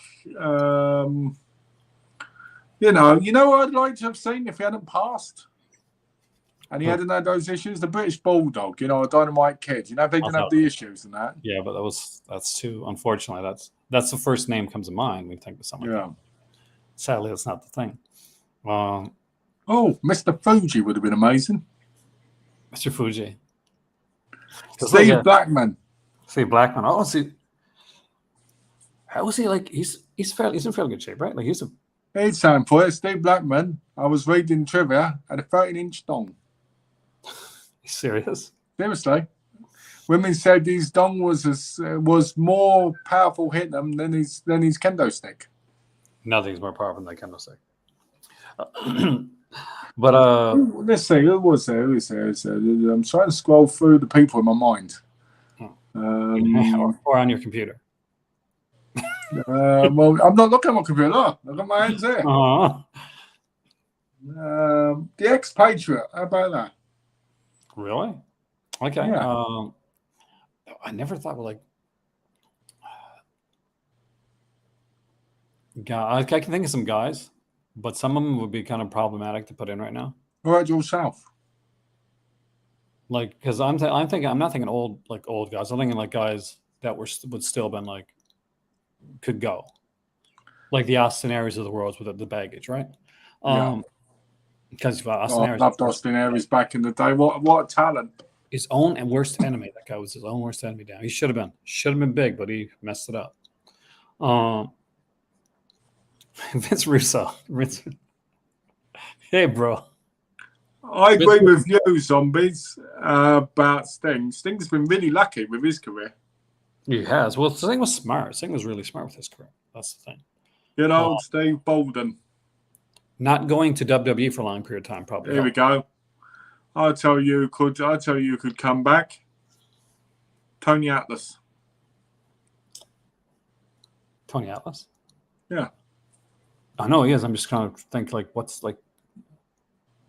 [SPEAKER 2] What I'd like to have seen if he hadn't passed and he hadn't had those issues? The British Bulldog, a Dynamite Kid. They didn't have the issues and that.
[SPEAKER 1] Yeah, but that's too, unfortunately, that's the first name comes to mind when you think of someone.
[SPEAKER 2] Yeah.
[SPEAKER 1] Sadly, that's not the thing.
[SPEAKER 2] Mr. Fuji would have been amazing.
[SPEAKER 1] Mr. Fuji.
[SPEAKER 2] Steve Blackman.
[SPEAKER 1] Steve Blackman. Oh, see. How was he like? He's in fairly good shape, right? Like he's
[SPEAKER 2] time for it. Steve Blackman. I was reading trivia at a 13-inch dong.
[SPEAKER 1] Serious?
[SPEAKER 2] Seriously. Women said his dong was more powerful hitting them than his kendo stick.
[SPEAKER 1] Nothing's more powerful than that kendo stick. But
[SPEAKER 2] let's see. Who was there? I'm trying to scroll through the people in my mind.
[SPEAKER 1] Or on your computer.
[SPEAKER 2] Well, I'm not looking at my computer. Look at my hands here. The Expatriate. How about that?
[SPEAKER 1] Really? Okay.
[SPEAKER 2] Yeah.
[SPEAKER 1] I never thought like. I can think of some guys, but some of them would be kind of problematic to put in right now.
[SPEAKER 2] All right, George South.
[SPEAKER 1] Like, because I'm not thinking old guys. I'm thinking like guys that would still been like could go, like the Austin Aries of the world with the baggage, right? Because Austin Aries,
[SPEAKER 2] loved Austin Aries back in the day. What a talent!
[SPEAKER 1] His own and worst enemy. That guy was his own worst enemy. Down. He should have been big, but he messed it up. Vince Russo. Hey, bro.
[SPEAKER 2] I agree with you, Zombies, about Sting. Sting's been really lucky with his career.
[SPEAKER 1] He has. Well, Sting was smart. Sting was really smart with his career. That's the thing.
[SPEAKER 2] Good old Steve Bolden.
[SPEAKER 1] Not going to WWE for a long period of time, probably.
[SPEAKER 2] Here we go. I tell you, could come back. Tony Atlas.
[SPEAKER 1] Tony Atlas?
[SPEAKER 2] Yeah.
[SPEAKER 1] I know he is. I'm just trying to think, like, what's like.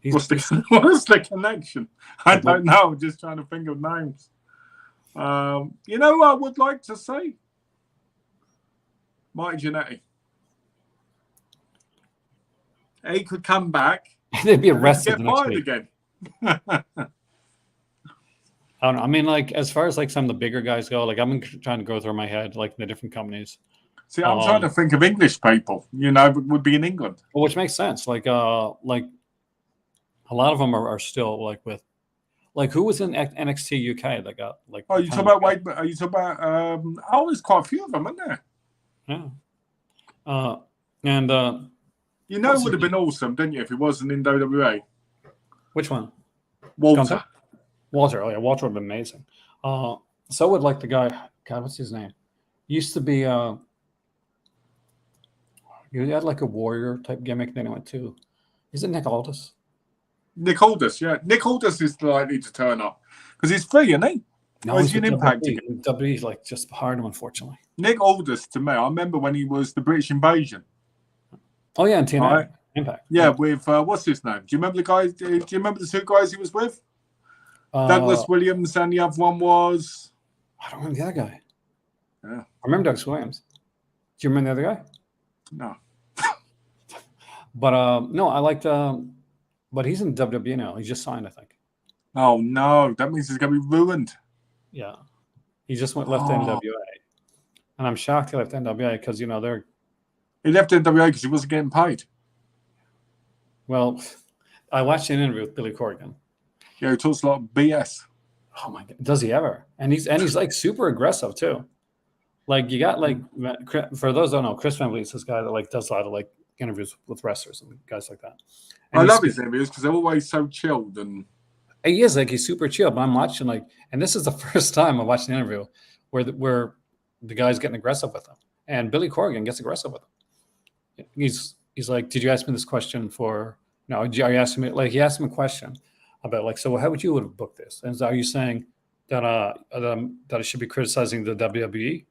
[SPEAKER 2] What's the connection? I don't know. I'm just trying to think of names. You know what I would like to see? Mike Jannetty. He could come back.
[SPEAKER 1] They'd be arrested
[SPEAKER 2] Get fired again.
[SPEAKER 1] I don't know. I mean, like, as far as like some of the bigger guys go, like I'm trying to go through my head, like the different companies.
[SPEAKER 2] See, I'm trying to think of English people, would be in England.
[SPEAKER 1] Well, which makes sense. Like a lot of them are still like with, like who was in NXT UK that got like.
[SPEAKER 2] Oh, you talking about Wade? Are you talking about? There's quite a few of them, isn't there?
[SPEAKER 1] Yeah. And
[SPEAKER 2] it would have been awesome, didn't you, if it wasn't in WWE?
[SPEAKER 1] Which one?
[SPEAKER 2] Walter.
[SPEAKER 1] Walter. Oh yeah, Walter would have been amazing. So would like the guy. God, what's his name? Used to be. He had like a warrior type gimmick. Then he went to. Is it Nick Aldis?
[SPEAKER 2] Nick Aldis, yeah. Nick Aldis is likely to turn up because he's free, isn't he?
[SPEAKER 1] No,
[SPEAKER 2] he's an Impact.
[SPEAKER 1] WWE's like just hired him, unfortunately.
[SPEAKER 2] Nick Aldis, to me, I remember when he was the British Invasion.
[SPEAKER 1] Oh yeah, and TNA
[SPEAKER 2] right.
[SPEAKER 1] Impact.
[SPEAKER 2] Yeah, with what's his name? Do you remember the guys? Do you remember the two guys he was with? Douglas Williams, and the other one was.
[SPEAKER 1] I don't remember the other guy.
[SPEAKER 2] Yeah,
[SPEAKER 1] I remember Douglas Williams. Do you remember the other guy?
[SPEAKER 2] No.
[SPEAKER 1] But no, I liked. But he's in WWE now. He just signed, I think.
[SPEAKER 2] Oh no, that means he's gonna be ruined.
[SPEAKER 1] Yeah, he just left NWA, and I'm shocked he left NWA because they're.
[SPEAKER 2] He left NWA because he wasn't getting paid.
[SPEAKER 1] Well, I watched an interview with Billy Corgan.
[SPEAKER 2] Yeah, he talks a lot of BS.
[SPEAKER 1] Oh my God, does he ever? And he's like super aggressive too. Like you got like for those who don't know, Chris Van Vliet's this guy that like does a lot of like interviews with wrestlers and guys like that. And
[SPEAKER 2] I love his interviews because they're always so chilled and.
[SPEAKER 1] He is like he's super chill. But I'm watching like, and this is the first time I'm watching an interview where the guy's getting aggressive with him, and Billy Corgan gets aggressive with him. He's like, "Did you ask me this question for?" No, are you asking me? Like he asked him a question about like, so how would you have booked this? And are you saying that I should be criticizing the WWE?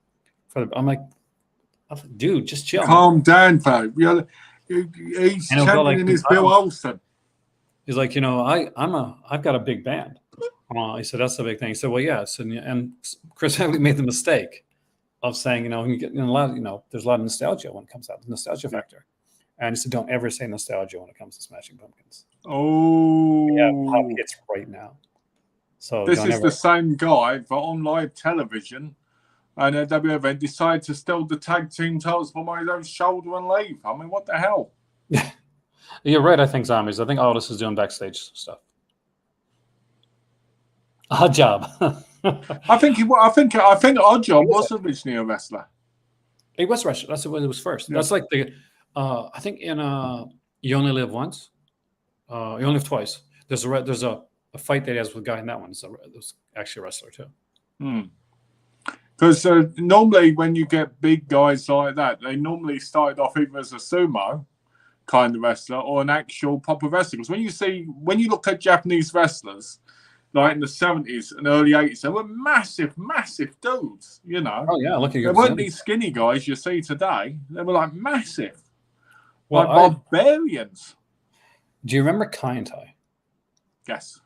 [SPEAKER 1] I'm like, dude, just chill.
[SPEAKER 2] Calm down, folks. He's championing his Bill Olsen.
[SPEAKER 1] He's like, I've got a big band. He said, that's the big thing. He said, well, yes. And Chris Van Vliet made the mistake of saying, you get a lot of, there's a lot of nostalgia when it comes out, the nostalgia factor. And he said, don't ever say nostalgia when it comes to Smashing Pumpkins.
[SPEAKER 2] Oh.
[SPEAKER 1] Yeah, pop hits right now. So
[SPEAKER 2] this is the same guy that on live television and at W event decided to steal the tag team titles from his own shoulder and leave. I mean, what the hell?
[SPEAKER 1] You're right. I think zombies. I think Aldis is doing backstage stuff. Odd Job.
[SPEAKER 2] I think Odd Job was originally a wrestler.
[SPEAKER 1] He was a wrestler. That's what it was first. Yeah. That's like the. I think in You Only Live Once. You Only Live Twice. There's a fight that he has with a guy in that one. It's actually a wrestler too.
[SPEAKER 2] Because normally when you get big guys like that, they normally started off either as a sumo kind of wrestler or an actual proper wrestler. Because when you look at Japanese wrestlers, like in the 70s and early 80s, they were massive, massive dudes,
[SPEAKER 1] Oh, yeah.
[SPEAKER 2] They weren't these skinny guys you see today. They were like massive.
[SPEAKER 1] Well,
[SPEAKER 2] like barbarians.
[SPEAKER 1] Do you remember Kai and Tai?
[SPEAKER 2] Yes.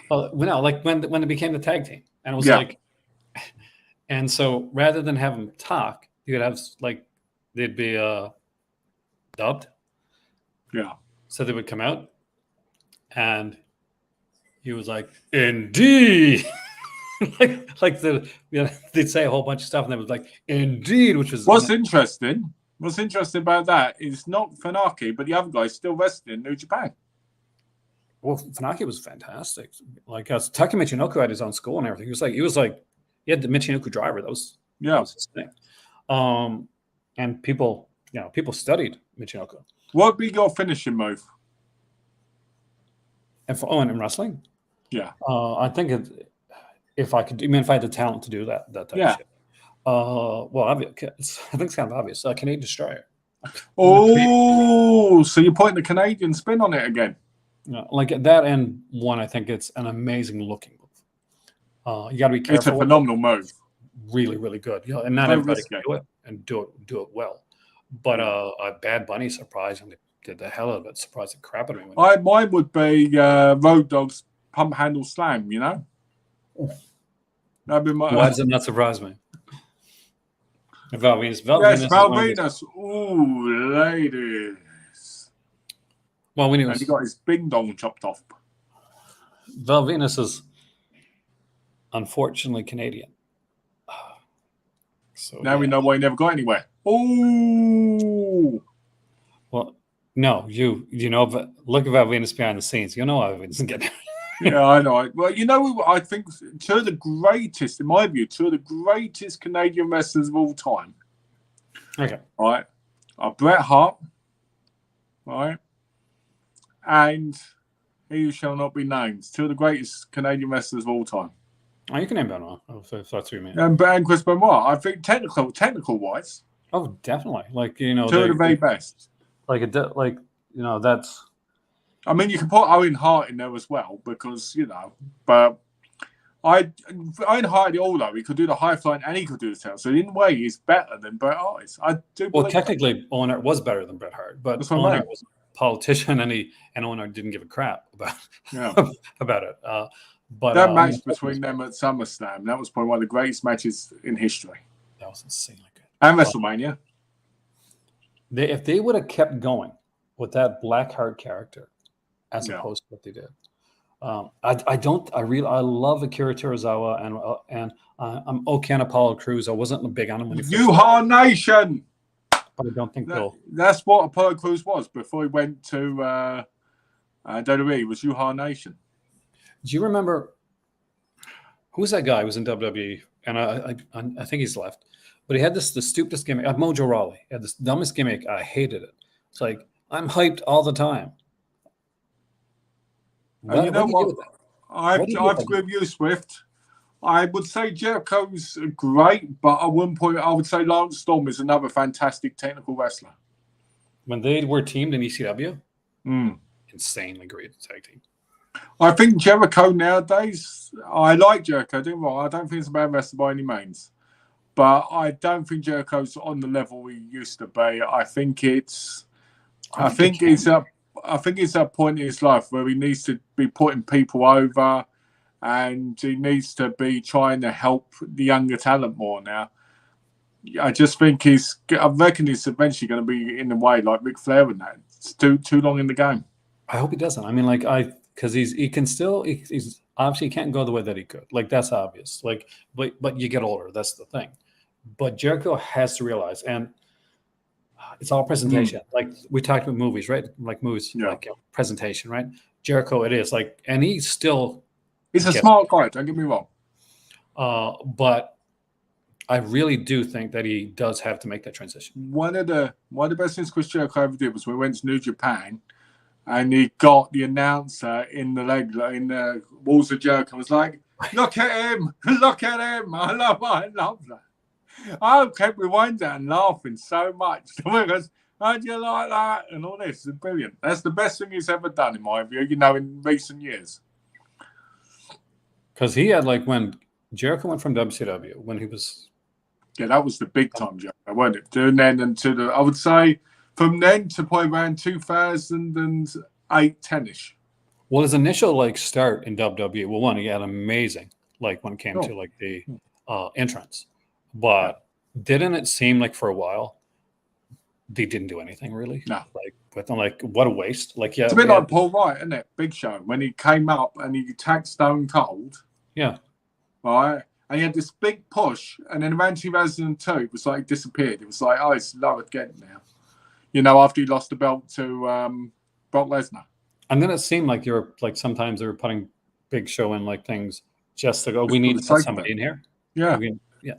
[SPEAKER 1] Well, no, like when it became the tag team. And it was like, and so rather than have them talk, you would have like, they'd be dubbed. Yeah. So they would come out and he was like, indeed. They'd say a whole bunch of stuff and they was like, indeed, which was.
[SPEAKER 2] What's interesting about that is not Funaki, but the other guys still wrestling in New Japan.
[SPEAKER 1] Well, Funaki was fantastic. Like Taki Michinoku had his own school and everything. He was like, he had the Michinoku driver. That was his thing. And people studied Michinoku.
[SPEAKER 2] What would be your finishing move?
[SPEAKER 1] And in wrestling?
[SPEAKER 2] Yeah.
[SPEAKER 1] I think if I had the talent to do that type of shit. Well, I think it's kind of obvious. Canadian Destroyer.
[SPEAKER 2] Oh, so you're putting the Canadian spin on it again?
[SPEAKER 1] Like that, and one, I think it's an amazing looking move. You got to be careful.
[SPEAKER 2] It's a phenomenal move.
[SPEAKER 1] Really, really good. And not everybody can do it and do it well. But a Bad Bunny surprisingly did the hell of it. Surprised the crap out of me.
[SPEAKER 2] Mine would be Road Dogg's pump handle slam. That'd be my.
[SPEAKER 1] Why does it not surprise me? Val Venus.
[SPEAKER 2] Yes, Val Venus. Ooh, ladies.
[SPEAKER 1] Well, we knew.
[SPEAKER 2] And he got his bing dong chopped off.
[SPEAKER 1] Val Venus is unfortunately Canadian. So
[SPEAKER 2] now we know why he never got anywhere. Oh.
[SPEAKER 1] Well, no, you know, look at Val Venus behind the scenes. You know Val Venus isn't getting.
[SPEAKER 2] Yeah, I know. Well, I think two of the greatest, in my view, two of the greatest Canadian wrestlers of all time.
[SPEAKER 1] Okay.
[SPEAKER 2] Right. Are Bret Hart. Right. And he who shall not be named. Two of the greatest Canadian wrestlers of all time.
[SPEAKER 1] Oh, you can name Benoit. If that's what you mean.
[SPEAKER 2] And Chris Benoit. I think technical wise.
[SPEAKER 1] Oh, definitely. Like,
[SPEAKER 2] two of the very best.
[SPEAKER 1] That's.
[SPEAKER 2] I mean, you can put Owen Hart in there as well because but Owen Hart although he could do the high flying and he could do the tail, so in a way he's better than Bret Hart is. I do.
[SPEAKER 1] Well, technically, Owen Hart was better than Bret Hart, but Owen Hart was a politician, and Owen Hart didn't give a crap about it. But
[SPEAKER 2] that match between them at SummerSlam, that was probably one of the greatest matches in history.
[SPEAKER 1] That was insanely good.
[SPEAKER 2] And WrestleMania.
[SPEAKER 1] If they would have kept going with that Blackheart character, as opposed to what they did, I love Akira Tozawa and I'm okay on Apollo Crews. I wasn't big on him when he
[SPEAKER 2] Yuha Nation.
[SPEAKER 1] But I don't think
[SPEAKER 2] that's what Apollo Crews was before he went to WWE. Was Yuha Nation.
[SPEAKER 1] Do you remember who's that guy who was in WWE? And I think he's left, but he had the stupidest gimmick. Mojo Rawley he had this dumbest gimmick. I hated it. It's like I'm hyped all the time.
[SPEAKER 2] You know what? I have to agree with you, Swift. I would say Jericho's great, but at one point I would say Lance Storm is another fantastic technical wrestler.
[SPEAKER 1] When they were teamed in ECW, insanely great tag team.
[SPEAKER 2] I think Jericho nowadays, I like Jericho, don't wrong. I don't think it's a bad wrestler by any means. But I don't think Jericho's on the level he used to be. I think it's a point in his life where he needs to be putting people over and he needs to be trying to help the younger talent more now. I just think I reckon he's eventually going to be in the way like Ric Flair and that. It's too long in the game.
[SPEAKER 1] I hope he doesn't. I mean, because he can still, he's obviously he can't go the way that he could. Like, that's obvious. Like, but you get older. That's the thing. But Jericho has to realize, and it's all presentation. Like we talked about movies, right? Like movies, like presentation, right? Jericho, it is like, and he's still.
[SPEAKER 2] He's a smart guy. Don't get me wrong.
[SPEAKER 1] But I really do think that he does have to make that transition.
[SPEAKER 2] One of the best things Chris Jericho ever did was when we went to New Japan, and he got the announcer in the Walls of Jericho. And was like, "Look at him! Look at him! I love that." I kept rewinding and laughing so much. Because, how do you like that? And all this is brilliant. That's the best thing he's ever done, in my view, in recent years.
[SPEAKER 1] Because he had, when Jericho went from WCW, when he was...
[SPEAKER 2] Yeah, that was the big time Jericho, wasn't it? Doing then and I would say, from then to probably around 2008, 10-ish.
[SPEAKER 1] Well, his initial, start in WWE, well, one, he had amazing, when it came to, the entrance. But didn't it seem like for a while they didn't do anything really?
[SPEAKER 2] No.
[SPEAKER 1] What a waste.
[SPEAKER 2] It's a bit like Paul Wright, isn't it? Big Show. When he came up and he attacked Stone Cold.
[SPEAKER 1] Yeah.
[SPEAKER 2] Right? And he had this big push. And then around 2002, it was like disappeared. It was like, oh, it's low again now. After he lost the belt to Brock Lesnar.
[SPEAKER 1] And then it seemed like sometimes they were putting Big Show in things just to go, we need to put somebody in here.
[SPEAKER 2] Yeah.
[SPEAKER 1] Yeah.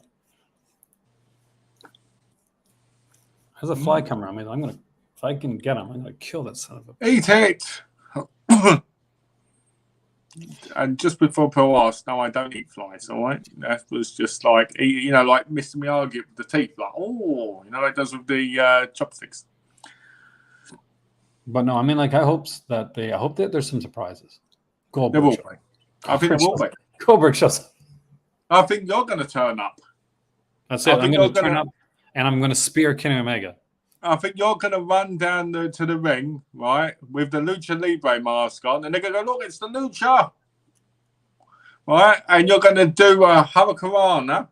[SPEAKER 1] There's a fly coming around me. If I can get him, I'm gonna kill that son of a.
[SPEAKER 2] Eat it. And just before Pearl asked, no, I don't eat flies. All right, that was just like like Mr. Miyagi with the teeth, like it does with the chopsticks.
[SPEAKER 1] But no, I mean, like I hope that there's some surprises.
[SPEAKER 2] There
[SPEAKER 1] Goldberg
[SPEAKER 2] will
[SPEAKER 1] shows.
[SPEAKER 2] be. I think there will be.
[SPEAKER 1] Goldberg shows.
[SPEAKER 2] I think you're going to turn up.
[SPEAKER 1] That's it. I'm going to turn up, and I'm going to spear Kenny Omega.
[SPEAKER 2] I think you're going to run down to the ring, right, with the Lucha Libre mask on, and they're going to go, look, it's the Lucha. Right? And you're going to do a Hurricanrana.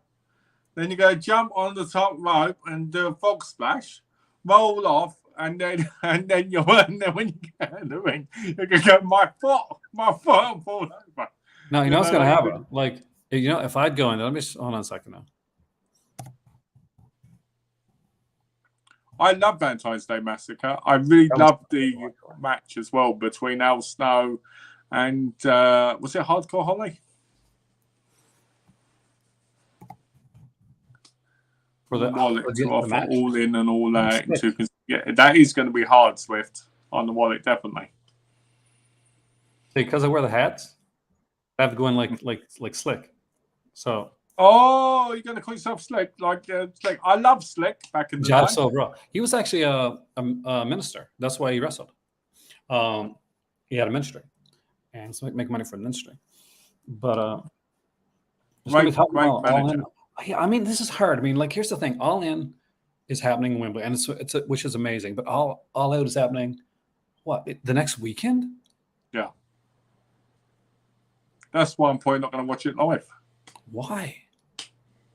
[SPEAKER 2] Then you're going to jump on the top rope and do a frog splash, roll off, and then when you get in the ring, you're going to go, my foot will fall over.
[SPEAKER 1] No, you know what's going to happen? Like, if I'd go in, let me hold on a second now.
[SPEAKER 2] I love Valentine's Day Massacre. I really loved the match as well between Al Snow and was it Hardcore Holly?
[SPEAKER 1] For the
[SPEAKER 2] wallet to offer
[SPEAKER 1] match?
[SPEAKER 2] all in and all out. That is going to be hard, Swift, on the wallet, definitely.
[SPEAKER 1] Because I wear the hats, I have to go in like Slick. So.
[SPEAKER 2] Oh, you're going to call yourself Slick? Slick. I love Slick back in the day.
[SPEAKER 1] So bro, he was actually a minister. That's why he wrestled. He had a ministry, and so make money for the ministry. But
[SPEAKER 2] great manager.
[SPEAKER 1] Yeah, I mean, this is hard. I mean, like, here's the thing: All In is happening in Wembley, and which is amazing. But All Out is happening. The next weekend?
[SPEAKER 2] Yeah, that's why I'm probably not going to watch it live.
[SPEAKER 1] Why?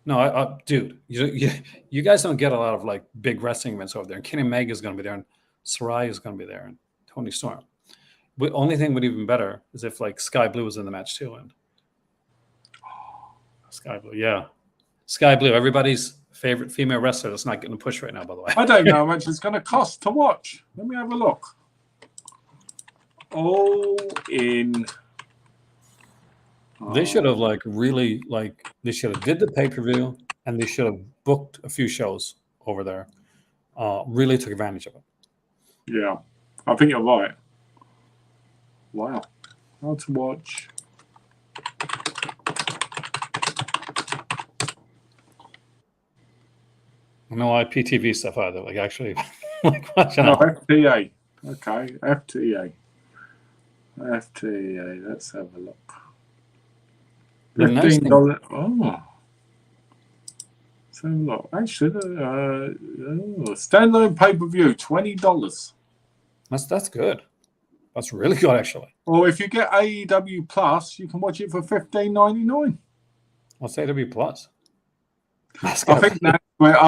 [SPEAKER 1] No, dude, you guys don't get a lot of like big wrestling events over there. And Kenny Omega is going to be there, and Saraya is going to be there, and Tony Storm. The only thing would even better is if like Sky Blue was in the match too, and Sky Blue, yeah, Sky Blue, everybody's favorite female wrestler that's not getting a push right now, by the way.
[SPEAKER 2] I don't know how much it's going to cost to watch. Let me have a look. All In.
[SPEAKER 1] They should have they should have did the pay-per-view, and they should have booked a few shows over there. Really took advantage of it.
[SPEAKER 2] Yeah, I think you're right. Wow. How to watch.
[SPEAKER 1] No IPTV stuff either. Like actually like watching
[SPEAKER 2] FTA. Okay, FTA. Let's have a look. $15. Oh. So look, actually, standalone pay-per-view, $20.
[SPEAKER 1] That's good. That's really good, actually.
[SPEAKER 2] Or if you get AEW Plus, you can watch it for $15.99.
[SPEAKER 1] What's AEW Plus?
[SPEAKER 2] I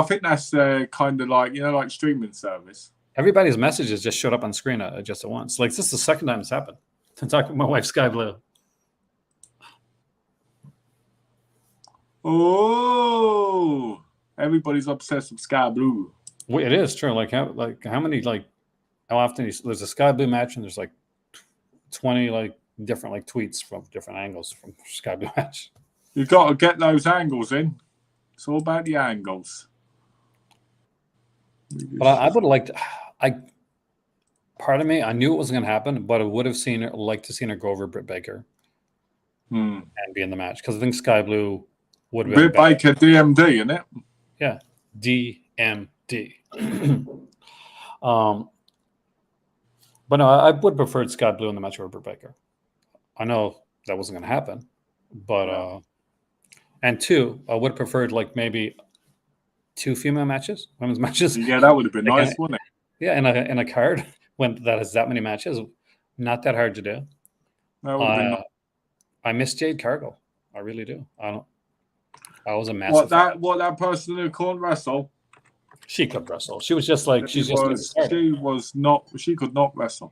[SPEAKER 2] think that's kind of like streaming service.
[SPEAKER 1] Everybody's messages just showed up on screen just at once. Like, this is the second time it's happened. To talk to my wife, Sky Blue.
[SPEAKER 2] Oh, everybody's obsessed with Sky Blue.
[SPEAKER 1] Well, it is true. How often there's a Sky Blue match, and there's like 20 different tweets from different angles from Sky Blue match.
[SPEAKER 2] You've got to get those angles in. It's all about the angles.
[SPEAKER 1] But I would have liked. Part of me, I knew it wasn't going to happen, but I would have liked to see her go over Britt Baker and be in the match, because I think Sky Blue would have been
[SPEAKER 2] Britt Baker, DMD, isn't it?
[SPEAKER 1] Yeah, DMD. But no, I would prefer Sky Blue in the match over Britt Baker. I know that wasn't going to happen, but and two, I would have preferred maybe 2 female matches, women's matches.
[SPEAKER 2] Yeah, that would have been nice, wouldn't it?
[SPEAKER 1] Yeah, in a card that has that many matches, not that hard to do.
[SPEAKER 2] That would have been nice.
[SPEAKER 1] I miss Jade Cargill. I really do. I was a massive.
[SPEAKER 2] What that person who couldn't wrestle?
[SPEAKER 1] She could wrestle. She was just like
[SPEAKER 2] she could not wrestle.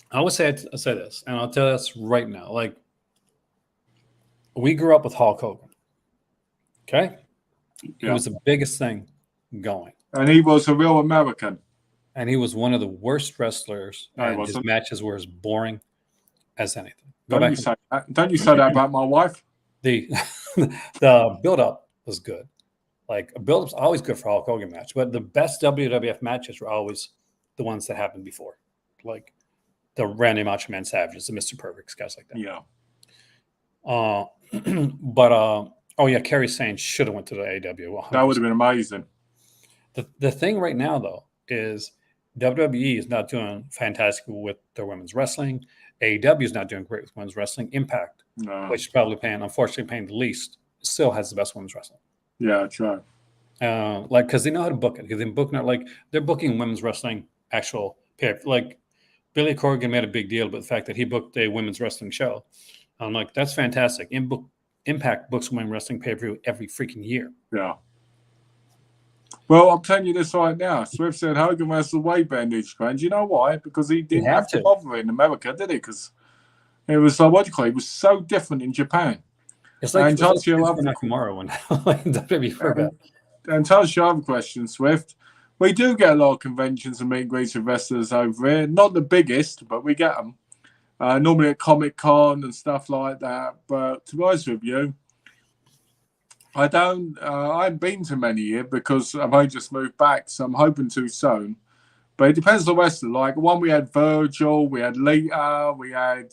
[SPEAKER 1] I would say this, and I'll tell this right now. We grew up with Hulk Hogan. Okay, It was the biggest thing going,
[SPEAKER 2] and he was a real American.
[SPEAKER 1] And he was one of the worst wrestlers.
[SPEAKER 2] No,
[SPEAKER 1] and his matches were as boring as anything.
[SPEAKER 2] Don't you say that about my wife?
[SPEAKER 1] The build-up was good. A build-up's always good for Hulk Hogan match, but the best WWF matches were always the ones that happened before. the Randy Macho Man Savages, the Mr. Perfects, guys like that.
[SPEAKER 2] Yeah.
[SPEAKER 1] But oh yeah, Kerry Sane should have went to the AEW. 100%.
[SPEAKER 2] That would have been amazing.
[SPEAKER 1] The thing right now though is WWE is not doing fantastic with their women's wrestling. AEW is not doing great with women's wrestling. Impact,
[SPEAKER 2] No.
[SPEAKER 1] which is probably unfortunately paying the least, still has the best women's wrestling.
[SPEAKER 2] Yeah, true.
[SPEAKER 1] Like because they know how to book it. Because they're booking women's wrestling actual pair. Like Billy Corgan made a big deal about the fact that he booked a women's wrestling show. I'm like, that's fantastic. Impact books women's wrestling pay-per-view every freaking year.
[SPEAKER 2] Yeah. Well, I'm telling you this right now. Swift said Hogan wrestled way better than New Japan. Do you know why? Because he didn't have to bother in America, did he? Because it was what do you call it? It was so different in Japan.
[SPEAKER 1] It's like
[SPEAKER 2] Nakamura
[SPEAKER 1] when WWE forgot.
[SPEAKER 2] And to answer your other question, Swift, we do get a lot of conventions and meet and greets with wrestlers over here. Not the biggest, but we get them. Normally at Comic-Con and stuff like that. But to be honest with you, I haven't been to many here because I've only just moved back, so I'm hoping to soon. But it depends on the wrestler. Like one, we had Virgil, we had Lita, we had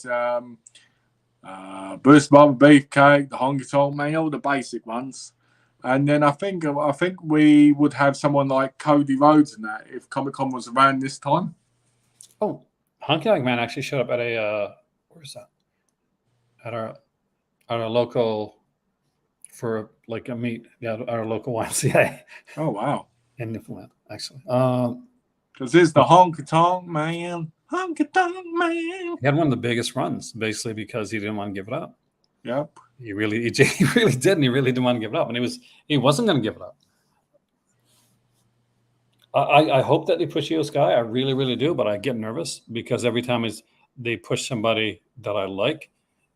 [SPEAKER 2] Bruce Barber, Beefcake, the Honky Tonk Man, all the basic ones. And then I think we would have someone like Cody Rhodes in that if Comic-Con was around this time.
[SPEAKER 1] Oh, Honky Tonk Man actually showed up at a where's that? At our local for like a meet, yeah, our local YMCA.
[SPEAKER 2] Oh wow!
[SPEAKER 1] In Newfoundland, actually.
[SPEAKER 2] Because this is the Honky Tonk Man. Honky Tonk Man.
[SPEAKER 1] He had one of the biggest runs, basically, because he didn't want to give it up.
[SPEAKER 2] Yep.
[SPEAKER 1] He really didn't. He really didn't want to give it up, and he wasn't going to give it up. I hope that they push Io Sky. I really, really do, but I get nervous because every time they push somebody that I like,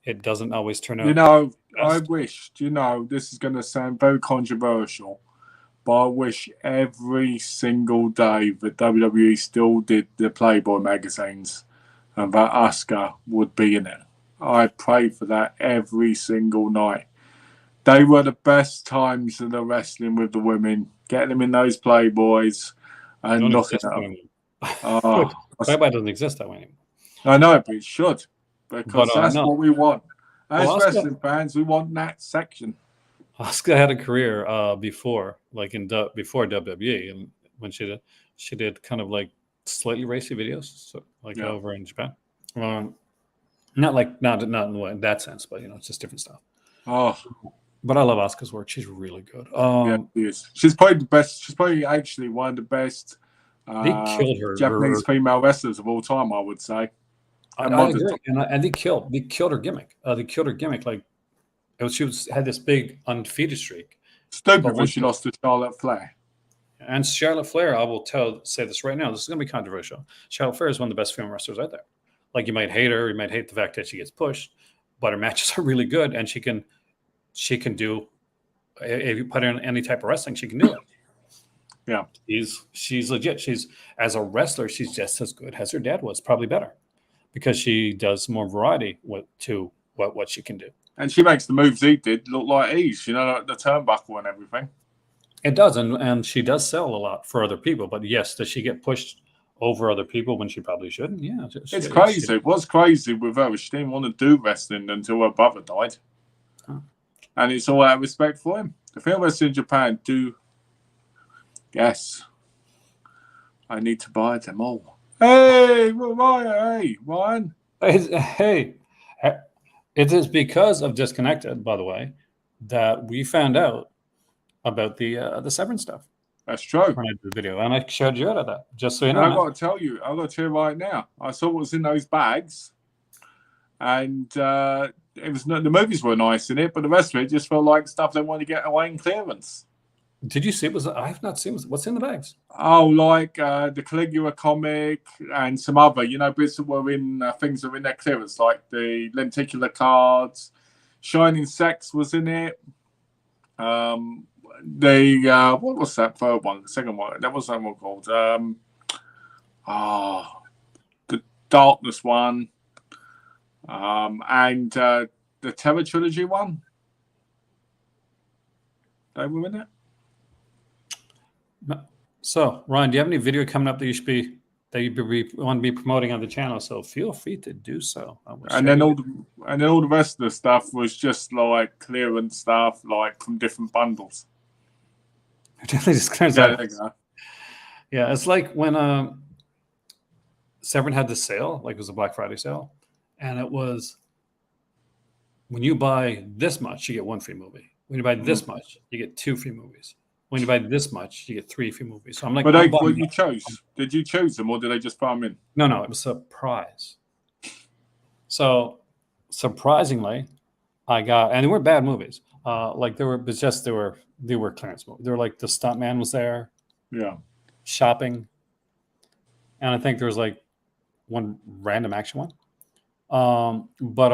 [SPEAKER 1] it doesn't always turn out.
[SPEAKER 2] You know, I wish. You know, this is going to sound very controversial, but I wish every single day that WWE still did the Playboy magazines and that Asuka would be in it. I pray for that every single night. They were the best times of the wrestling with the women. Get them in those Playboys and looking at them.
[SPEAKER 1] Playboy doesn't exist that way anymore.
[SPEAKER 2] I know, but it should. Because that's what we want. As wrestling fans, we want that section.
[SPEAKER 1] Asuka had a career before WWE, and when she did kind of like slightly racy videos, so over in Japan. Not in that sense, but it's just different stuff.
[SPEAKER 2] Oh,
[SPEAKER 1] but I love Asuka's work. She's really good.
[SPEAKER 2] Yeah, she is. She's probably the best. She's probably actually one of the best
[SPEAKER 1] they killed her,
[SPEAKER 2] Japanese female wrestlers of all time, I would say.
[SPEAKER 1] I agree. And they killed her gimmick. They killed her gimmick. Like she had this big undefeated streak.
[SPEAKER 2] Stupid when she lost to Charlotte Flair.
[SPEAKER 1] And Charlotte Flair, I will say this right now. This is going to be controversial. Charlotte Flair is one of the best female wrestlers out there. Like you might hate her, you might hate the fact that she gets pushed, but her matches are really good, and she can do. If you put her in any type of wrestling, she can do it.
[SPEAKER 2] Yeah,
[SPEAKER 1] she's legit. She's as a wrestler, she's just as good as her dad was, probably better, because she does more variety to what she can do.
[SPEAKER 2] And she makes the moves he did look like ease, like the turnbuckle and everything.
[SPEAKER 1] It does, and she does sell a lot for other people. But yes, does she get pushed over other people when she probably shouldn't? Yeah,
[SPEAKER 2] it's crazy. What's crazy with her is she didn't want to do wrestling until her brother died, and it's all out of respect for him. The film wrestling in Japan do. Yes, I need to buy them all. Hey, Ryan.
[SPEAKER 1] Hey, it is because of Disconnected, by the way, that we found out about the Severance stuff.
[SPEAKER 2] That's true.
[SPEAKER 1] When I did the video, and I showed you out of that, just so you know.
[SPEAKER 2] I've got to tell you right now. I saw what was in those bags, and it was the movies were nice in it, but the rest of it just felt like stuff they wanted to get away in clearance.
[SPEAKER 1] Did you see? I have not seen. What's in the bags?
[SPEAKER 2] Oh, like the Caligula comic and some other, bits that were in things that were in their clearance, like the lenticular cards. Shining Sex was in it. What was that third one? The second one. That was that one called. The Darkness one. And the Terror Trilogy one. They were in it.
[SPEAKER 1] So, Ryan, do you have any video coming up that that you want to be promoting on the channel. So feel free to do so.
[SPEAKER 2] And then all the rest of the stuff was just like clearance stuff, like from different bundles.
[SPEAKER 1] just clearance
[SPEAKER 2] Yeah, there you go.
[SPEAKER 1] Yeah, it's like when Severin had the sale, like it was a Black Friday sale, and it was when you buy this much, you get 1 free movie. When you buy this much, you get 2 free movies. When you buy this much, you get 3 free movies. So I'm like,
[SPEAKER 2] but what you chose? Did you choose them, or did they just put them in?
[SPEAKER 1] No, it was a surprise. So surprisingly, I got, and they weren't bad movies. Like they were clearance movies. They were like the stuntman was there,
[SPEAKER 2] Yeah,
[SPEAKER 1] shopping, and I think there was like one random action one. But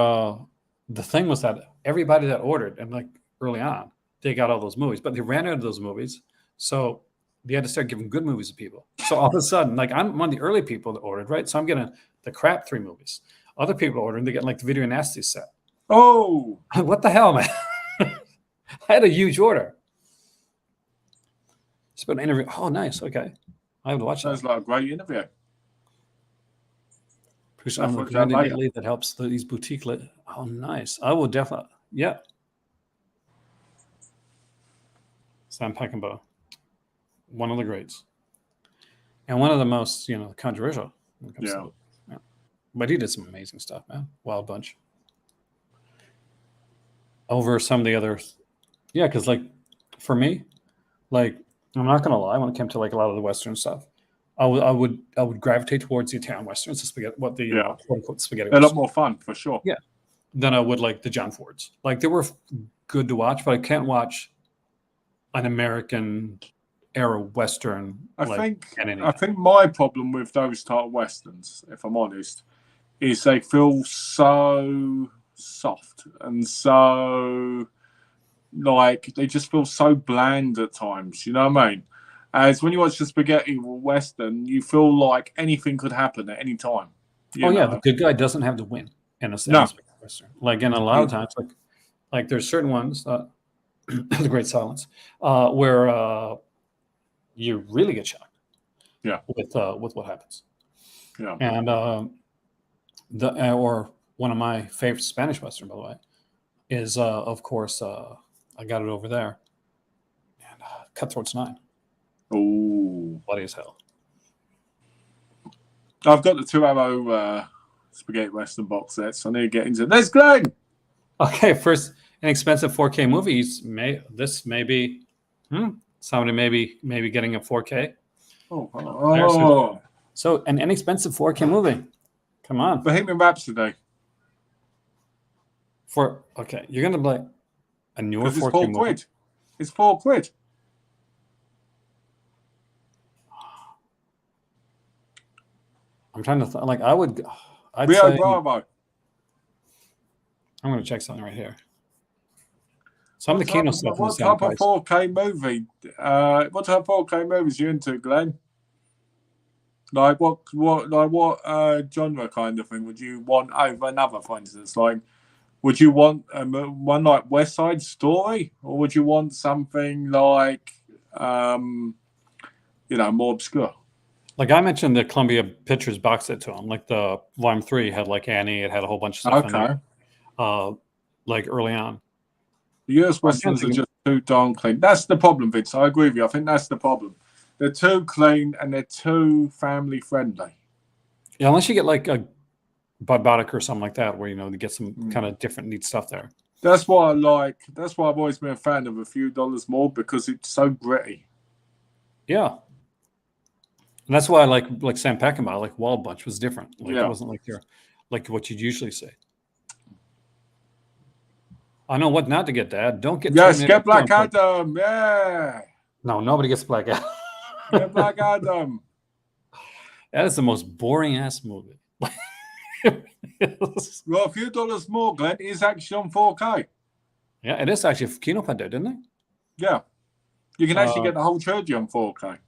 [SPEAKER 1] the thing was that everybody that ordered, and like early on, they got all those movies, but they ran out of those movies. So they had to start giving good movies to people. So all of a sudden, like I'm one of the early people that ordered, right? So I'm getting the crap 3 movies. Other people ordering, they get like the Video Nasty set.
[SPEAKER 2] Oh,
[SPEAKER 1] what the hell, man? I had a huge order. It's been an interview. Oh, nice. Okay. I have to watch that.
[SPEAKER 2] Sounds like a great interview.
[SPEAKER 1] That helps these boutique. Oh, nice. I will definitely. Yeah. Sam Peckinpah, one of the greats, and one of the most controversial.
[SPEAKER 2] Yeah.
[SPEAKER 1] But he did some amazing stuff, man. Wild Bunch. Over some of the others, yeah, because like for me, like I'm not gonna lie, when it came to like a lot of the Western stuff, I would gravitate towards the Italian Westerns, the spaghetti, quote unquote spaghetti.
[SPEAKER 2] They're a lot more fun for sure.
[SPEAKER 1] Yeah, than I would like the John Fords. Like they were good to watch, but I can't watch an American era Western.
[SPEAKER 2] I think my problem with those type of Westerns, if I'm honest, is they feel so soft and so like they just feel so bland at times. You know what I mean? As when you watch the spaghetti Western, you feel like anything could happen at any time.
[SPEAKER 1] Yeah, the good guy doesn't have to win in a Western. Like in a lot of times, like there's certain ones. The Great Silence, where you really get shocked, with what happens, and or one of my favorite Spanish Western, by the way, is of course I got it over there, and Cutthroats 9.
[SPEAKER 2] Oh,
[SPEAKER 1] bloody as hell!
[SPEAKER 2] I've got the 2 Arrow spaghetti Western box sets. I need to get into this. Glenn.
[SPEAKER 1] Okay, first. Inexpensive 4K movies. This may be somebody maybe getting a 4K. So an inexpensive 4K movie. Come on.
[SPEAKER 2] Bohemian Rhapsody.
[SPEAKER 1] You're gonna like a newer 4K
[SPEAKER 2] it's 4
[SPEAKER 1] movie.
[SPEAKER 2] Quid. It's 4 quid.
[SPEAKER 1] I'm trying to like I'd
[SPEAKER 2] Rio
[SPEAKER 1] say
[SPEAKER 2] Bravo.
[SPEAKER 1] I'm gonna check something right here. Some of the Kino stuff.
[SPEAKER 2] What type of 4K movie? What type of 4K movies are you into, Glenn? Like what genre kind of thing would you want over another? For instance, like would you want one like West Side Story, or would you want something like more obscure?
[SPEAKER 1] Like I mentioned, the Columbia Pictures box set to him. Like the Volume 3 had like Annie. It had a whole bunch of stuff in there. Like early on.
[SPEAKER 2] The US Westerns are just too darn clean. That's the problem, Vince. I agree with you. I think that's the problem. They're too clean and they're too family friendly.
[SPEAKER 1] Yeah, unless you get like a Barbaric or something like that, where you get some kind of different neat stuff there.
[SPEAKER 2] That's what I like. That's why I've always been a fan of a few dollars more, because it's so gritty.
[SPEAKER 1] Yeah, and that's why I like Sam Peckinpah. Like Wild Bunch was different. Like it wasn't like what you'd usually say. I know what not to get, Dad. Don't get.
[SPEAKER 2] Yes, get Black Adam. Yeah.
[SPEAKER 1] No, nobody gets Black Adam.
[SPEAKER 2] Get Black Adam.
[SPEAKER 1] That is the most boring ass movie.
[SPEAKER 2] Well, a few dollars more, Glenn, is actually on 4K.
[SPEAKER 1] Yeah, it is actually. Kino put there, didn't it?
[SPEAKER 2] Yeah, you can actually get the whole trilogy on 4K.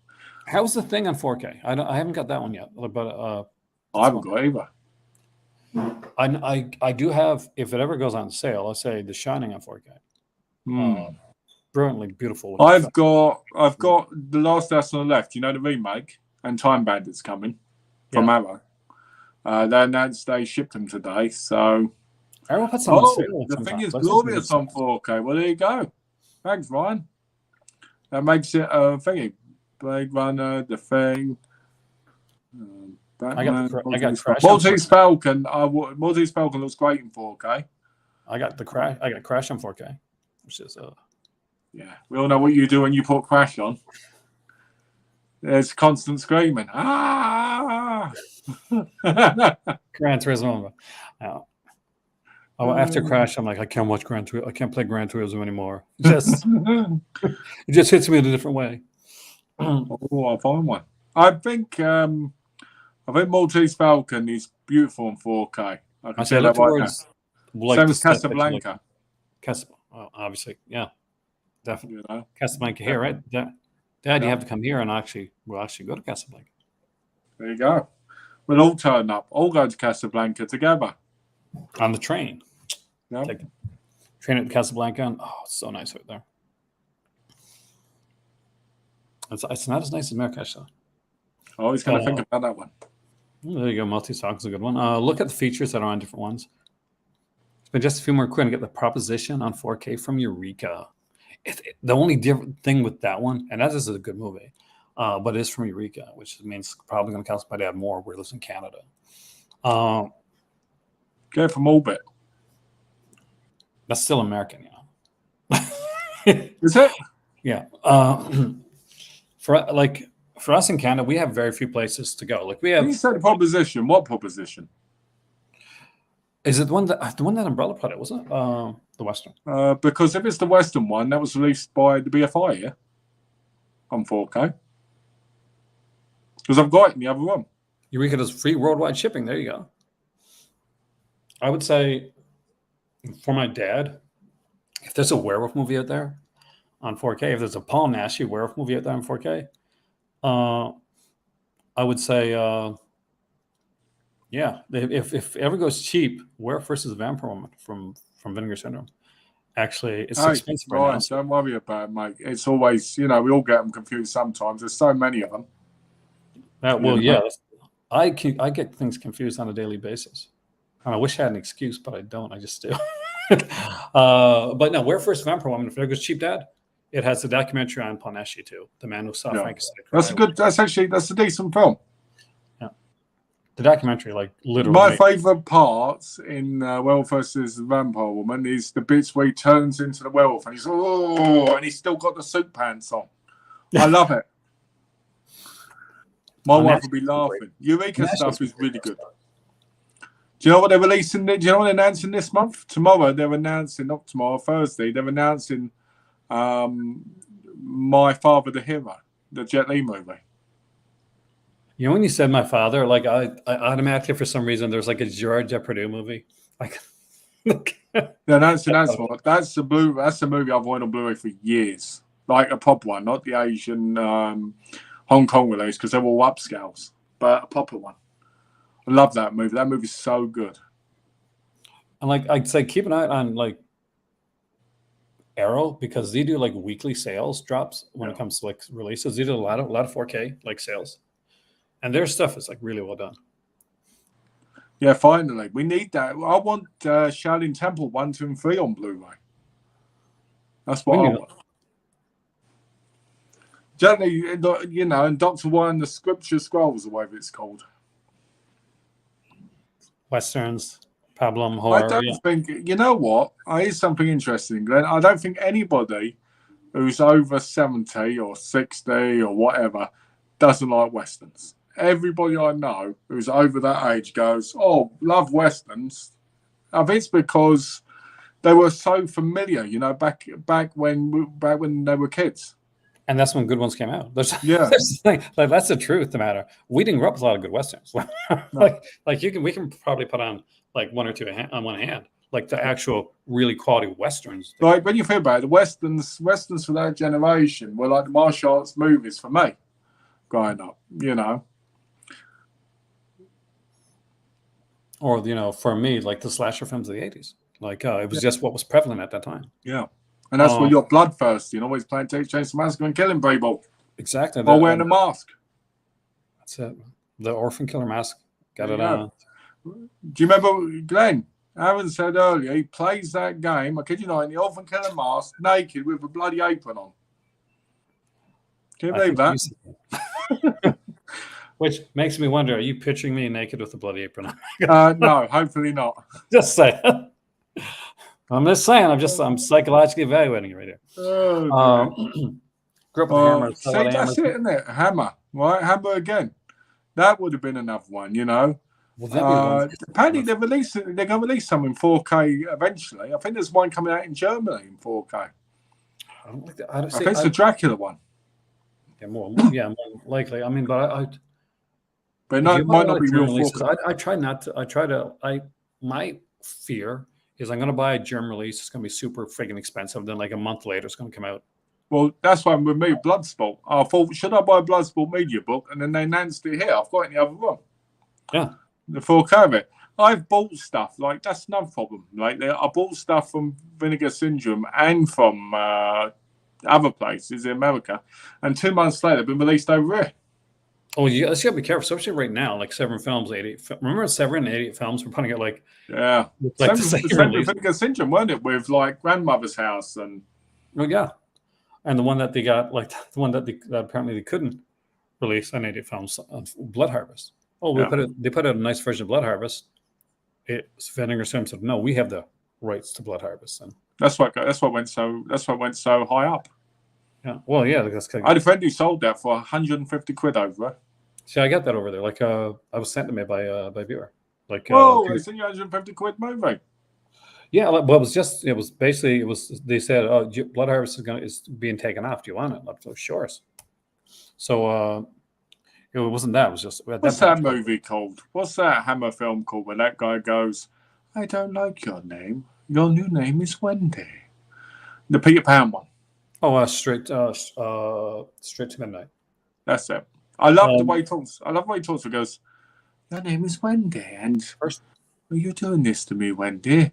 [SPEAKER 1] How's the Thing on 4K? I haven't got that one yet, but
[SPEAKER 2] I haven't got either.
[SPEAKER 1] I do have, if it ever goes on sale, I'll say The Shining on 4K. Brilliantly beautiful.
[SPEAKER 2] I've got The Last House on the Left. You know the remake, and Time Bandits coming. from Arrow. They announced they shipped them today. So,
[SPEAKER 1] Arrow puts them on sale
[SPEAKER 2] the thing
[SPEAKER 1] sometimes.
[SPEAKER 2] is
[SPEAKER 1] I've seen some
[SPEAKER 2] glorious
[SPEAKER 1] good
[SPEAKER 2] on
[SPEAKER 1] stuff.
[SPEAKER 2] 4K. Well, there you go. Thanks, Ryan. That makes it a thingy. Blade Runner, The Thing. Batman,
[SPEAKER 1] I got Crash.
[SPEAKER 2] Maltese Falcon. Maltese Falcon looks great in 4K.
[SPEAKER 1] I got Crash on 4K, which is
[SPEAKER 2] Yeah, we all know what you do when you put Crash on. There's constant screaming. Ah!
[SPEAKER 1] Gran Turismo. After Crash, I'm like, I can't watch Gran Turismo. I can't play Gran Turismo anymore. It just hits me in a different way.
[SPEAKER 2] Oh, I'll find one. I think Maltese Falcon is beautiful in 4K. I can say that right now. Same as Casablanca.
[SPEAKER 1] Obviously, yeah, definitely.
[SPEAKER 2] You know?
[SPEAKER 1] Casablanca here, right? Dad, you have to come here and we'll actually go to Casablanca.
[SPEAKER 2] There you go. We'll all turn up. All go to Casablanca together.
[SPEAKER 1] On the train.
[SPEAKER 2] Yep.
[SPEAKER 1] Take train at Casablanca. And, it's so nice right there. It's not as nice as Marrakesh, though.
[SPEAKER 2] I always got to think about that one.
[SPEAKER 1] There you go. Maltese Falcon's a good one. Look at the features that are on different ones. It's been just a few more quick to get the Proposition on 4K from Eureka. The only different thing with that one, and that is a good movie, but it is from Eureka, which means it's probably going to cost my dad more where he lives in Canada.
[SPEAKER 2] Get it from Orbit.
[SPEAKER 1] That's still American, you know.
[SPEAKER 2] Is it?
[SPEAKER 1] Yeah. For us in Canada, we have very few places to go. Like we have.
[SPEAKER 2] You said Proposition. What Proposition?
[SPEAKER 1] Is it the one that Umbrella put it? Wasn't it the Western?
[SPEAKER 2] Because if it's the Western one, that was released by the BFI, yeah, on 4K. Because I've got it in the other room.
[SPEAKER 1] Eureka does free worldwide shipping. There you go. I would say for my dad, if there's a werewolf movie out there on 4K, if there's a Paul Naschy werewolf movie out there on 4K, I would say, yeah, if it ever goes cheap, Werewolf versus Vampire Woman from Vinegar Syndrome. Actually, it's expensive right now.
[SPEAKER 2] Don't worry about it, mate. It's always, we all get them confused sometimes. There's so many of them.
[SPEAKER 1] I get things confused on a daily basis. And I wish I had an excuse, but I don't. I just do. But no, Werewolf versus Vampire Woman, if it goes cheap, Dad, it has the documentary on Paul Naschy too, the man who saw Frankenstein.
[SPEAKER 2] That's a decent film.
[SPEAKER 1] Yeah, the documentary, like literally.
[SPEAKER 2] My favourite parts in Werewolf versus Vampire Woman is the bits where he turns into the werewolf and and he's still got the suit pants on. I love it. My wife will be laughing. Eureka stuff is really good. Do you know what they're releasing? Do you know what they're announcing this month? Tomorrow they're announcing, not tomorrow, Thursday, they're announcing My Father the Hero, the Jet Li movie.
[SPEAKER 1] You know, when you said My Father, like I automatically, for some reason, there's like a Gerard Depardieu movie. Like,
[SPEAKER 2] that's the movie I've wanted on Blu-ray for years. Like a pop one, not the Asian Hong Kong release, because they're all upscales, but a proper one. I love that movie. That movie's so good.
[SPEAKER 1] And like I'd say, keep an eye on like Arrow, because they do like weekly sales drops when it comes to like releases. They do a lot of 4K like sales, and their stuff is like really well done.
[SPEAKER 2] Yeah, finally, we need that. I want Shaolin Temple 1, 2, and 3 on Blu-ray. That's what I want. Generally, and Doctor One, the Scripture Scrolls, or whatever it's called.
[SPEAKER 1] Westerns, Pablum, horror.
[SPEAKER 2] I don't think, you know what? Here's something interesting, Glenn. I don't think anybody who's over 70 or 60 or whatever doesn't like Westerns. Everybody I know who's over that age goes, love Westerns. I think it's because they were so familiar, back when they were kids.
[SPEAKER 1] And that's when good ones came out. That's
[SPEAKER 2] the
[SPEAKER 1] thing. Like, that's the truth. The matter. We didn't grow up with a lot of good westerns. We can probably put on like one or two on one hand, like the actual really quality westerns.
[SPEAKER 2] Like when you think about it, the westerns for that generation were like the martial arts movies for me, growing up.
[SPEAKER 1] Or for me, like the slasher films of the 80s. Like it was just what was prevalent at that time.
[SPEAKER 2] Yeah. And that's where you're bloodthirsty and always playing Texas Chainsaw Massacre and killing people.
[SPEAKER 1] Exactly.
[SPEAKER 2] Or wearing a mask.
[SPEAKER 1] That's it. The Orphan Killer Mask. Got
[SPEAKER 2] There
[SPEAKER 1] it
[SPEAKER 2] you
[SPEAKER 1] on.
[SPEAKER 2] go. Do you remember, Glenn? Aaron said earlier he plays that game, I kid you not, in the Orphan Killer Mask, naked with a bloody apron on. Can you
[SPEAKER 1] I
[SPEAKER 2] believe
[SPEAKER 1] think
[SPEAKER 2] that?
[SPEAKER 1] you said- Which makes me wonder: are you picturing me naked with a bloody apron on?
[SPEAKER 2] No, hopefully not.
[SPEAKER 1] Just saying. I'm just saying. I'm psychologically evaluating it right here.
[SPEAKER 2] Oh,
[SPEAKER 1] Grew up with a hammer.
[SPEAKER 2] see, that's it, isn't it? Hammer, right? Hammer again. That would have been another one, you know.
[SPEAKER 1] Will that be the one?
[SPEAKER 2] Apparently, they're going to release some in 4K eventually. I think there's one coming out in Germany in 4K.
[SPEAKER 1] I don't like that.
[SPEAKER 2] I think it's the Dracula one.
[SPEAKER 1] Yeah, more likely. I mean, but
[SPEAKER 2] But no, it might not be real
[SPEAKER 1] releases.
[SPEAKER 2] 4K.
[SPEAKER 1] I try not to. My fear is I'm going to buy a German release. It's going to be super freaking expensive. Then, like a month later, it's going to come out.
[SPEAKER 2] Well, that's why with me, Bloodsport. I thought, should I buy a Bloodsport media book? And then they announced it here. I've got it in the other room.
[SPEAKER 1] Yeah.
[SPEAKER 2] The 4K of it. I've bought stuff. Like, that's no problem. Like, I bought stuff from Vinegar Syndrome and from other places in America. And 2 months later, they've been released over here.
[SPEAKER 1] Oh, you got to be careful, especially right now. Like Severin Films, 88. Remember Severin, 88 Films? We're putting it like
[SPEAKER 2] yeah,
[SPEAKER 1] like
[SPEAKER 2] same with Vinegar Syndrome, weren't it? With like Grandmother's House and
[SPEAKER 1] well, yeah, and the one that they got, like the one that apparently they couldn't release on 88 Films, Blood Harvest. Oh, they put out a nice version of Blood Harvest. Vinegar Syndrome said, no, we have the rights to Blood Harvest, and
[SPEAKER 2] that's what went so high up.
[SPEAKER 1] Yeah, well, yeah, that's kind
[SPEAKER 2] I had a friend who sold that for 150 quid over.
[SPEAKER 1] See, I got that over there. Like, I was sent to me by viewer. Like,
[SPEAKER 2] whoa, it's a 150 quid movie.
[SPEAKER 1] Yeah, well, it was basically they said, oh, Blood Harvest is being taken off. Do you want it? I'm like, sure. So it wasn't that. It was just
[SPEAKER 2] what's that movie called? What's that Hammer film called? Where that guy goes, I don't like your name. Your new name is Wendy. The Peter Pan one.
[SPEAKER 1] Oh, straight to midnight.
[SPEAKER 2] That's it. I love the way he talks. I love the way he talks. He goes, your name is Wendy, and are you doing this to me, Wendy?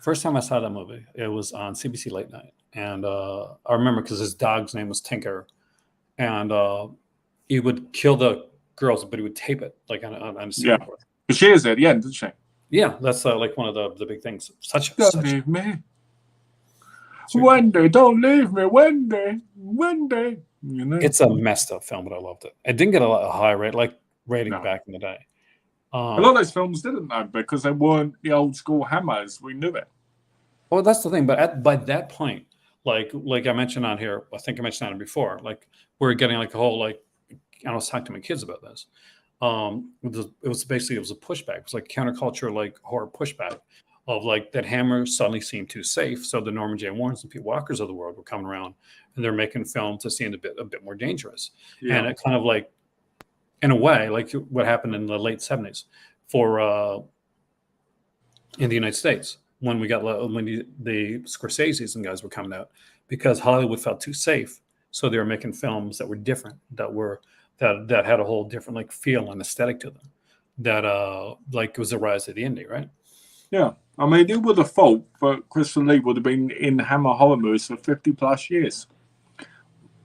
[SPEAKER 1] First time I saw that movie, it was on CBC Late Night, and I remember because his dog's name was Tinker, and he would kill the girls, but he would tape it like on a
[SPEAKER 2] yeah. But she is at the end, doesn't she?
[SPEAKER 1] Yeah, that's like one of the big things.
[SPEAKER 2] Don't leave me. Wendy, don't leave me, Wendy. You know?
[SPEAKER 1] It's a messed up film, but I loved it. It didn't get a lot of high rating back in the day.
[SPEAKER 2] A lot of those films didn't, though, because they weren't the old school Hammers. We knew it.
[SPEAKER 1] Well, that's the thing. But by that point, like I mentioned on here, I think I mentioned on it before. Like we're getting like a whole I was talking to my kids about this. It was a pushback. It was like counterculture, like horror pushback of like that Hammer suddenly seemed too safe. So the Norman J. Warrens and Pete Walkers of the world were coming around and they're making films that seemed a bit more dangerous. Yeah. And it kind of like, in a way, like what happened in the late 70s for in the United States when the Scorsese's and guys were coming out because Hollywood felt too safe. So they were making films that were different, that had a whole different like feel and aesthetic to them. That like it was the rise of the indie, right?
[SPEAKER 2] Yeah. I mean, who would have thought that Christopher Lee would have been in Hammer horror movies for 50 plus years?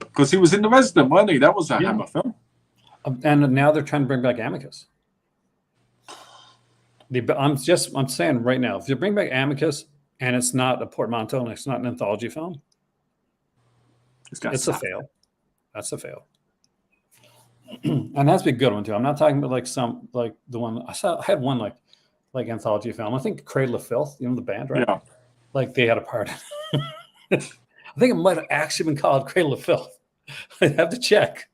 [SPEAKER 2] Because he was in The Resident, wasn't he? That was a Hammer film.
[SPEAKER 1] And now they're trying to bring back Amicus. I'm saying right now, if you bring back Amicus and it's not a portmanteau and it's not an anthology film, it's a fail. That's a fail. And that's a good one too. I'm not talking about like the one I had one like anthology film. I think Cradle of Filth, the band, right? Yeah. Like they had a part. I think it might have actually been called Cradle of Filth. I have to check.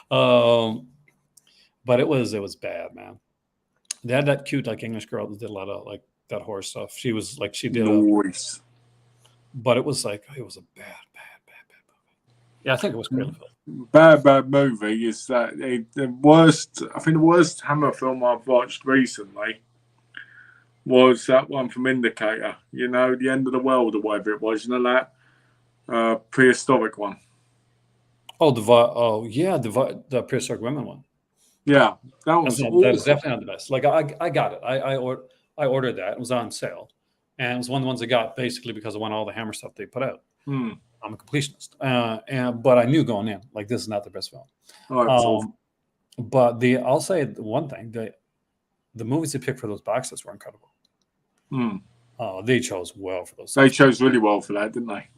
[SPEAKER 1] But it was bad, man. They had that cute like English girl that did a lot of like that horror stuff. She was like she did
[SPEAKER 2] noise.
[SPEAKER 1] But it was a bad movie. Yeah, I think it was Cradle of Filth.
[SPEAKER 2] Bad movie is that the worst. I think the worst Hammer film I've watched recently was that one from Indicator. You know, The End of the World or whatever it was. You know that prehistoric one.
[SPEAKER 1] Oh, the prehistoric women one.
[SPEAKER 2] Yeah, that
[SPEAKER 1] is definitely not the best. Like I got it. I ordered that. It was on sale, and it was one of the ones I got basically because I want all the Hammer stuff they put out. I'm a completionist, but I knew going in like this is not the best film. But I'll say one thing: the movies they picked for those boxes were incredible. They chose well for those.
[SPEAKER 2] They chose really well for that, didn't they?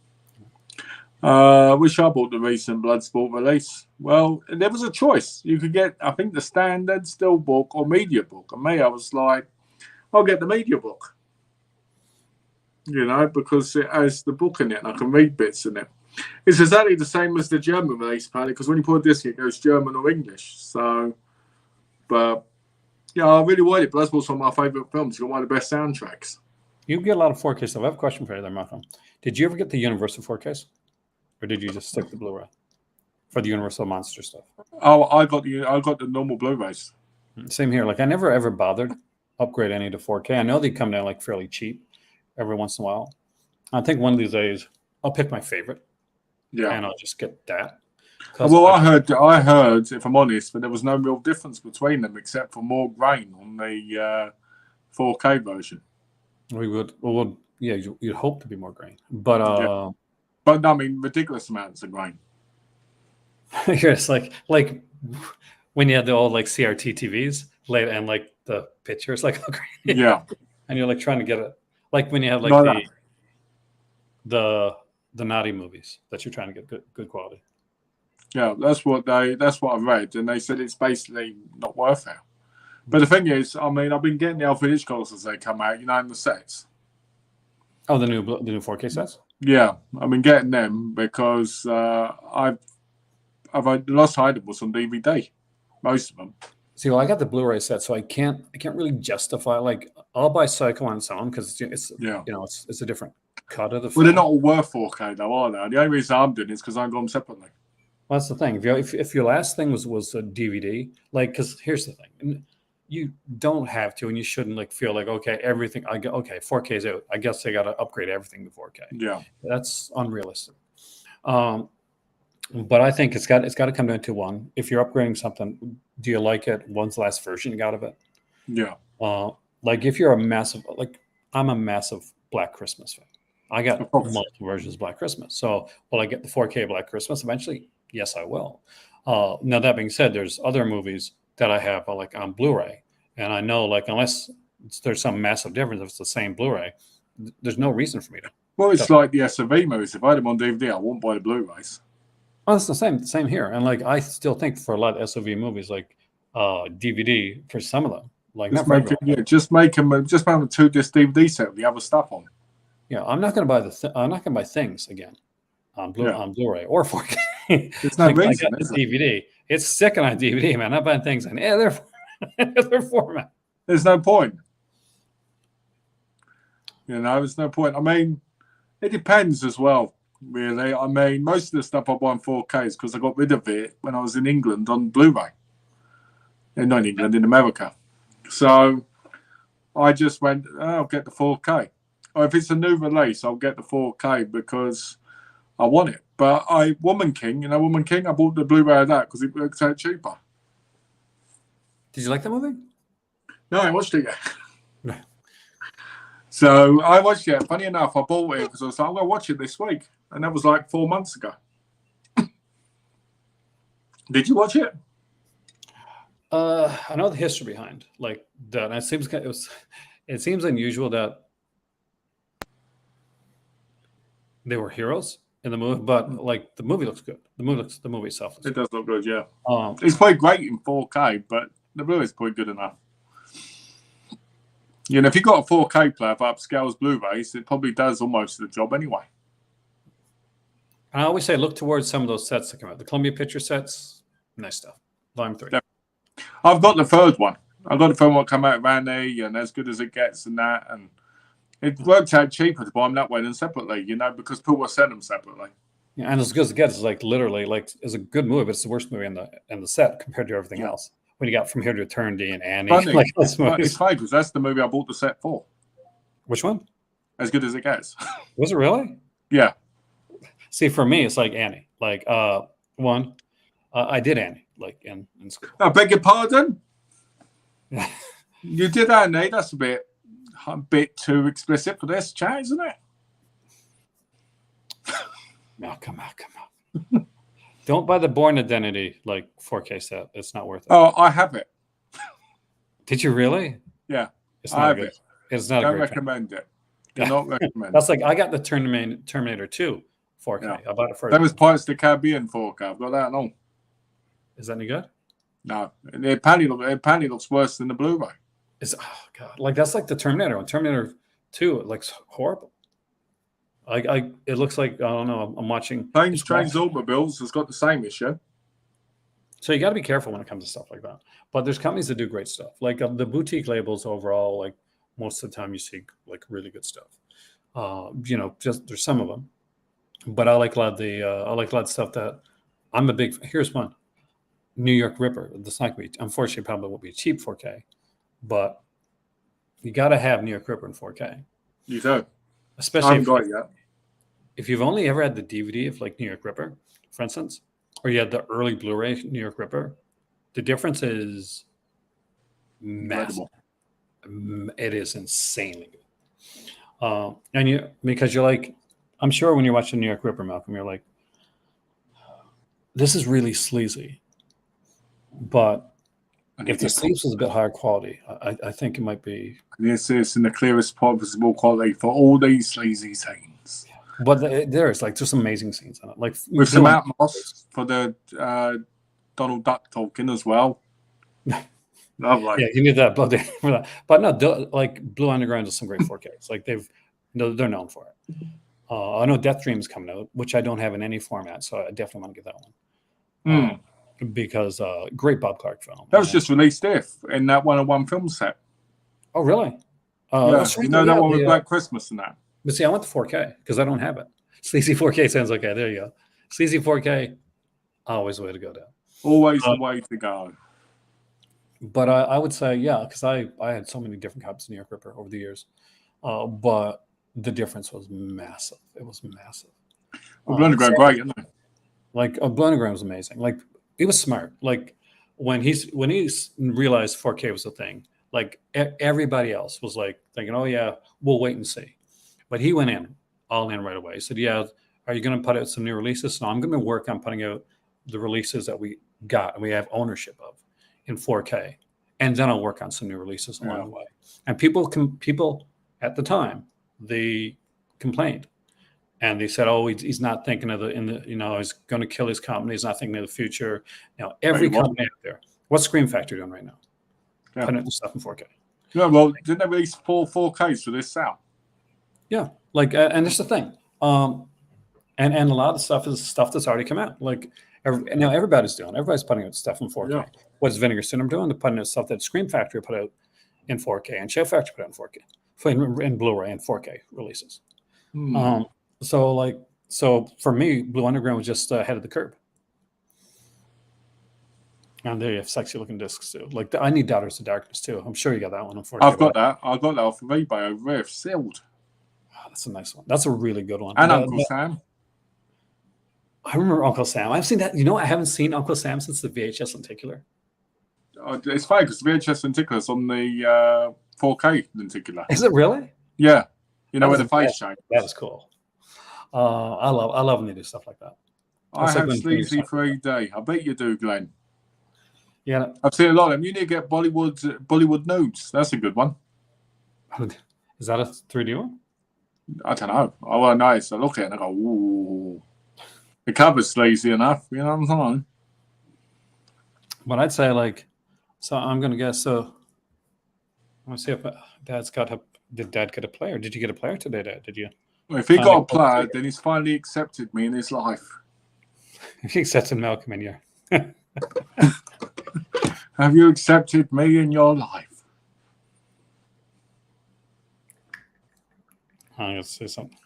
[SPEAKER 2] Wish I bought the recent Bloodsport release. Well, there was a choice. You could get, I think, the standard Steelbook or media book. And me, I was like, I'll get the media book. You know, because it has the book in it and I can read bits in it. It's exactly the same as the German release, apparently, because when you put a disc, it goes German or English. So, but yeah, I really wanted it. Bloodsport's one of my favourite films. It's got one of the best soundtracks.
[SPEAKER 1] You get a lot of 4K stuff. I have a question for you there, Malcolm. Did you ever get the Universal 4Ks? Or did you just stick to Blu-ray for the Universal Monster stuff?
[SPEAKER 2] Oh, I got the normal Blu-rays.
[SPEAKER 1] Same here. Like I never ever bothered upgrade any to 4K. I know they come down like fairly cheap every once in a while. I think one of these days I'll pick my favorite.
[SPEAKER 2] Yeah,
[SPEAKER 1] and I'll just get that.
[SPEAKER 2] Well, I heard, if I'm honest, that there was no real difference between them except for more grain on the 4K version.
[SPEAKER 1] You'd hope to be more grain, but
[SPEAKER 2] But I mean, ridiculous amounts of grain.
[SPEAKER 1] it's like when you had the old like CRT TVs late and like the pictures like
[SPEAKER 2] yeah,
[SPEAKER 1] and you're like trying to get it like when you have like the naughty movies that you're trying to get good quality.
[SPEAKER 2] Yeah, that's what I've read, and they said it's basically not worth it. But the thing is, I mean, I've been getting the Alfred Hitchcocks as they come out, you know, in the sets.
[SPEAKER 1] Oh, the new 4K sets.
[SPEAKER 2] Yeah, I've been getting them because I've had Lost Hideables on DVD, most of them.
[SPEAKER 1] See, well, I got the Blu-ray set, so I can't really justify. Like, I'll buy Psycho on its own because it's a different cut of the film.
[SPEAKER 2] Well, they're not all worth 4K though, are they? The only reason I'm doing it is because I got them separately.
[SPEAKER 1] Well, that's the thing. If your last thing was a DVD, like, because here's the thing. You don't have to, and you shouldn't like feel like, okay, everything. 4K is out. I guess I got to upgrade everything to 4K.
[SPEAKER 2] Yeah,
[SPEAKER 1] that's unrealistic. But I think it's got to come down to one. If you're upgrading something, do you like it? When's the last version you got of it?
[SPEAKER 2] Yeah.
[SPEAKER 1] Like if you're I'm a massive Black Christmas fan. I got multiple versions of Black Christmas. So will I get the 4K Black Christmas eventually? Yes, I will. Now that being said, there's other movies that I have like on Blu-ray, and I know like unless there's some massive difference, if it's the same Blu-ray, there's no reason for me to.
[SPEAKER 2] Well, it's like the SOV movies. If I had them on DVD, I wouldn't buy the Blu-rays.
[SPEAKER 1] Oh, it's the same here. And like I still think for a lot of SOV movies, like DVD for some of them, like
[SPEAKER 2] just make them a 2-disc DVD set with the other stuff on.
[SPEAKER 1] Yeah, I'm not going to buy things again on Blu-ray or 4K.
[SPEAKER 2] It's no reason.
[SPEAKER 1] It's DVD. It's sticking on DVD, man. I'm not buying things on other format.
[SPEAKER 2] There's no point. You know, there's no point. I mean, it depends as well, really. I mean, most of the stuff I buy on 4K is because I got rid of it when I was in England on Blu-ray. Not in England, in America. So I just went, I'll get the 4K. Or if it's a new release, I'll get the 4K because I want it. But Woman King, I bought the Blu-ray of that because it works out cheaper.
[SPEAKER 1] Did you like the movie?
[SPEAKER 2] No, I watched it yet. So I watched it. Funny enough, I bought it because I was like, I'm going to watch it this week. And that was like 4 months ago. Did you watch it?
[SPEAKER 1] I know the history behind like that. And it seems unusual that they were heroes in the movie, but like the movie looks good. The movie itself looks
[SPEAKER 2] good. Does look good, yeah.
[SPEAKER 1] It's
[SPEAKER 2] quite great in 4K, but the Blu-ray is quite good enough. You know, if you've got a 4K player for upscales Blu-rays, it probably does almost the job anyway.
[SPEAKER 1] I always say look towards some of those sets that come out. The Columbia Picture sets, nice stuff. Volume 3. Yeah.
[SPEAKER 2] I've got the third one. I've got the third one come out around there, and As Good as It Gets and that, and it worked out cheaper to buy them that way than separately, because people were selling them separately.
[SPEAKER 1] Yeah, and As Good as It Gets is like literally like it's a good movie, but it's the worst movie in the set compared to everything else. When you got From Here to Eternity and Annie,
[SPEAKER 2] funny, it's funny because that's the movie I bought the set for.
[SPEAKER 1] Which one?
[SPEAKER 2] As Good as It Gets.
[SPEAKER 1] Was it really?
[SPEAKER 2] Yeah.
[SPEAKER 1] See, for me, it's like Annie. Like I did Annie, like in school.
[SPEAKER 2] I beg your pardon. You did Annie. That's a bit too explicit for this chat, isn't it?
[SPEAKER 1] No, come on. Don't buy the Born Identity like 4K set. It's not worth it.
[SPEAKER 2] Oh, I have it.
[SPEAKER 1] Did you really?
[SPEAKER 2] Yeah,
[SPEAKER 1] It's
[SPEAKER 2] I
[SPEAKER 1] not
[SPEAKER 2] have
[SPEAKER 1] good.
[SPEAKER 2] it.
[SPEAKER 1] It's not a
[SPEAKER 2] Don't
[SPEAKER 1] great thing.
[SPEAKER 2] recommend it. Do not recommend.
[SPEAKER 1] That's like I got the Terminator 2 4K.
[SPEAKER 2] Yeah.
[SPEAKER 1] I bought it for.
[SPEAKER 2] That was Pirates of the Caribbean 4K. I've got that and all.
[SPEAKER 1] Is that any good?
[SPEAKER 2] No, it apparently looks worse than the Blu-ray.
[SPEAKER 1] Oh god, like that's like the Terminator one. Terminator 2, it looks horrible. It looks like I don't know. I'm watching
[SPEAKER 2] Planes, Trains, Automobiles has got the same issue.
[SPEAKER 1] So you got to be careful when it comes to stuff like that. But there's companies that do great stuff. Like the boutique labels overall, like most of the time you see like really good stuff. Just there's some of them, but I like a lot of stuff that I'm a big. Here's one, New York Ripper. It's not going to be, unfortunately, probably won't be a cheap 4K, but you got to have New York Ripper in 4K.
[SPEAKER 2] You do,
[SPEAKER 1] especially
[SPEAKER 2] if
[SPEAKER 1] you've only ever had the DVD of like New York Ripper, for instance, or you had the early Blu-ray New York Ripper. The difference is massive. It is insanely good. Because you're like, I'm sure when you're watching New York Ripper, Malcolm, you're like, this is really sleazy. But if the sleeves was a bit higher quality, I think it might be.
[SPEAKER 2] Yes, it's in the clearest possible quality for all these sleazy scenes.
[SPEAKER 1] But there's some amazing scenes in it, like
[SPEAKER 2] with some Atmos for the Donald Duck talking as well. Lovely.
[SPEAKER 1] Yeah, you need that, but no, like Blue Underground does some great 4Ks. Like they're known for it. I know Death Dream is coming out, which I don't have in any format, so I definitely want to get that one. Because great Bob Clark film.
[SPEAKER 2] That was just released in that 101 film set.
[SPEAKER 1] Oh, really?
[SPEAKER 2] Yeah, you know that one with Black Christmas and that.
[SPEAKER 1] But see, I want the 4K because I don't have it. Sleazy 4K sounds okay. There you go. Sleazy 4K, always the way to go down.
[SPEAKER 2] Always the way to go.
[SPEAKER 1] But I would say, yeah, because I had so many different copies of New York Ripper over the years. But the difference was massive. It was massive.
[SPEAKER 2] Well, Blue Underground, great, isn't it?
[SPEAKER 1] Like Blue Underground was amazing. Like he was smart. Like when he realized 4K was a thing, like everybody else was like thinking, oh yeah, we'll wait and see. But he went all in right away. He said, yeah, are you going to put out some new releases? No, I'm going to work on putting out the releases that we got and we have ownership of in 4K. And then I'll work on some new releases along the way. And people at the time, they complained. And they said, oh, he's not thinking of he's going to kill his company. He's not thinking of the future. Now, every company out there, what's Scream Factory doing right now?
[SPEAKER 2] Yeah.
[SPEAKER 1] Putting out stuff in 4K.
[SPEAKER 2] Yeah, well, didn't they release 4Ks for this sound?
[SPEAKER 1] Yeah, and that's the thing. And a lot of stuff is stuff that's already come out. Like now, everybody's putting out stuff in 4K. Yeah. What's Vinegar Syndrome doing? They're putting out stuff that Scream Factory put out in 4K, and Shout Factory put out in 4K, in Blu-ray and 4K releases. So for me, Blue Underground was just ahead of the curve. And there you have sexy looking discs too. Like I need Daughters of Darkness too. I'm sure you got that one.
[SPEAKER 2] I've got that. I got that off of eBay over there, sealed.
[SPEAKER 1] Oh, that's a nice one. That's a really good one.
[SPEAKER 2] And Uncle Sam.
[SPEAKER 1] I remember Uncle Sam. I've seen that. I haven't seen Uncle Sam since the VHS Lenticular.
[SPEAKER 2] It's funny because the VHS Lenticular's on the 4K Lenticular.
[SPEAKER 1] Is it really?
[SPEAKER 2] Yeah. Where the face change.
[SPEAKER 1] That was cool. I love when they do stuff like that.
[SPEAKER 2] I have sleazy 3D. I bet you do, Glenn.
[SPEAKER 1] Yeah.
[SPEAKER 2] I've seen a lot of them. You need to get Bollywood Nudes. That's a good one.
[SPEAKER 1] Is that a 3D one?
[SPEAKER 2] I don't know. I want to know. So I look at it and I go, ooh. The cover's sleazy enough, you know what I'm saying?
[SPEAKER 1] But I'd say so I'm going to guess, so I'm going to see if did Dad get a player? Did you get a player today, Dad? Did you?
[SPEAKER 2] Well, if he got a player, then he's finally accepted me in his life.
[SPEAKER 1] He accepted Malcolm in your...
[SPEAKER 2] Have you accepted me in your life?
[SPEAKER 1] I'm going to say something.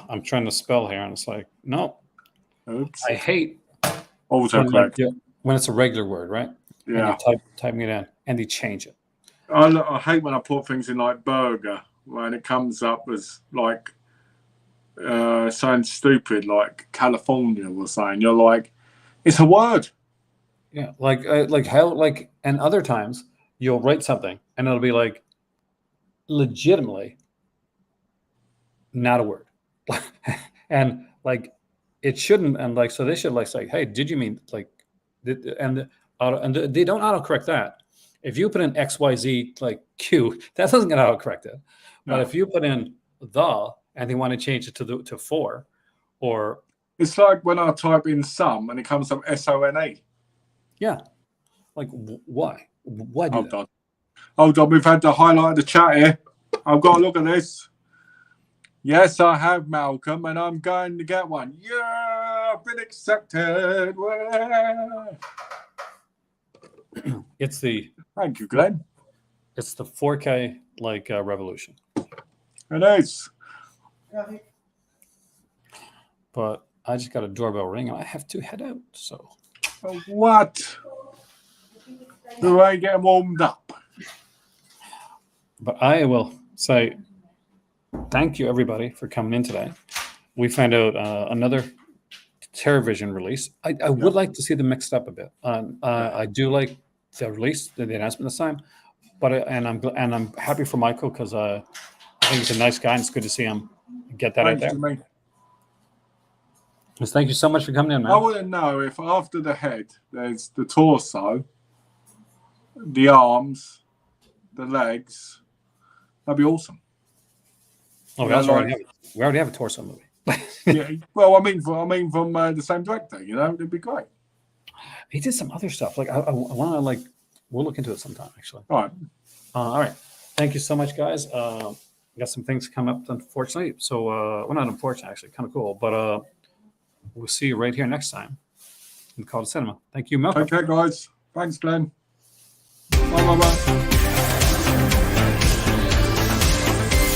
[SPEAKER 1] I'm trying to spell here, and it's like, no.
[SPEAKER 2] Oops.
[SPEAKER 1] I hate
[SPEAKER 2] autocorrect
[SPEAKER 1] when it's a regular word, right?
[SPEAKER 2] Yeah.
[SPEAKER 1] And you're typing it in, and they change it.
[SPEAKER 2] I hate when I put things in like burger, when it comes up as like something stupid, like California or something. You're like, it's a word.
[SPEAKER 1] Yeah, and other times you'll write something, and it'll be like, legitimately not a word. And like it shouldn't. And like so they should like say, hey, did you mean like? And they don't autocorrect that. If you put in XYZ like Q, that doesn't get autocorrected. But
[SPEAKER 2] No.
[SPEAKER 1] if you put in the and they want to change it to for, or
[SPEAKER 2] It's like when I type in some and it comes up SONA.
[SPEAKER 1] yeah, like why? Why do
[SPEAKER 2] Hold
[SPEAKER 1] that?
[SPEAKER 2] on. Hold on, we've had to highlight the chat here. I've got to look at this. Yes, I have, Malcolm, and I'm going to get one. Yeah, I've been accepted. Well,
[SPEAKER 1] It's the
[SPEAKER 2] thank you, Glenn.
[SPEAKER 1] 4K like revolution.
[SPEAKER 2] It is.
[SPEAKER 1] But I just got a doorbell ring and I have to head out. So
[SPEAKER 2] What? Do I get warmed up?
[SPEAKER 1] but I will say thank you everybody for coming in today. We found out another TerraVision release. I would like to see them mixed up a bit. I do like the release, the announcement this time, but I'm happy for Michael because I think he's a nice guy and it's good to see him get that out
[SPEAKER 2] Thanks
[SPEAKER 1] there.
[SPEAKER 2] to me.
[SPEAKER 1] Just thank you so much for coming in, man.
[SPEAKER 2] I want to know if after the head, there's the torso, the arms, the legs. That'd be awesome.
[SPEAKER 1] Oh, we
[SPEAKER 2] Yeah,
[SPEAKER 1] already have a torso movie.
[SPEAKER 2] Yeah. Well, I mean from the same director. You know, it'd be great.
[SPEAKER 1] He did some other stuff. Like I want to like we'll look into it sometime actually.
[SPEAKER 2] All right.
[SPEAKER 1] All right. Thank you so much, guys. Got some things come up, unfortunately. So, well, not unfortunately, actually, kind of cool. But we'll see you right here next time in Call to Cinema. Thank you, Malcolm.
[SPEAKER 2] Take care, guys. Thanks, Glenn. Bye.